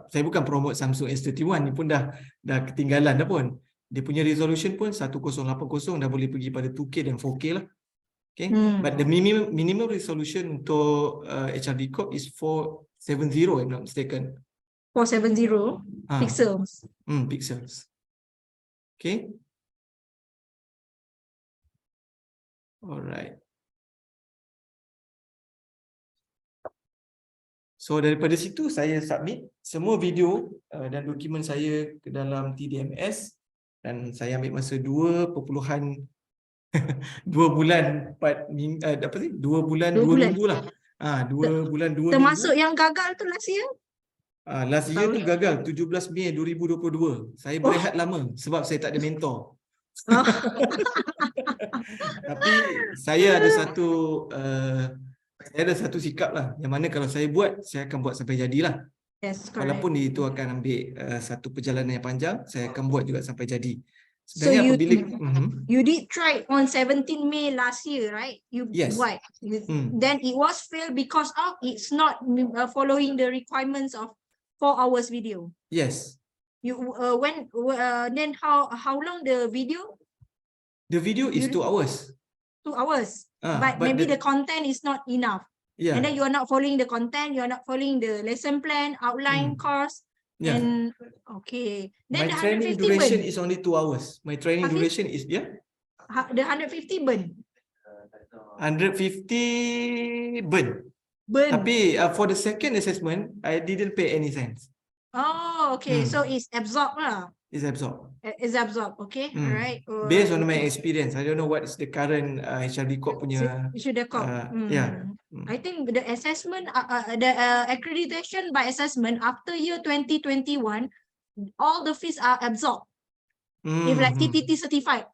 saya bukan promote Samsung S21 ni pun dah ketinggalan dah pun. Dia punya resolution pun 1080 dah boleh pergi pada 2K dan 4K lah. Okay. But the minimum resolution untuk HRD Corp is 470 if I'm not mistaken. 470 pixels. Pixels. Okay. Alright. So daripada situ saya submit semua video dan dokumen saya ke dalam TDMS dan saya ambil masa 2 bulan 2 minggu lah. 2 bulan 2 minggu. Termasuk yang gagal tu last year? Last year tu gagal 17 Mei 2022. Saya berehat lama sebab saya tak ada mentor. Tapi saya ada satu sikap lah, yang mana kalau saya buat, saya akan buat sampai jadilah. Yes, correct. Walaupun itu akan ambil satu perjalanan yang panjang, saya akan buat juga sampai jadi. So you did try on 17 May last year, right? Yes. Buat. Then it was failed because of it's not following the requirements of 4 hours video. Yes. Then how long the video? The video is 2 hours. 2 hours. But maybe the content is not enough. Yeah. And then you are not following the content, you are not following the lesson plan, outline, course. Yeah. And okay. Then My the training 150 duration burn. is only 2 hours. My training Hafiz? duration is The 150 burn. 150 burn. Burn. Tapi for the second assessment, I didn't pay any cents. Oh, okay. So it's absorbed lah. It's absorbed. It's absorbed. Okay. All right. Based on my experience, I don't know what is the current HRD Corp punya. Yeah. I think the assessment, the accreditation by assessment after year 2021, all the fees are absorbed. If like TTT-Certified,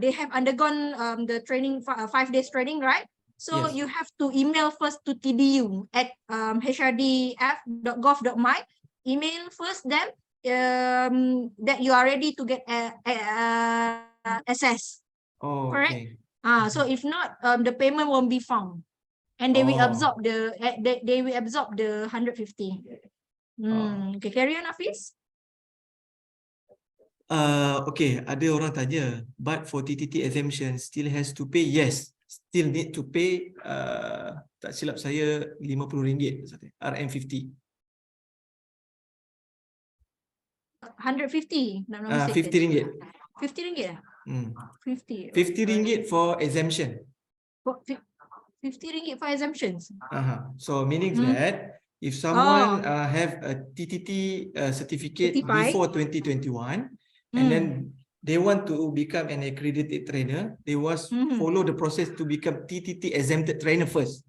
they have undergone the training, 5 days training, right? So you have to email first to TDU at hrdf.gov.my. Email first them that you are ready to get assessed. Oh, correct. Okay. So if not, the payment won't be found, and they will absorb the 150. Okay, carry on, Hafiz. Okay, ada orang tanya, but for TTT exemption still has to pay? Yes, still need to pay. Tak silap saya RM50, RM50. 150, not mistaken. RM50. RM50 lah? 50. RM50 for exemption. RM50 for exemptions. So meaning that if someone have a TTT certificate Certified. before 2021 and then they want to become an accredited trainer, they must follow the process to become TTT exempted trainer first.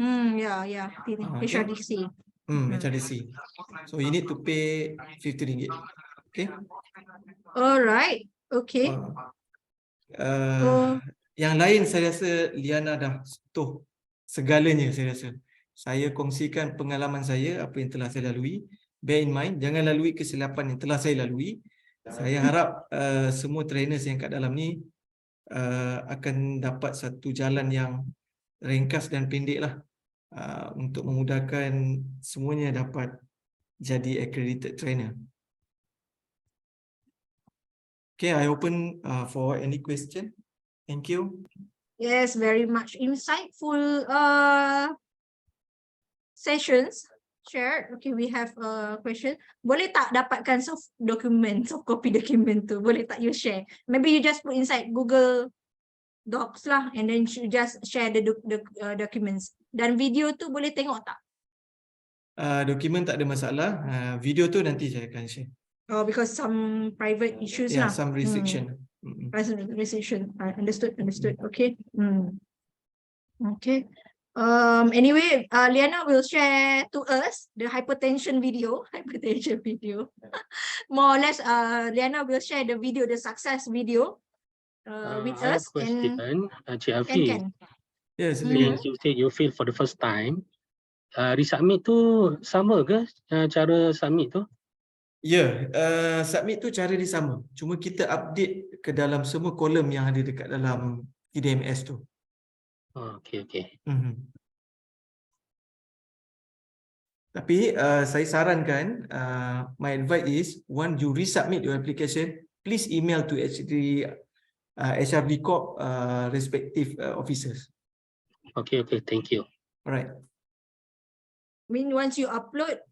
Yeah. HRDC. HRDC. So you need to pay RM50. Okay. All right. Okay. Yang lain saya rasa Liyana dah sentuh segalanya saya rasa. Saya kongsikan pengalaman saya, apa yang telah saya lalui. Bear in mind, jangan lalui kesilapan yang telah saya lalui. Saya harap semua trainers yang kat dalam ni akan dapat satu jalan yang ringkas dan pendek lah untuk memudahkan semuanya dapat jadi accredited trainer. Okay, I open for any question. Thank you. Yes, very much insightful sessions shared. Okay, we have a question. Boleh tak dapatkan soft copy document tu? Boleh tak you share? Maybe you just put inside Google Docs lah, and then you just share the documents. Dan video tu boleh tengok tak? Dokumen tak ada masalah. Video tu nanti saya akan share. Oh, because some private issues Yeah, lah. some restriction. Restriction. Understood. Okay. Okay. Anyway, Liyana will share to us the hypertension video. More or less, Liyana will share the video, the success video with I have us. a question, Cik Hafiz. Can. Yes, Since you say you fail for the first time, resubmit tu sama ke cara submit tu? Ya, submit tu cara dia sama. Cuma kita update ke dalam semua kolom yang ada dekat dalam TDMS tu. Okay. Tapi saya sarankan, my advice is, once you resubmit your application, please email to HRD Corp respective officers. Okay, thank you. Alright. I mean, once you upload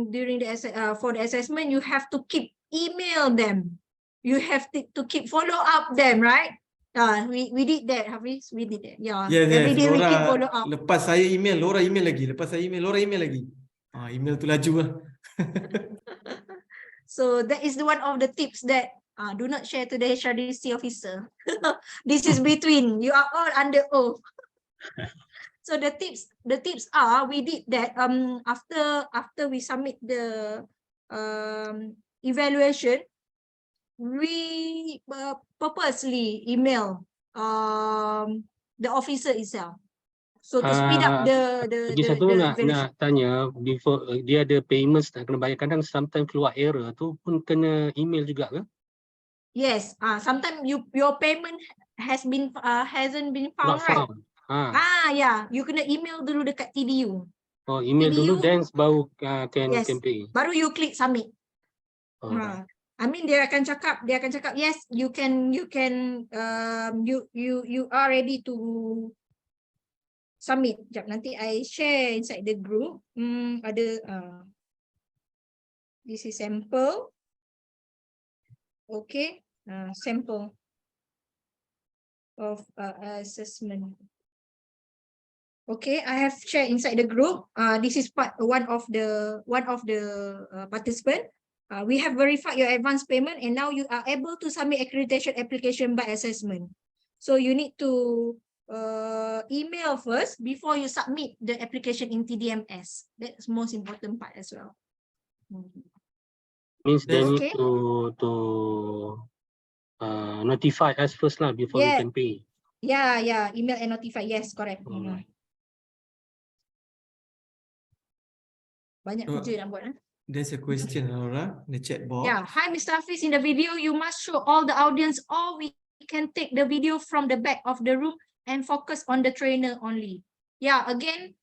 during the for the assessment, you have to keep email them. You have to keep follow up them, right? We did that, Hafiz. We did that. Yeah. Every day we keep follow up. Lepas saya email, Lora email lagi. Lepas saya email, Lora email lagi. Email tu laju lah. So that is one of the tips that do not share to the HRDC officer. This is between you are all under oath. So the tips are, we did that after we submit the evaluation, we purposely email the officer itself. So to speed up the nak tanya, before dia ada payments nak kena bayar, kadang sometimes keluar error tu pun kena email juga ke? Yes, sometimes your payment hasn't been found, right? Yeah, you kena email dulu dekat TDU. Oh, email TDU, dulu then baru can pay. Baru you click submit. I mean dia akan cakap yes, you are ready to submit. Sekejap, nanti I share inside the group. This is sample. Okay, sample of assessment. Okay, I have shared inside the group. This is one of the participant. We have verified your advance payment, and now you are able to submit accreditation application by assessment. So you need to email first before you submit the application in TDMS. That's most important part as well. Means they need to notify us first lah before we can pay. Yeah, email and notify. Yes, correct. Banyak kerja nak buat. There's a question, Lora, in the chat box. Yeah, hi Mr. Hafiz, in the video you must show all the audience, or we can take the video from the back of the room and focus on the trainer only. Yeah, again,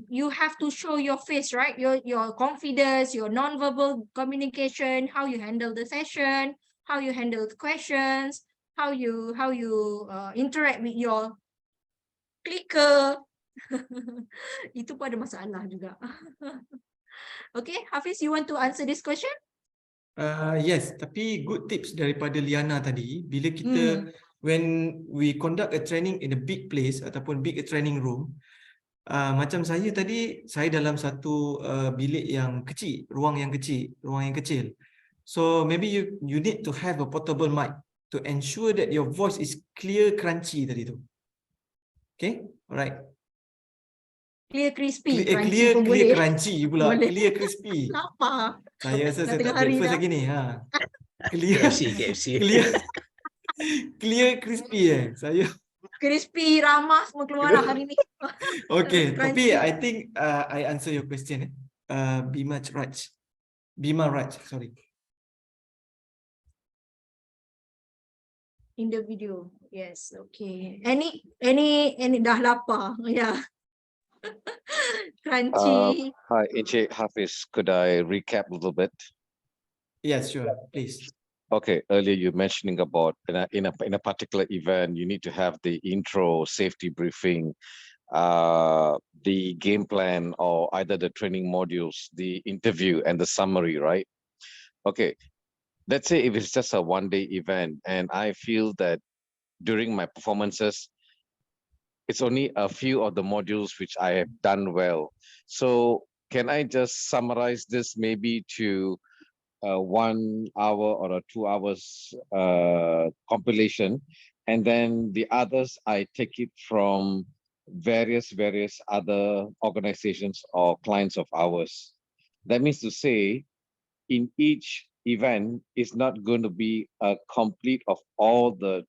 you have to show your face, right? Your confidence, your non-verbal communication, how you handle the session, how you handle the questions, how you interact with your clicker. Itu pun ada masalah juga. Okay, Hafiz, you want to answer this question? Yes, tapi good tips daripada Liyana tadi. Bila kita when we conduct a training in a big place ataupun big training room, macam saya tadi, saya dalam satu bilik yang kecil, ruang yang kecil. So maybe you need to have a portable mic to ensure that your voice is clear, crunchy tadi tu. Okay, alright. Clear, crispy. Clear crunchy pula. Boleh. Clear crispy. Apa? Saya rasa saya Tengah tak hari breakfast dah. lagi ni. Clear. KFC. Clear crispy saya. Crispy, ramah semua keluar lah hari ni. Okay, tapi Crunchy. I think I answer your question. Bima Raj, sorry. In the video, yes, okay. Any dah lapar, yeah. Crunchy. Hi, Encik Hafiz. Could I recap a little bit? Yes, sure, please. Okay, earlier you mentioning about in a particular event, you need to have the intro, safety briefing, the game plan, or either the training modules, the interview, and the summary, right? Okay, let's say if it's just a one-day event, and I feel that during my performances, it's only a few of the modules which I have done well. So can I just summarize this maybe to 1 hour or a 2 hours compilation, and then the others I take it from various other organizations or clients of ours. That means to say, in each event is not going to be a complete of all the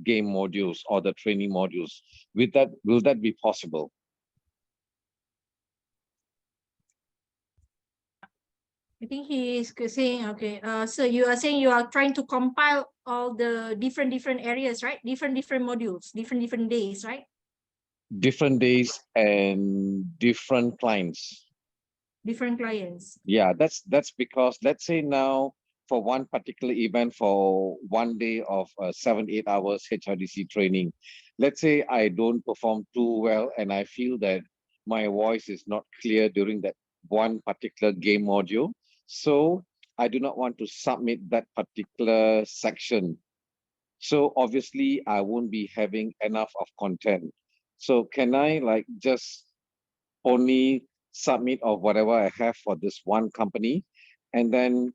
game modules or the training modules. Will that be possible? I think he is saying, okay, so you are saying you are trying to compile all the different areas, right? Different modules, different days, right? Different days and different clients. Different clients. Yeah, that's because let's say now for one particular event for 1 day of 7-8 hours HRDC training, let's say I don't perform too well and I feel that my voice is not clear during that one particular game module. So I do not want to submit that particular section. So obviously I won't be having enough of content. So can I like just only submit of whatever I have for this one company, and then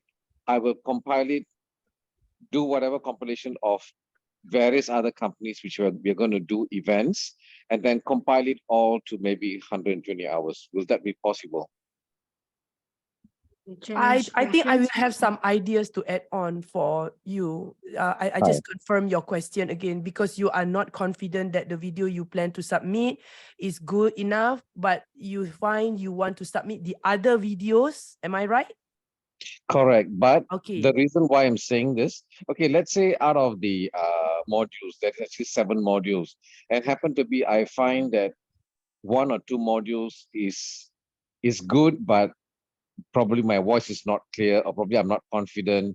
I will compile it, do whatever compilation of various other companies which we're going to do events, and then compile it all to maybe 120 hours. Will that be possible? I think I will have some ideas to add on for you. I just confirm your question again, because you are not confident that the video you plan to submit is good enough, but you find you want to submit the other videos. Am I right? Correct. But Okay. the reason why I'm saying this, okay, let's say out of the modules, there's actually 7 modules, and happen to be, I find that 1 or 2 modules is good, but probably my voice is not clear, or probably I'm not confident,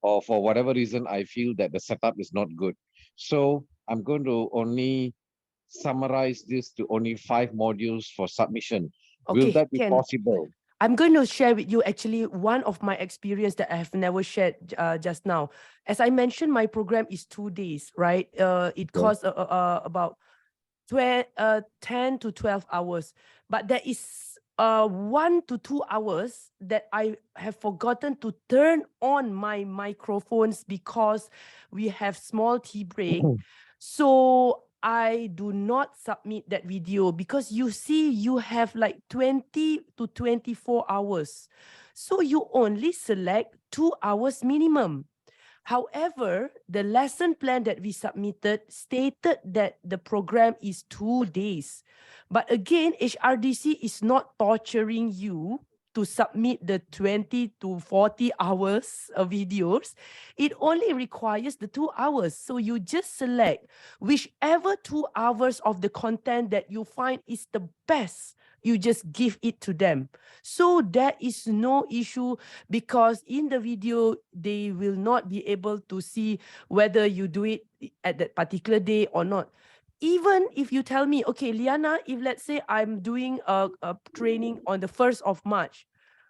or for whatever reason, I feel that the setup is not good. So I'm going to only summarize this to only 5 modules for submission. Will that be possible? I'm going to share with you actually one of my experience that I have never shared just now. As I mentioned, my program is 2 days, right? It costs about 10 to 12 hours, but there is 1 to 2 hours that I have forgotten to turn on my microphones because we have small tea break. So I do not submit that video, because you see you have like 20 to 24 hours. So you only select 2 hours minimum. However, the lesson plan that we submitted stated that the program is 2 days. But again, HRDC is not torturing you to submit the 20 to 40 hours of videos, it only requires the 2 hours. So you just select whichever 2 hours of the content that you find is the best. You just give it to them. So there is no issue, because in the video, they will not be able to see whether you do it at that particular day or not. Even if you tell me, okay, Liyana, if let's say I'm doing a training on the 1st of March,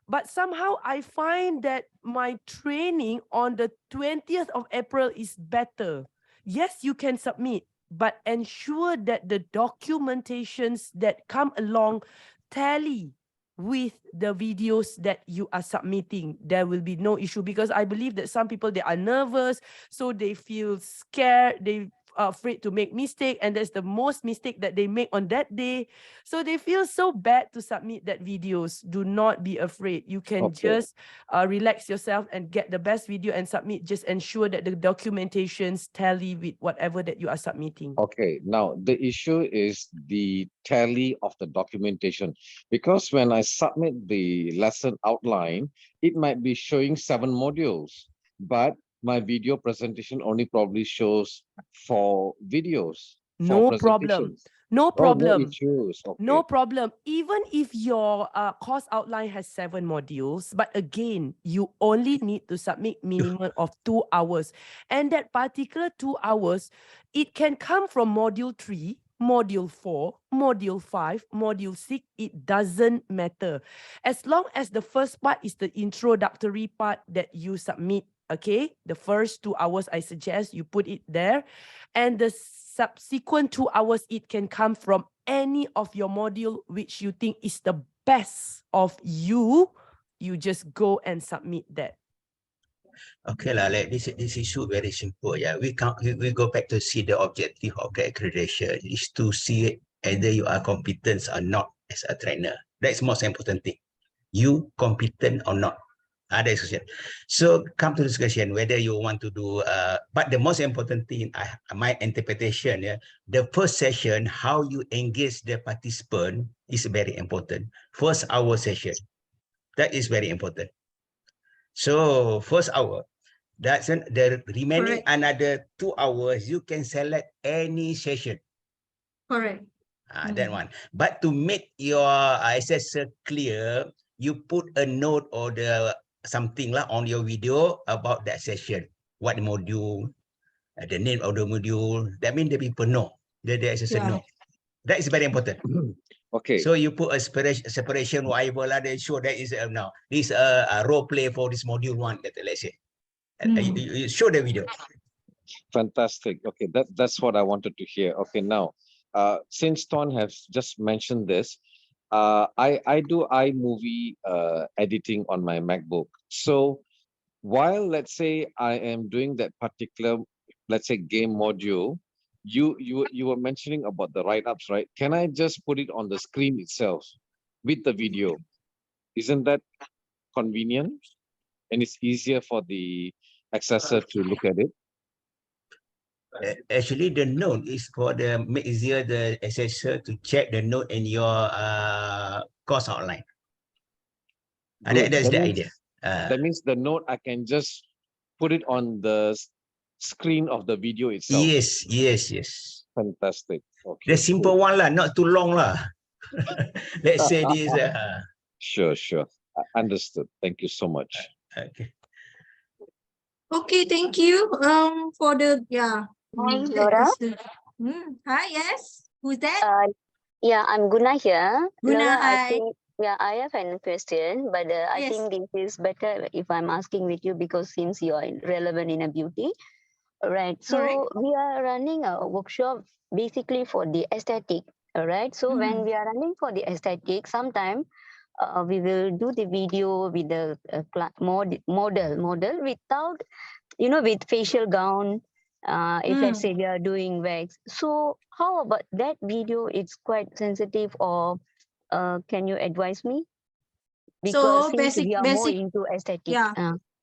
but somehow I find that my training on the 20th of April is better. Yes, you can submit, but ensure that the documentations that come along tally with the videos that you are submitting. There will be no issue, because I believe that some people, they are nervous, so they feel scared, they are afraid to make mistake, and that's the most mistake that they make on that day. So they feel so bad to submit that videos. Do not be afraid. You can just relax yourself and get the best video and submit. Just ensure that the documentations tally with whatever that you are submitting. Okay, now the issue is the tally of the documentation, because when I submit the lesson outline, it might be showing 7 modules, but my video presentation only probably shows 4 videos. No problem. No problem. No issues. Okay. No problem. Even if your course outline has 7 modules, but again, you only need to submit minimum of 2 hours. And that particular 2 hours, it can come from module 3, module 4, module 5, module 6, it doesn't matter. As long as the first part is the introductory part that you submit, okay? The first 2 hours, I suggest you put it there. And the subsequent 2 hours, it can come from any of your module which you think is the best of you. You just go and submit that. Okay lah, like this issue very simple. Yeah, we go back to see the objective of the accreditation is to see whether you are competent or not as a trainer. That's the most important thing. You competent or not. That's question. So come to this question whether you want to do. But the most important thing, my interpretation, yeah, the first session, how you engage the participant is very important. First hour session, that is very important. So first hour, that's the remaining another 2 hours, you can select any session. Correct. That one. But to make your assessor clear, you put a note or the something lah on your video about that session. What module, the name of the module. That means the people know. The assessor know. That is very important. Okay. So you put a separation, whatever lah. They show that is now this a role play for this module 1. Let's say. You show the video. Fantastic. Okay, that's what I wanted to hear. Okay, now, since Ton has just mentioned this, I do iMovie editing on my MacBook. So while, let's say, I am doing that particular, let's say, game module, you were mentioning about the write-ups, right? Can I just put it on the screen itself with the video? Isn't that convenient? And it's easier for the accessor to look at it? Actually, the note is for the make easier the assessor to check the note in your course outline. That's the idea. That means the note, I can just put it on the screen of the video itself. Yes. Fantastic. Okay. The simple one lah, not too long lah. Let's say this. Sure. Understood. Thank you so much. Okay. Okay, thank you. For the Hi, Lora. Hi, yes. Who's that? Yeah, I'm Guna here. Guna, Lora, hi. I have a question, but I think this is better if I'm asking with you, because since you are relevant in a beauty. Right. So we are running a workshop basically for the aesthetic. All right. So when we are running for the aesthetic, sometimes we will do the video with the model without, with facial gown. If let's say we are doing wax. So how about that video? It's quite sensitive, or can you advise me? Because since we are more into aesthetic.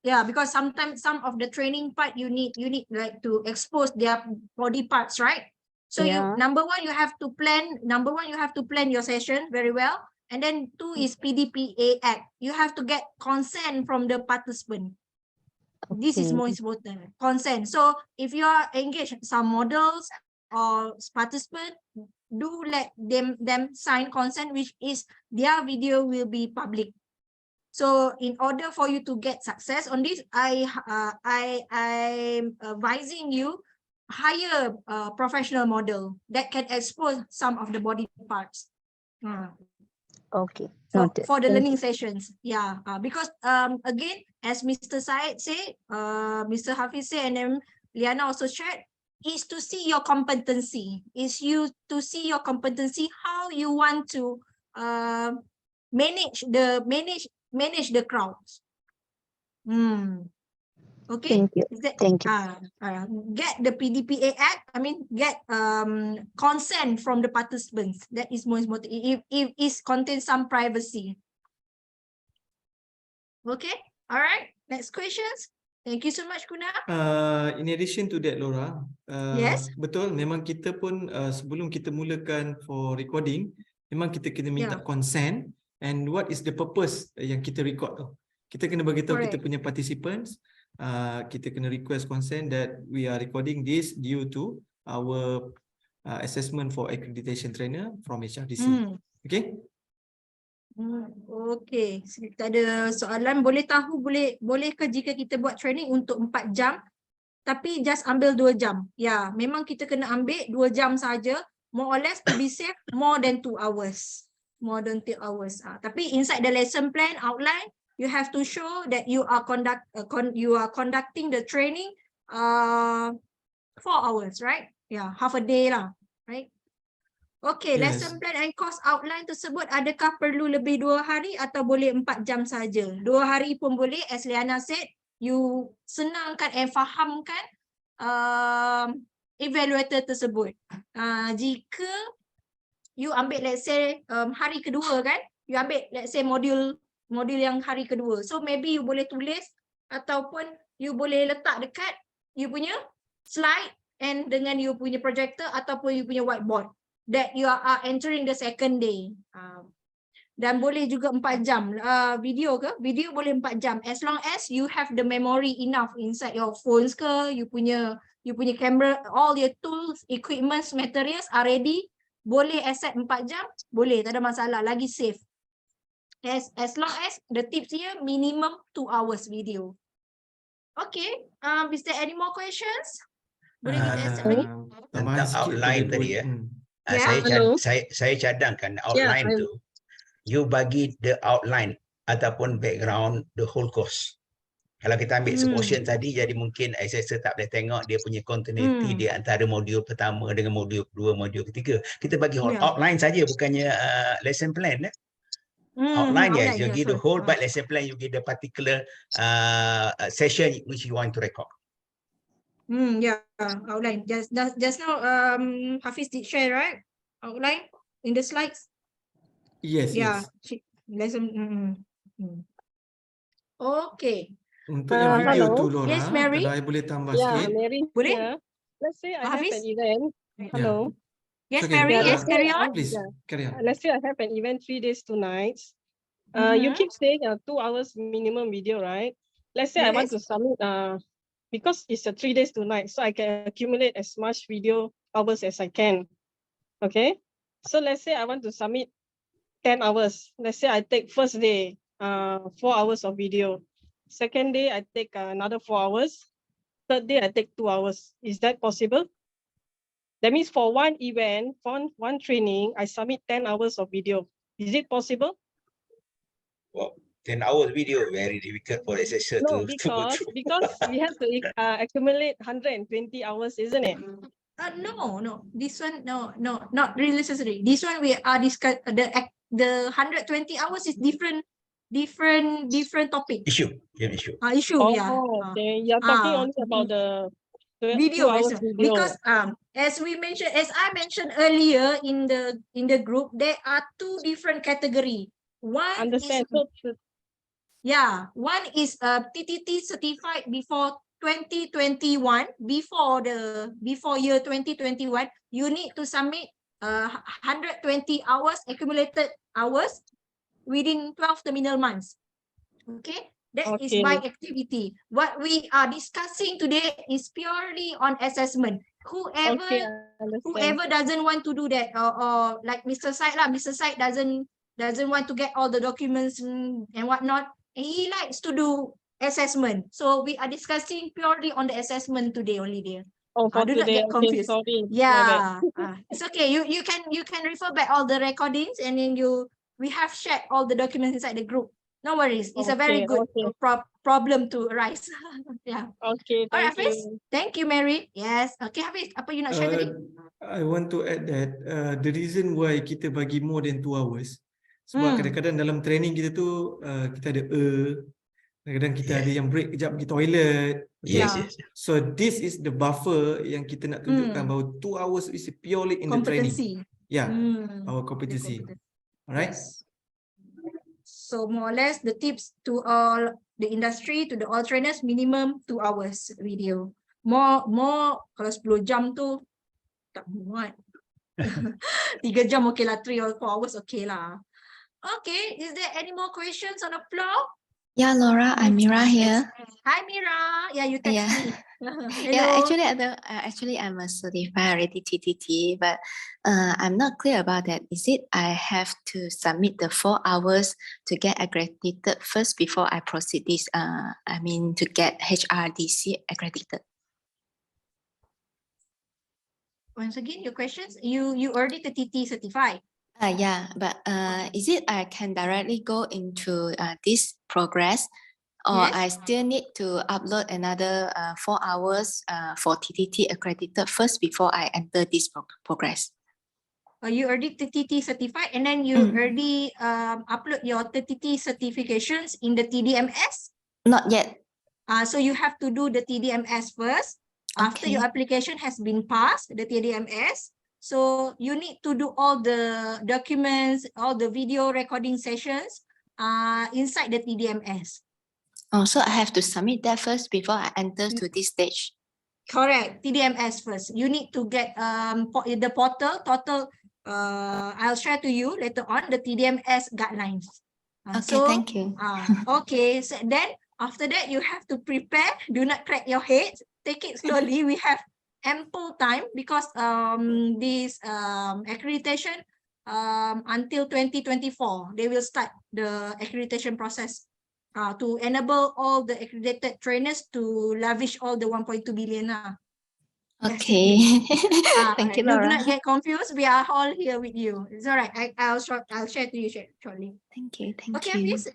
Yeah, because sometimes some of the training part you need like to expose their body parts, right? So number one, you have to plan your session very well. And then 2 is PDPA Act. You have to get consent from the participant. This is Okay. most important, consent. So if you are engaged some models or participant, do let them sign consent, which is their video will be public. So in order for you to get success on this, I'm advising you hire a professional model that can expose some of the body parts. Okay. Noted. For the Thank learning you. sessions, yeah, because again, as Mr. Syed said, Mr. Hafiz said, and then Liyana also shared, is to see your competency, how you want to manage the crowds. Okay, Thank you. is that Thank you. get the PDPA Act, get consent from the participants. That is most important if it contains some privacy. Okay, all right, next questions. Thank you so much, Kuna. In addition to that, Lora, Yes. betul, memang kita pun sebelum kita mulakan for recording, memang kita kena minta consent, and what is the purpose yang kita record tu. Kita kena bagi tahu kita punya participants, kita kena request consent that we are recording this due to our assessment for accreditation trainer from HRDC. Okay? Okay, kita ada soalan, bolehkah jika kita buat training untuk 4 jam tapi just ambil 2 jam? Ya, memang kita kena ambil 2 jam saja, more or less to be safe, more than 2 hours. Tapi inside the lesson plan outline, you have to show that you are conducting the training 4 hours, right? Yeah, half a day lah, right? Okay, Yes. lesson plan and course outline tersebut adakah perlu lebih 2 hari atau boleh 4 jam saja? 2 hari pun boleh, as Liyana said, you senangkan and fahamkan evaluator tersebut. Jika you ambil let's say hari kedua kan, you ambil let's say modul yang hari kedua. So maybe you boleh tulis ataupun you boleh letak dekat you punya slide and dengan you punya projector ataupun you punya whiteboard that you are entering the second day. Dan boleh juga 4 jam. Video ke? Video boleh 4 jam. As long as you have the memory enough inside your phones ke, you punya camera, all your tools, equipments, materials are ready. Boleh accept 4 jam? Boleh, tak ada masalah. Lagi safe. As long as the tips here, minimum 2 hours video. Okay. Is there any more questions? Boleh kita accept lagi? Tentang outline tadi ya. Yeah. Saya cadangkan outline tu, you bagi the outline ataupun background the whole course. Kalau kita ambil seportion tadi, jadi mungkin assessor tak boleh tengok dia punya continuity di antara modul pertama dengan modul kedua, modul ketiga. Kita bagi outline saja, bukannya lesson plan. Outline, yes, you give the whole but lesson plan, you give the particular session which you want to record. Yeah, outline. Just now, Hafiz did share, right? Outline in the slides. Yes, Yeah. yes. Lesson. Okay. Untuk yang video tu, Lora, Yes, Mary. kalau I boleh tambah Yeah, sikit. Mary. Boleh? Yeah. Let's say I have Hafiz? an event. Hello. Yes, Okay, Mary. Yes, let's say carry on. Please, Yeah. carry on. Let's say I have an event 3 days, 2 nights. You keep saying 2 hours minimum video, right? Let's say I want to submit because it's a 3 days, 2 nights, so I can accumulate as much video hours as I can. Okay. So let's say I want to submit 10 hours. Let's say I take first day 4 hours of video. Second day I take another 4 hours. Third day I take 2 hours. Is that possible? That means for one event, for one training, I submit 10 hours of video. Is it possible? Well, 10 hours video, very difficult for assessor No, to go because we have to accumulate 120 hours, isn't it? No. This one, no, not really necessary. This one we are discuss the 120 hours is different topic. Issue. Issue, yeah. Okay. You're talking only about the video, 2 hours video. because as I mentioned earlier in the group, there are 2 different category. One Understand. one is TTT-Certified before 2021, before year 2021, you need to submit 120 hours accumulated hours within 12 terminal months. Okay, that is by activity. What we are discussing today is purely on assessment. Whoever doesn't want to do that, or like Mr. Syed lah, Mr. Syed doesn't want to get all the documents and whatnot. He likes to do assessment. So we are discussing purely on the assessment today only, dear. Oh, for Do not today. get Okay, confused. sorry. My Yeah, bad. it's okay. You can refer back all the recordings, and then we have shared all the documents inside the group. No worries. It's a very good problem to arise. Yeah. Okay, All right, thank Hafiz. you. Thank you, Mary. Yes. Okay, Hafiz. Apa you nak share tadi? I want to add that the reason why kita bagi more than 2 hours sebab kadang-kadang dalam training kita tu kita ada kadang-kadang kita ada yang break kejap pergi toilet. Yes. So this is the buffer yang kita nak tunjukkan bahawa 2 hours is purely in the training. Yeah, our competency. Alright. Yes. So more or less the tips to all the industry, to the all trainers, minimum 2 hours video. More kalau 10 jam tu tak muat. 3 jam okay lah, 3 or 4 hours okay lah. Okay, is there any more questions on the floor? Yeah, Laura, I'm Mira here. Hi Mira. Yeah, you text me. Yeah, Hello. actually, I'm a certified already TTT, but I'm not clear about that. Is it I have to submit the 4 hours to get accredited first before I proceed this? I mean, to get HRDC accredited. Once again, your questions. You already TTT certified. Yeah, but is it I can directly go into this progress, or Yes. I still need to upload another 4 hours for TTT accredited first before I enter this progress? You already TTT certified, and then you already upload your TTT certifications in the TDMS? Not yet. So you have to do the TDMS first. After your application has been passed, the TDMS, so you need to do all the documents, all the video recording sessions inside the TDMS. Oh, so I have to submit that first before I enter to this stage? Correct, TDMS first. You need to get the portal, I'll share to you later on the TDMS guidelines. Okay, thank you. Okay, so then after that you have to prepare. Do not crack your head. Take it slowly. We have ample time because this accreditation until 2024 they will start the accreditation process to enable all the accredited trainers to lavish all the 1.2 billion. Okay. Thank you, Do Laura. not get confused. We are all here with you. It's all right. I'll share to you shortly. Thank you. Thank Okay, you. Hafiz.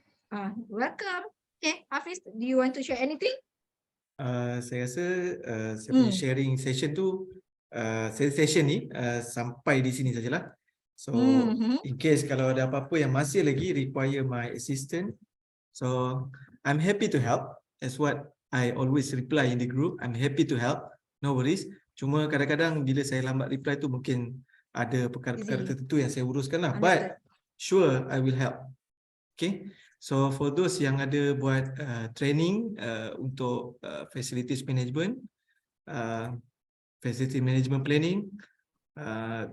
Welcome. Okay, Hafiz, do you want to share anything? Saya rasa saya punya sharing session tu session ni sampai di sini sajalah. So in case kalau ada apa-apa yang masih lagi require my assistance, so I'm happy to help. That's what I always reply in the group. I'm happy to help. No worries. Cuma kadang-kadang bila saya lambat reply tu mungkin ada perkara-perkara tertentu yang saya uruskan lah. But sure I will help. Okay. So for those yang ada buat training untuk facilities management, facility management planning,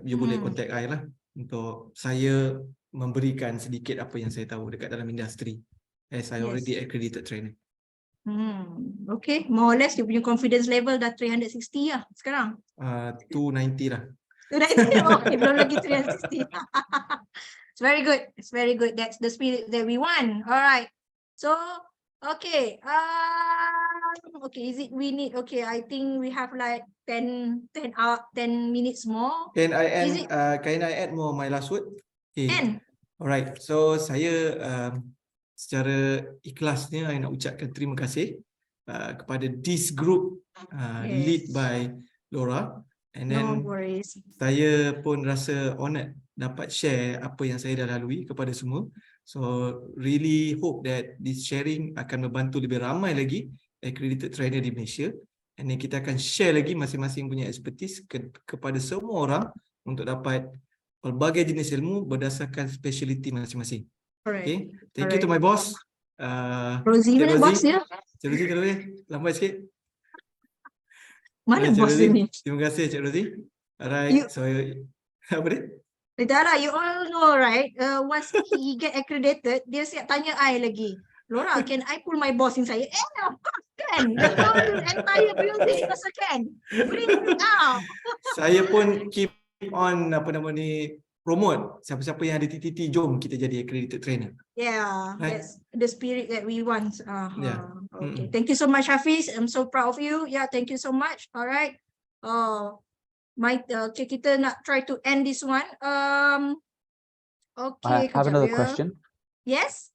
you boleh contact I lah untuk saya memberikan sedikit apa yang saya tahu dekat dalam industri, as I already accredited trainer. Okay, more or less you punya confidence level dah 360 lah sekarang. 290 lah. 290, okay, belum lagi 360. It's very good. It's very good. That's the spirit that we want. All right. So, okay. Okay, is it we need? Okay, I think we have like 10 minutes more. Can I add more my last word? Okay. Can. Alright. So saya secara ikhlasnya I nak ucapkan terima kasih kepada this group lead by Lora, and then saya pun rasa honoured dapat share apa yang saya dah lalui kepada semua. So really hope that this sharing akan membantu lebih ramai lagi accredited trainer di Malaysia, and then kita akan share lagi masing-masing punya expertise kepada semua orang untuk dapat pelbagai jenis ilmu berdasarkan speciality masing-masing. Okay, thank you to my boss. Rosie mana bos dia? Cik Rosie kalau boleh lambat sikit. Mana bos dia ni? Terima kasih Cik Rosie. Alright, so apa dia? Liyana, you all know, right? Once he get accredited, dia siap tanya I lagi. Lora, can I pull my boss inside? Of course can. The whole entire building also can. Bring it out. Saya pun keep on apa nama ni promote siapa-siapa yang ada TTT, jom kita jadi accredited trainer. Yeah, Right. that's the spirit that we want. Yeah. Okay, thank you so much, Hafiz. I'm so proud of you. Yeah, thank you so much. All right. Okay, kita nak try to end this one. Okay, I have another kejap ya. question. Yes.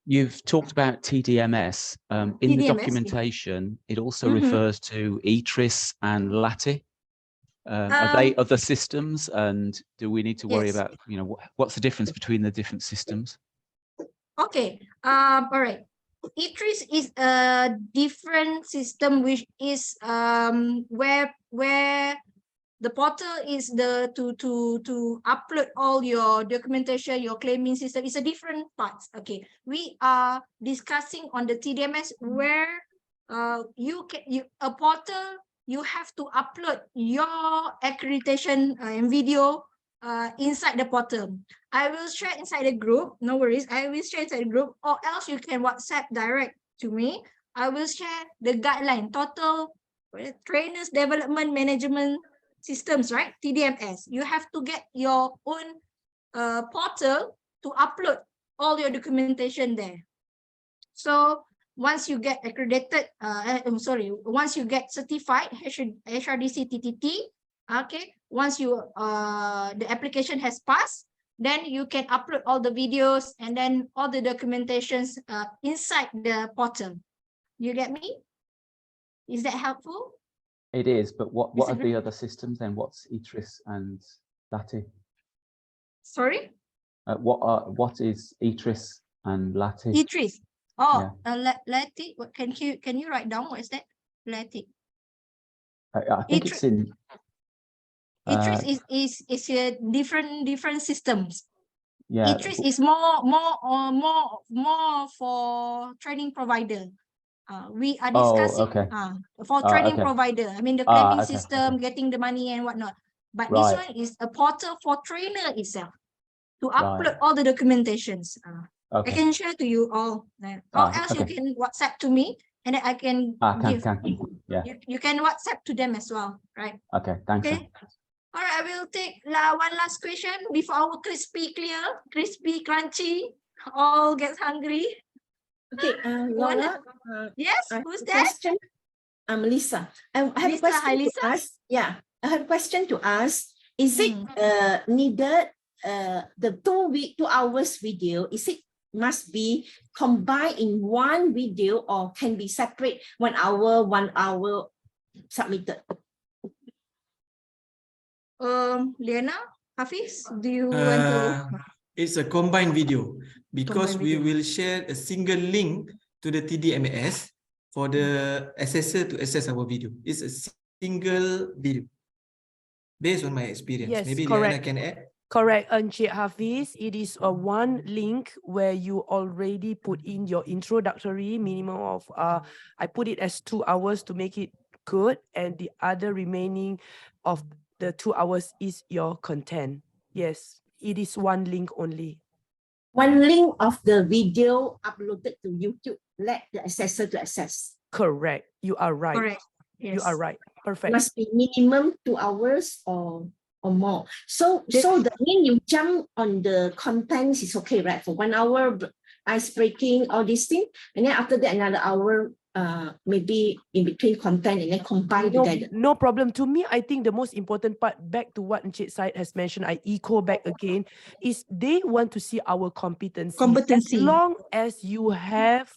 You've talked about TDMS. In the TDMS, yeah. documentation, it also refers to ETRIS and LATI. Are they other systems, and do we need to worry Yes. about, what's the difference between the different systems? Okay. All right. ETRIS is a different system, which is where the portal is to upload all your documentation, your claiming system. It's a different parts. Okay, we are discussing on the TDMS where a portal, you have to upload your accreditation and video inside the portal. I will share inside the group. No worries, I will share inside the group, or else you can WhatsApp direct to me. I will share the guideline, total trainers development management systems, right? TDMS. You have to get your own portal to upload all your documentation there. So once you get accredited, once you get certified HRDC TTT, okay, once you the application has passed, then you can upload all the videos and then all the documentations inside the portal. You get me? Is that helpful? It is, but what are the other systems then? What's ETRIS and LATI? Sorry? What is ETRIS and LATI? ETRIS. Oh, yeah. LATI. What can you write down? What is that? LATI. I think it's in. ETRIS is a different systems. Yeah. ETRIS is more for training provider. We are discussing for training provider. I mean the claiming system, getting the money and whatnot. But this one is a portal for trainer itself to upload all the documentations. I can share to you all. Or else you can WhatsApp to me and then I can give. Yeah. You can WhatsApp to them as well, right? Okay, thanks. Okay. All right, I will take one last question before our crispy crunchy all gets hungry. Okay, Lora. Yes, who's that? Question. I'm Lisa. I have a question to ask. Yeah, I have a question to ask. Is it needed the 2 hours video? Is it must be combined in one video or can be separate 1 hour submitted? Liyana, Hafiz, do you want to? It's a combined video because we will share a single link to the TDMS for the assessor to access our video. It's a single video based on my experience. Yes, maybe correct. Liyana can add. Correct, Encik Hafiz. It is a one link where you already put in your introductory minimum of I put it as 2 hours to make it good, and the other remaining of the 2 hours is your content. Yes, it is one link only. One link of the video uploaded to YouTube, let the assessor to access. Correct. You are right. Correct. Yes. You are right. Perfect. Must be minimum 2 hours or more. So the minute you jump on the contents is okay, right? For 1 hour, ice breaking, all these things, and then after that another hour, maybe in between content and then combine together. No problem. To me, I think the most important part, back to what Encik Syed has mentioned, I echo back again, is they want to see our competency. As long as you have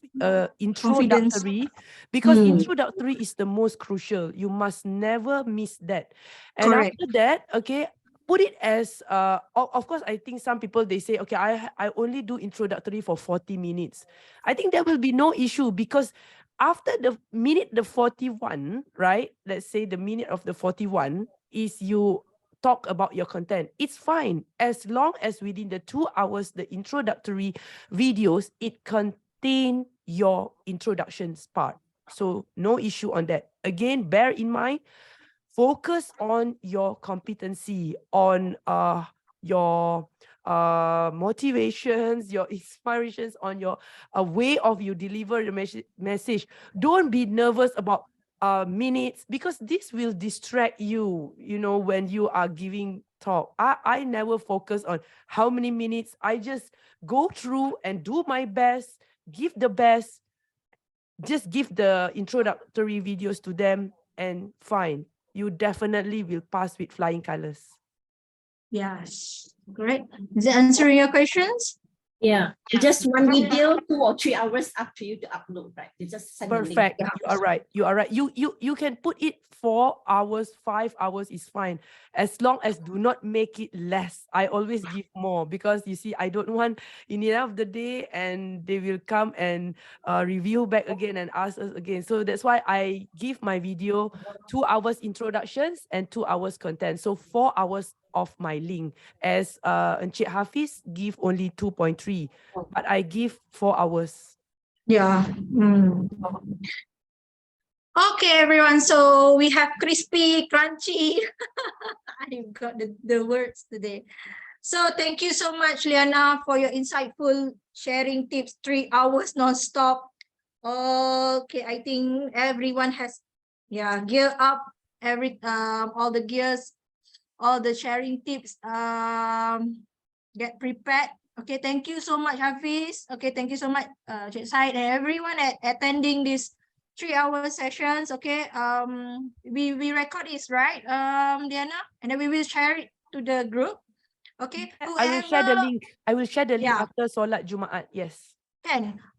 introductory, because introductory is the most crucial. You must never miss that. And correct. After that, okay, put it as, of course, I think some people, they say, okay, I only do introductory for 40 minutes. I think there will be no issue because after the 41, right? Let's say the minute of the 41 is you talk about your content. It's fine as long as within the 2 hours, the introductory videos, it contain your introductions part. So no issue on that. Again, bear in mind, focus on your competency, on your motivations, your inspirations, on your way of you deliver the message. Don't be nervous about minutes, because this will distract you, you know, when you are giving talk. I never focus on how many minutes. I just go through and do my best, give the best, just give the introductory videos to them, and fine, you definitely will pass with flying colors. Yes, great. Is it answering your questions? Yeah, just one video, 2 or 3 hours up to you to upload, right? You just send the link. Perfect. You are right. You are right. You can put it 4 hours, 5 hours is fine, as long as do not make it less. I always give more, because you see, I don't want in the end of the day and they will come and review back again and ask us again. So that's why I give my video 2 hours introductions and 2 hours content. So 4 hours of my link, as Encik Hafiz give only 2.3, but I give 4 hours. Yeah. Okay, everyone. So we have crispy, crunchy. I've got the words today. So thank you so much, Liyana, for your insightful sharing tips, 3 hours non-stop. Okay, I think everyone has, gear up, all the gears, all the sharing tips, get prepared. Okay, thank you so much, Hafiz. Okay, thank you so much, Cik Said, and everyone attending this 3-hour sessions. Okay, we record this, right, Liyana, and then we will share it to the group. Okay, I will share the link. I will share the link after Solat Jumaat. Yes.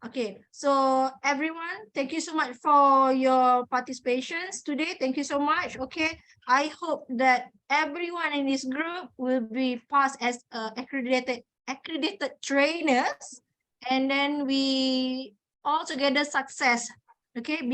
Okay, so everyone, thank you so much for your participations today. Thank you so much. Okay, I hope that everyone in this group will be passed as accredited trainers, and then we all together success. Okay, before